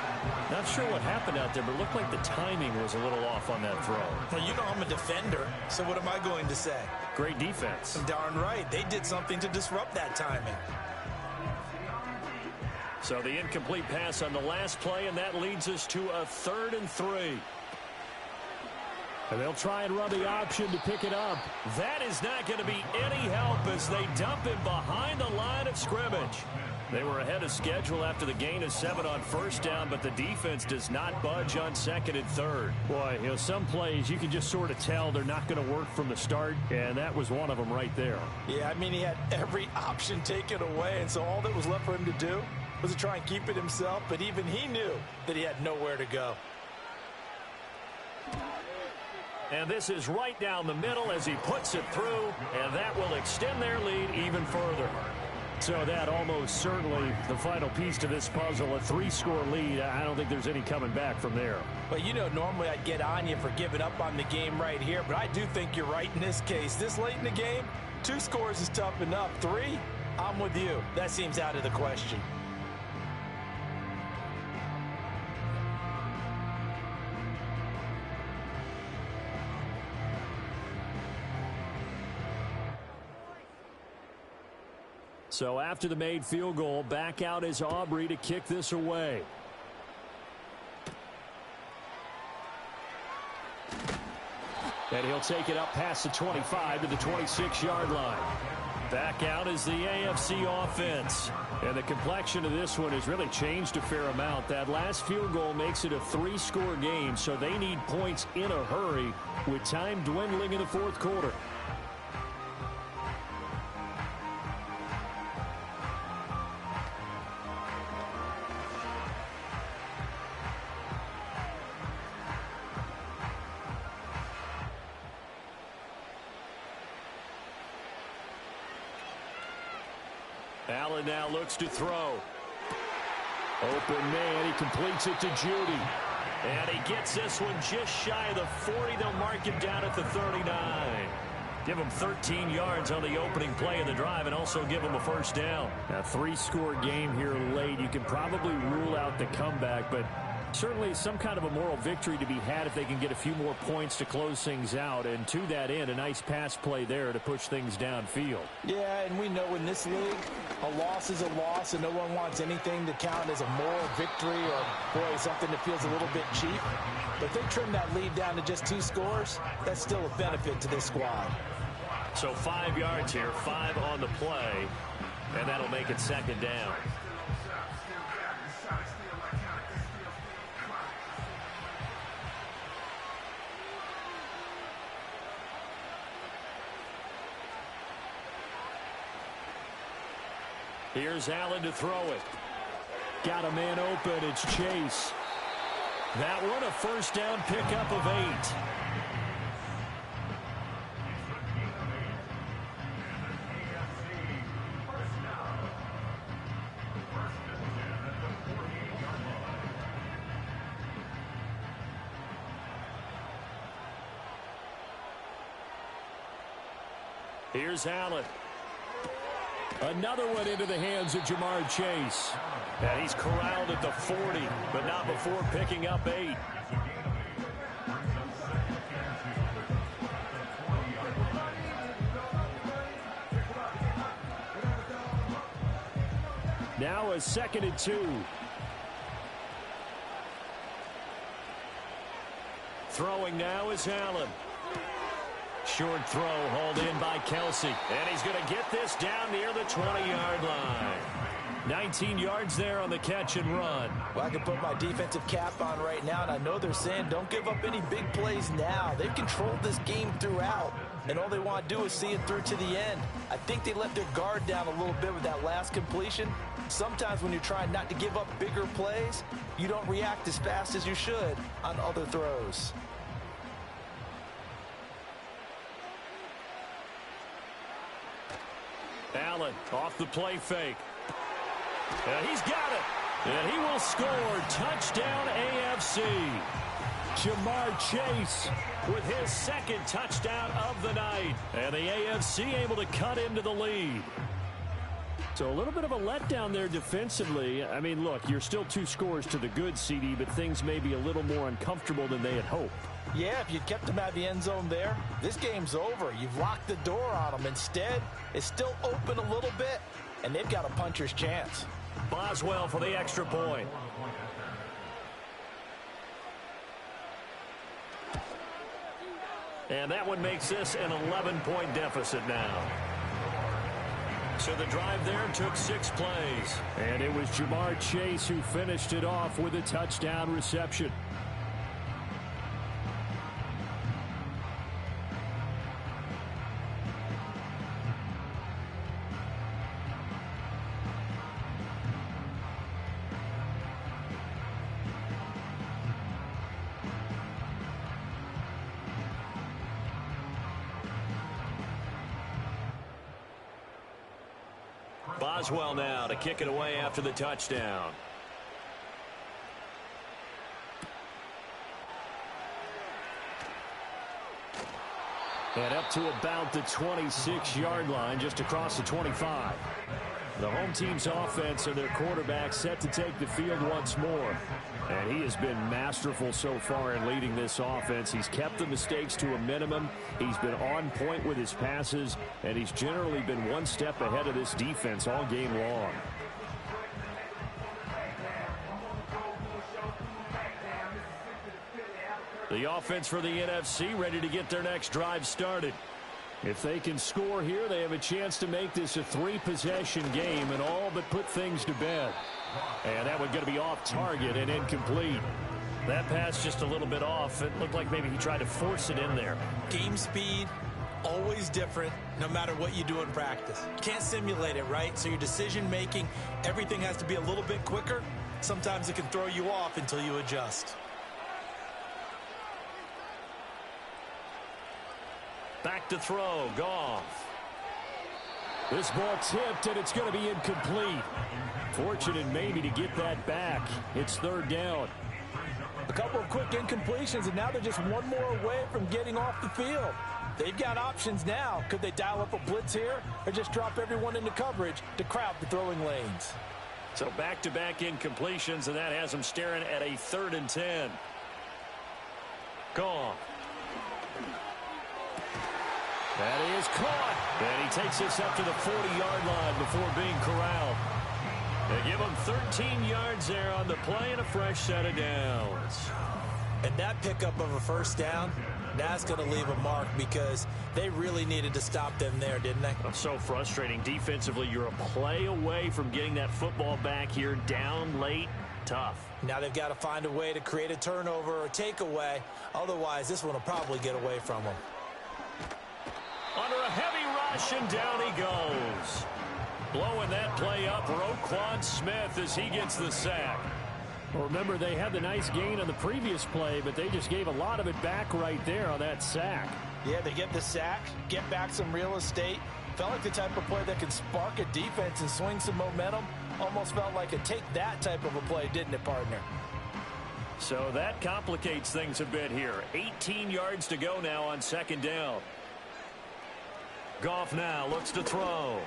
Not sure what happened out there, but it looked like the timing was a little off on that throw. Well, you know I'm a defender, so what am I going to say? Great defense. Darn right. They did something to disrupt that timing. So the incomplete pass on the last play, and that leads us to a 3rd and 3. And they'll try and run the option to pick it up. That is not going to be any help as they dump him behind the line of scrimmage. They were ahead of schedule after the gain of 7 on first down, but the defense does not budge on 2nd and 3rd. Boy, you know, some plays you can just sort of tell they're not going to work from the start, and that was one of them right there. Yeah, I mean, he had every option taken away, and so all that was left for him to do was to try and keep it himself, but even he knew that he had nowhere to go. And this is right down the middle as he puts it through, and that will extend their lead even further. So that almost certainly the final piece to this puzzle, a 3-score lead. I don't think there's any coming back from there. But, you know, normally I'd get on you for giving up on the game right here, but I do think you're right in this case. This late in the game, 2 scores is tough enough. 3, I'm with you. That seems out of the question. So after the made field goal, back out is Aubrey to kick this away. And he'll take it up past the 25 to the 26-yard line. Back out is the AFC offense. And the complexion of this one has really changed a fair amount. That last field goal makes it a 3-score game, so they need points in a hurry with time dwindling in the 4th quarter. Allen now looks to throw. Open man, he completes it to Judy. And he gets this one just shy of the 40. They'll mark him down at the 39. Give him 13 yards on the opening play of the drive and also give him a first down. A 3-score game here late. You can probably rule out the comeback, but certainly some kind of a moral victory to be had if they can get a few more points to close things out. And to that end, a nice pass play there to push things downfield. Yeah, and we know in this league, a loss is a loss, and no one wants anything to count as a moral victory or, boy, something that feels a little bit cheap. But if they trim that lead down to just 2 scores, that's still a benefit to this squad. So 5 yards here, 5 on the play, and that'll make it 2nd down. Here's Allen to throw it. Got a man open. It's Chase. That one a first down pickup of 8. Here's Allen. Another one into the hands of Jamar Chase. And he's corralled at the 40, but not before picking up 8. Now a 2nd and 2. Throwing now is Allen. Short throw hauled in by Kelsey. And he's going to get this down near the 20-yard line. 19 yards there on the catch and run. Well, I can put my defensive cap on right now, and I know they're saying don't give up any big plays now. They've controlled this game throughout, and all they want to do is see it through to the end. I think they let their guard down a little bit with that last completion. Sometimes when you're trying not to give up bigger plays, you don't react as fast as you should on other throws. Allen off the play fake. And he's got it. And he will score. Touchdown AFC. Jamar Chase with his second touchdown of the night. And the AFC able to cut into the lead. So a little bit of a letdown there defensively. I mean, look, you're still 2 scores to the good, CD, but things may be a little more uncomfortable than they had hoped. Yeah, if you'd kept them out of the end zone there, this game's over. You've locked the door on them. Instead, it's still open a little bit, and they've got a puncher's chance. Boswell for the extra point. And that one makes this an 11-point deficit now. So the drive there took 6 plays. And it was Jamar Chase who finished it off with a touchdown reception. Boswell now to kick it away after the touchdown. And up to about the 26-yard line, just across the 25. The home team's offense and their quarterback set to take the field once more. And he has been masterful so far in leading this offense. He's kept the mistakes to a minimum. He's been on point with his passes, and he's generally been one step ahead of this defense all game long. The offense for the NFC ready to get their next drive started. If they can score here, they have a chance to make this a 3-possession game and all but put things to bed. And that one going to be off target and incomplete. That pass just a little bit off. It looked like maybe he tried to force it in there. Game speed, always different, no matter what you do in practice. Can't simulate it, right? So your decision making, everything has to be a little bit quicker. Sometimes it can throw you off until you adjust. Back to throw, Goff. This ball tipped, and it's going to be incomplete. Fortunate maybe to get that back. It's 3rd down. A couple of quick incompletions, and now they're just one more away from getting off the field. They've got options now. Could they dial up a blitz here or just drop everyone into coverage to crowd the throwing lanes? So back-to-back incompletions, and that has them staring at a 3rd and 10. Goff. That is caught. And he takes this up to the 40-yard line before being corralled. They give him 13 yards there on the play and a fresh set of downs. And that pickup of a 1st down, that's going to leave a mark because they really needed to stop them there, didn't they? So frustrating. Defensively, you're a play away from getting that football back here down late. Tough. Now they've got to find a way to create a turnover or takeaway. Otherwise, this one will probably get away from them. Under a heavy rush, and down he goes. Blowing that play up, Roquan Smith as he gets the sack. Well, remember, they had the nice gain on the previous play, but they just gave a lot of it back right there on that sack. Yeah, they get the sack, get back some real estate. Felt like the type of play that can spark a defense and swing some momentum. Almost felt like a take-that type of a play, didn't it, partner? So that complicates things a bit here. 18 yards to go now on 2nd down. Goff now looks to throw.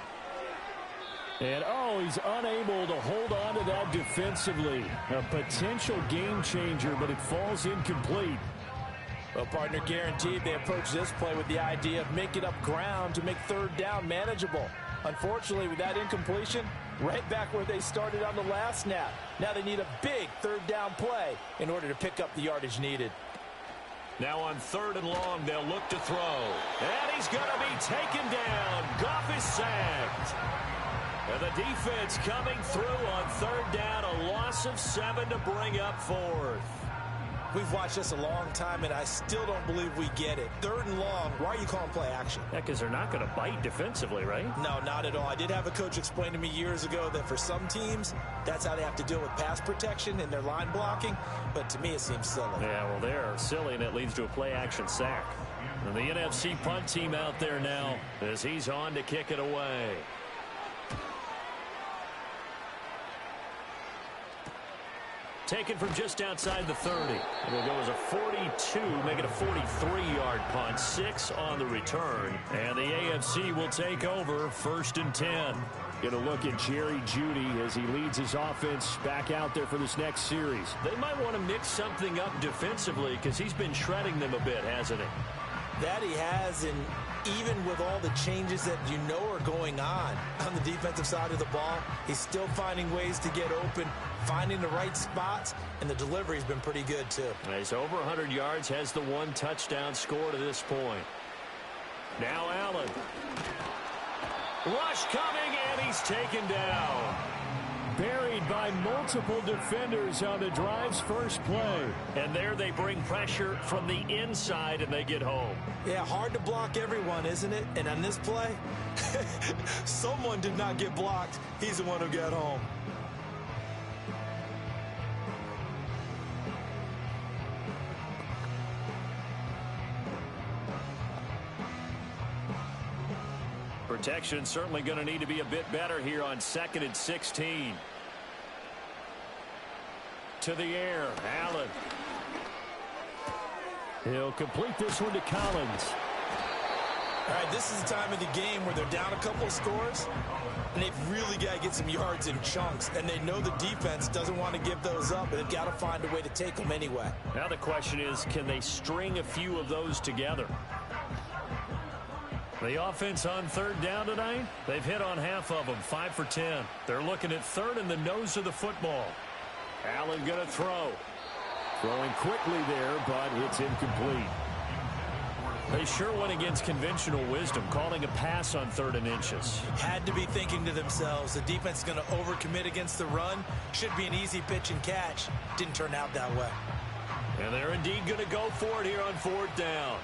And, he's unable to hold on to that defensively. A potential game changer, but it falls incomplete. Well, partner, guaranteed they approach this play with the idea of making up ground to make 3rd down manageable. Unfortunately, with that incompletion, right back where they started on the last snap. Now they need a big 3rd down play in order to pick up the yardage needed. Now on 3rd and long, they'll look to throw. And he's going to be taken down. Goff is sacked. And the defense coming through on 3rd down. A loss of 7 to bring up 4th. We've watched this a long time, and I still don't believe we get it. 3rd and long, why are you calling play action? Yeah, because they're not going to bite defensively, right? No, not at all. I did have a coach explain to me years ago that for some teams, that's how they have to deal with pass protection and their line blocking. But to me, it seems silly. Yeah, well, they're silly, and it leads to a play action sack. And the NFC punt team out there now as he's on to kick it away. Taken from just outside the 30. It'll go as a 42, make it a 43-yard punt. 6 on the return. And the AFC will take over 1st and 10. Going to look at Jerry Jeudy as he leads his offense back out there for this next series. They might want to mix something up defensively because he's been shredding them a bit, hasn't he? That he has, and even with all the changes that you know are going on the defensive side of the ball, he's still finding ways to get open, finding the right spots, and the delivery's been pretty good too. He's over 100 yards, has the 1 touchdown score to this point. Now Allen. Rush coming, and he's taken down. Buried by multiple defenders on the drive's first play. And there they bring pressure from the inside, and they get home. Yeah, hard to block everyone, isn't it? And on this play, someone did not get blocked. He's the one who got home. Protection certainly going to need to be a bit better here on 2nd and 16. To the air, Allen. He'll complete this one to Collins. All right, this is the time of the game where they're down a couple of scores, and they've really got to get some yards in chunks, and they know the defense doesn't want to give those up, but they've got to find a way to take them anyway. Now the question is, can they string a few of those together? The offense on 3rd down tonight, they've hit on half of them, 5 for 10. They're looking at 3rd in the nose of the football. Allen going to throw. Throwing quickly there, but it's incomplete. They sure went against conventional wisdom, calling a pass on 3rd and inches. Had to be thinking to themselves, the defense is going to overcommit against the run. Should be an easy pitch and catch. Didn't turn out that way. And they're indeed going to go for it here on 4th down.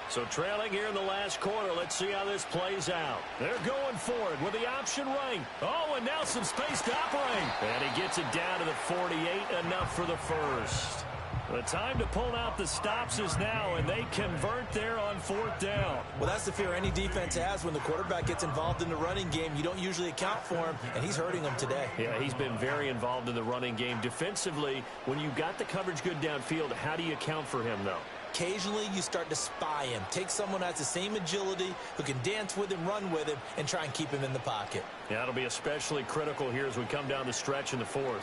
So trailing here in the last quarter, let's see how this plays out. They're going for it with the option right. Oh, and now some space to operate. And he gets it down to the 48, enough for the first. The time to pull out the stops is now, and they convert there on 4th down. Well, that's the fear any defense has when the quarterback gets involved in the running game. You don't usually account for him, and he's hurting them today. Yeah, he's been very involved in the running game. Defensively, when you've got the coverage good downfield, how do you account for him, though? Occasionally, you start to spy him. Take someone who has the same agility, who can dance with him, run with him, and try and keep him in the pocket. Yeah, it'll be especially critical here as we come down the stretch in the 4th.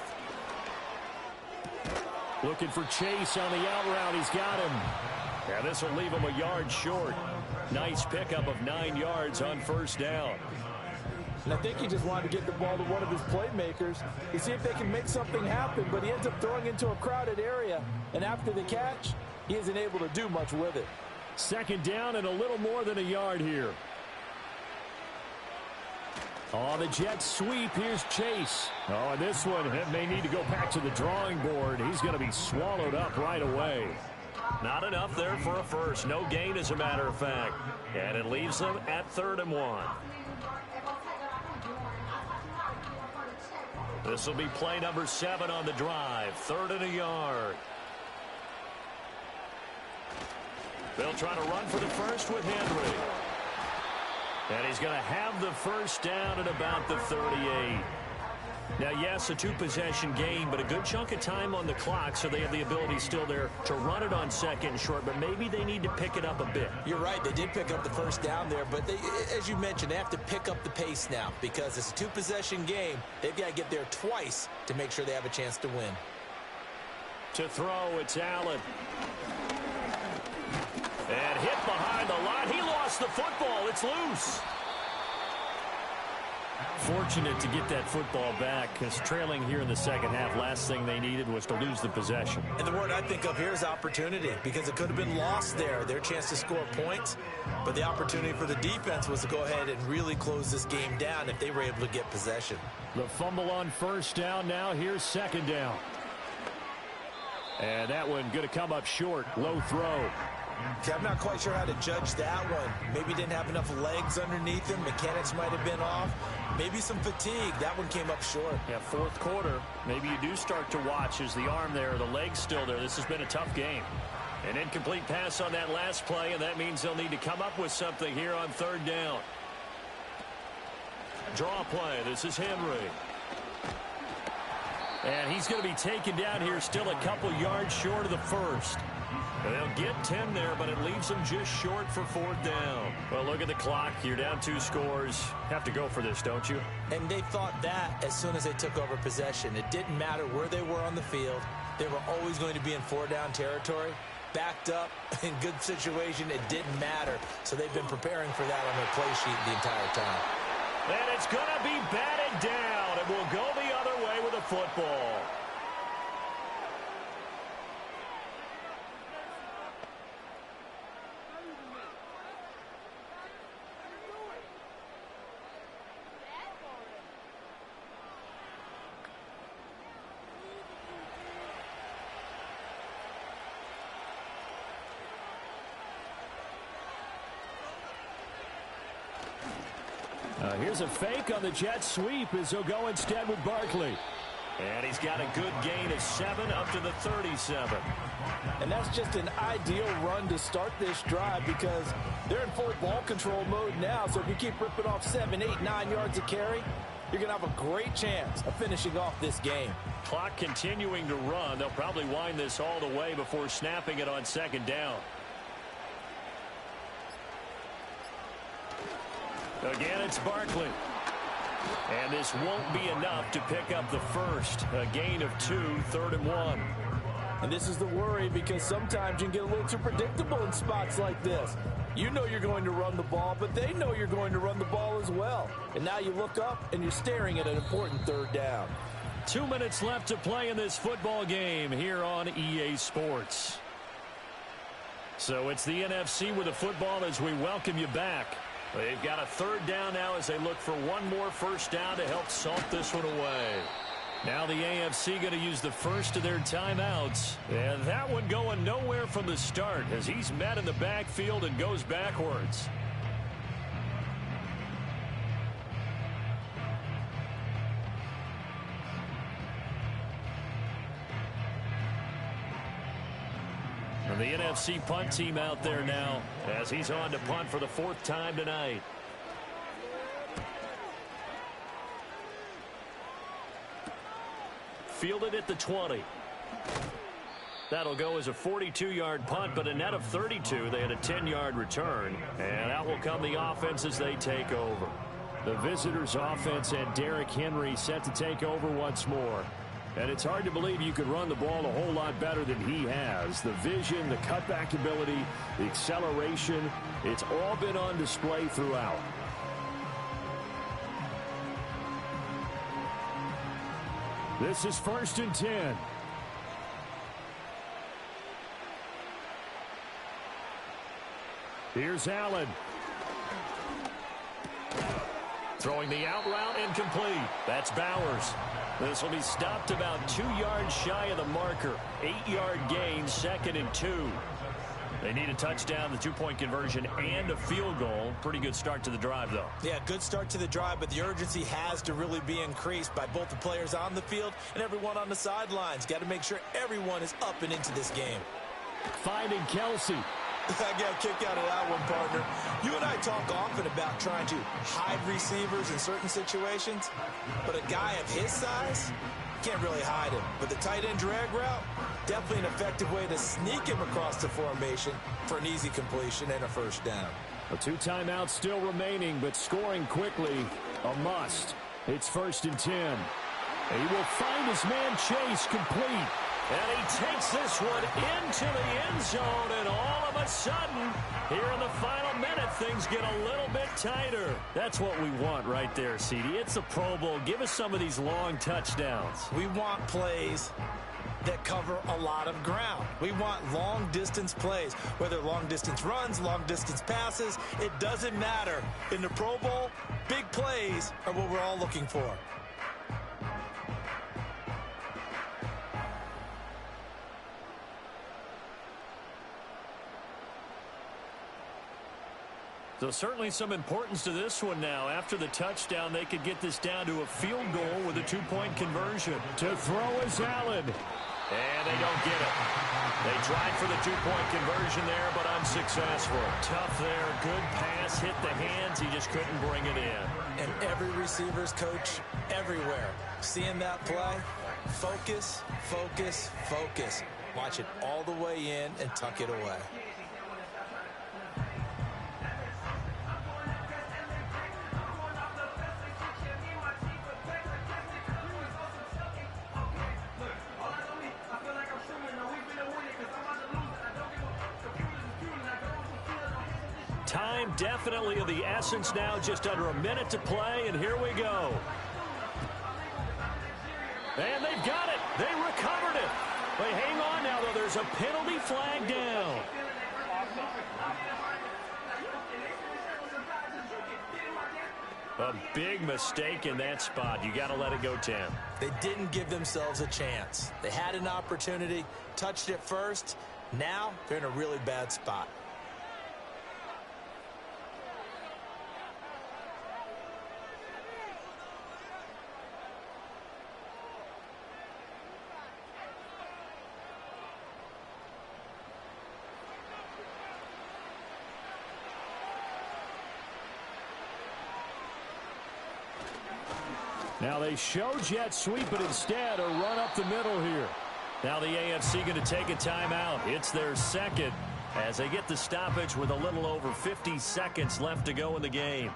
Looking for Chase on the out route. He's got him. Yeah, this will leave him a yard short. Nice pickup of 9 yards on 1st down. And I think he just wanted to get the ball to one of his playmakers to see if they can make something happen, but he ends up throwing into a crowded area. And after the catch, he isn't able to do much with it. 2nd down and a little more than a yard here. Oh, the Jets sweep. Here's Chase. Oh, and this one may need to go back to the drawing board. He's going to be swallowed up right away. Not enough there for a first. No gain, as a matter of fact. And it leaves them at 3rd and 1. This will be play number 7 on the drive. 3rd and a yard. They'll try to run for the first with Henry. And he's going to have the first down at about the 38. Now, yes, a 2-possession game, but a good chunk of time on the clock, so they have the ability still there to run it on 2nd and short, but maybe they need to pick it up a bit. You're right. They did pick up the first down there, but they, as you mentioned, they have to pick up the pace now because it's a 2-possession game. They've got to get there twice to make sure they have a chance to win. To throw, it's Allen. And hit behind the line. He lost the football. It's loose. Fortunate to get that football back because trailing here in the second half, last thing they needed was to lose the possession. And the word I think of here is opportunity because it could have been lost there, their chance to score points. But the opportunity for the defense was to go ahead and really close this game down if they were able to get possession. The fumble on 1st down. Now here's 2nd down. And that one going to come up short. Low throw. Okay, I'm not quite sure how to judge that one. Maybe didn't have enough legs underneath him. Mechanics might have been off. Maybe some fatigue. That one came up short. Yeah, 4th quarter. Maybe you do start to watch. Is the arm there, the leg's still there? This has been a tough game. An incomplete pass on that last play, and that means they'll need to come up with something here on 3rd down. Draw play. This is Henry. And he's going to be taken down here still a couple yards short of the first. They'll get 10 there, but it leaves them just short for 4th down. Well, look at the clock. You're down 2 scores. Have to go for this, don't you? And they thought that as soon as they took over possession. It didn't matter where they were on the field. They were always going to be in 4-down territory. Backed up, in good situation, it didn't matter. So they've been preparing for that on their play sheet the entire time. And it's going to be batted down. It will go the other way with a football. Here's a fake on the jet sweep as he'll go instead with Barkley. And he's got a good gain of 7 up to the 37. And that's just an ideal run to start this drive because they're in full ball control mode now. So if you keep ripping off 7, 8, 9 yards of carry, you're going to have a great chance of finishing off this game. Clock continuing to run. They'll probably wind this all the way before snapping it on 2nd down. Again, it's Barkley. And this won't be enough to pick up the first. A gain of 2, 3rd and 1. And this is the worry because sometimes you can get a little too predictable in spots like this. You know you're going to run the ball, but they know you're going to run the ball as well. And now you look up and you're staring at an important 3rd down. 2 minutes left to play in this football game here on EA Sports. So it's the NFC with the football as we welcome you back. They've got a 3rd down now as they look for one more first down to help salt this one away. Now the AFC going to use the first of their timeouts. And that one going nowhere from the start as he's met in the backfield and goes backwards. And the NFC punt team out there now as he's on to punt for the 4th time tonight. Fielded at the 20. That'll go as a 42-yard punt, but a net of 32. They had a 10-yard return. And out will come the offense as they take over. The visitors' offense and Derrick Henry set to take over once more. And it's hard to believe you could run the ball a whole lot better than he has. The vision, the cutback ability, the acceleration, it's all been on display throughout. This is 1st and 10. Here's Allen. Throwing the out route incomplete. That's Bowers. This will be stopped about 2 yards shy of the marker. 8-yard gain, 2nd and 2. They need a touchdown, the 2-point conversion, and a field goal. Pretty good start to the drive, though. Yeah, good start to the drive, but the urgency has to really be increased by both the players on the field and everyone on the sidelines. Got to make sure everyone is up and into this game. Finding Kelsey. I got a kick out of that one, partner. You and I talk often about trying to hide receivers in certain situations, but a guy of his size can't really hide him. But the tight end drag route, definitely an effective way to sneak him across the formation for an easy completion and a first down. A 2 timeouts still remaining, but scoring quickly, a must. It's 1st and 10. And he will find his man Chase complete. And he takes this one into the end zone, and all of a sudden, here in the final minute, things get a little bit tighter. That's what we want right there, CD. It's the Pro Bowl. Give us some of these long touchdowns. We want plays that cover a lot of ground. We want long-distance plays, whether long-distance runs, long-distance passes. It doesn't matter. In the Pro Bowl, big plays are what we're all looking for. So certainly some importance to this one now. After the touchdown, they could get this down to a field goal with a 2-point conversion. To throw is Allen. And they don't get it. They tried for the 2-point conversion there, but unsuccessful. Tough there. Good pass. Hit the hands. He just couldn't bring it in. And every receiver's coach everywhere. Seeing that play, focus, focus, focus. Watch it all the way in and tuck it away. Time definitely of the essence now, just under a minute to play, and here we go. And they've got it. They recovered it. They hang on now, though. There's a penalty flag down. A big mistake in that spot. You got to let it go, Tim. They didn't give themselves a chance. They had an opportunity, touched it first. Now they're in a really bad spot. Now they show jet sweep, but instead a run up the middle here. Now the AFC going to take a timeout. It's their second as they get the stoppage with a little over 50 seconds left to go in the game.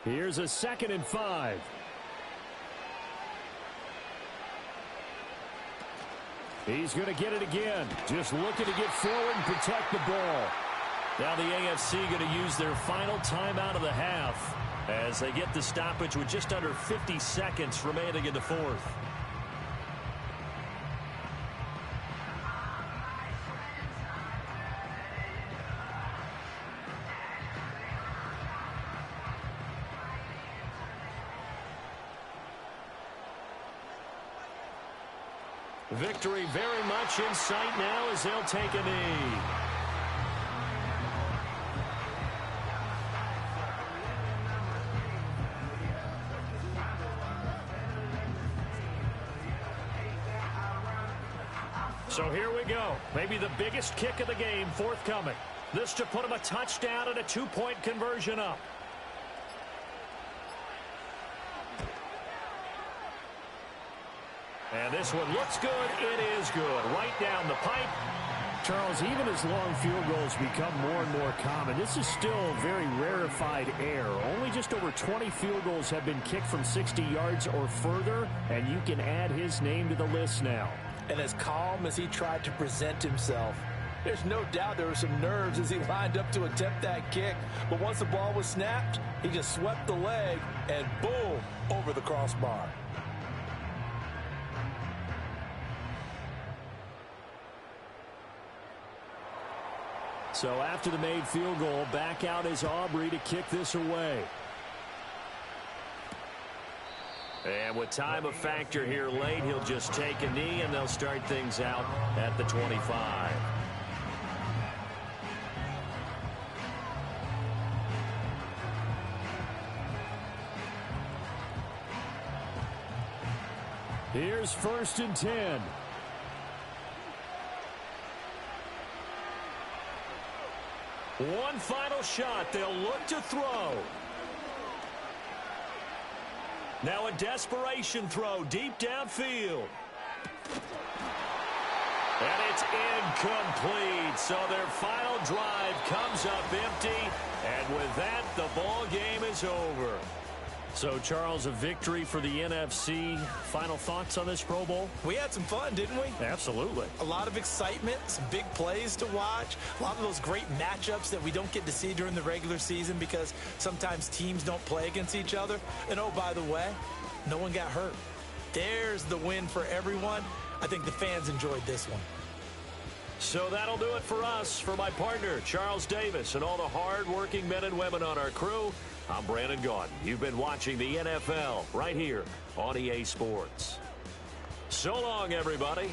Here's a 2nd and 5. He's going to get it again. Just looking to get forward and protect the ball. Now the AFC going to use their final timeout of the half as they get the stoppage with just under 50 seconds remaining in the fourth. Victory very much in sight now as they'll take a knee. So here we go. Maybe the biggest kick of the game forthcoming. This to put them a touchdown and a 2-point conversion up. And this one looks good. It is good. Right down the pipe. Charles, even as long field goals become more and more common, this is still very rarefied air. Only just over 20 field goals have been kicked from 60 yards or further, and you can add his name to the list now. And as calm as he tried to present himself, there's no doubt there were some nerves as he lined up to attempt that kick. But once the ball was snapped, he just swept the leg and boom, over the crossbar. So after the made field goal, back out is Aubrey to kick this away. And with time a factor here late, he'll just take a knee and they'll start things out at the 25. Here's 1st and 10. One final shot. They'll look to throw. Now a desperation throw deep downfield. And it's incomplete. So their final drive comes up empty. And with that, the ball game is over. So, Charles, a victory for the NFC. Final thoughts on this Pro Bowl? We had some fun, didn't we? Absolutely. A lot of excitement, some big plays to watch, a lot of those great matchups that we don't get to see during the regular season because sometimes teams don't play against each other. And, oh, by the way, no one got hurt. There's the win for everyone. I think the fans enjoyed this one. So that'll do it for us. For my partner, Charles Davis, and all the hard-working men and women on our crew, I'm Brandon Gaudin. You've been watching the NFL right here on EA Sports. So long, everybody.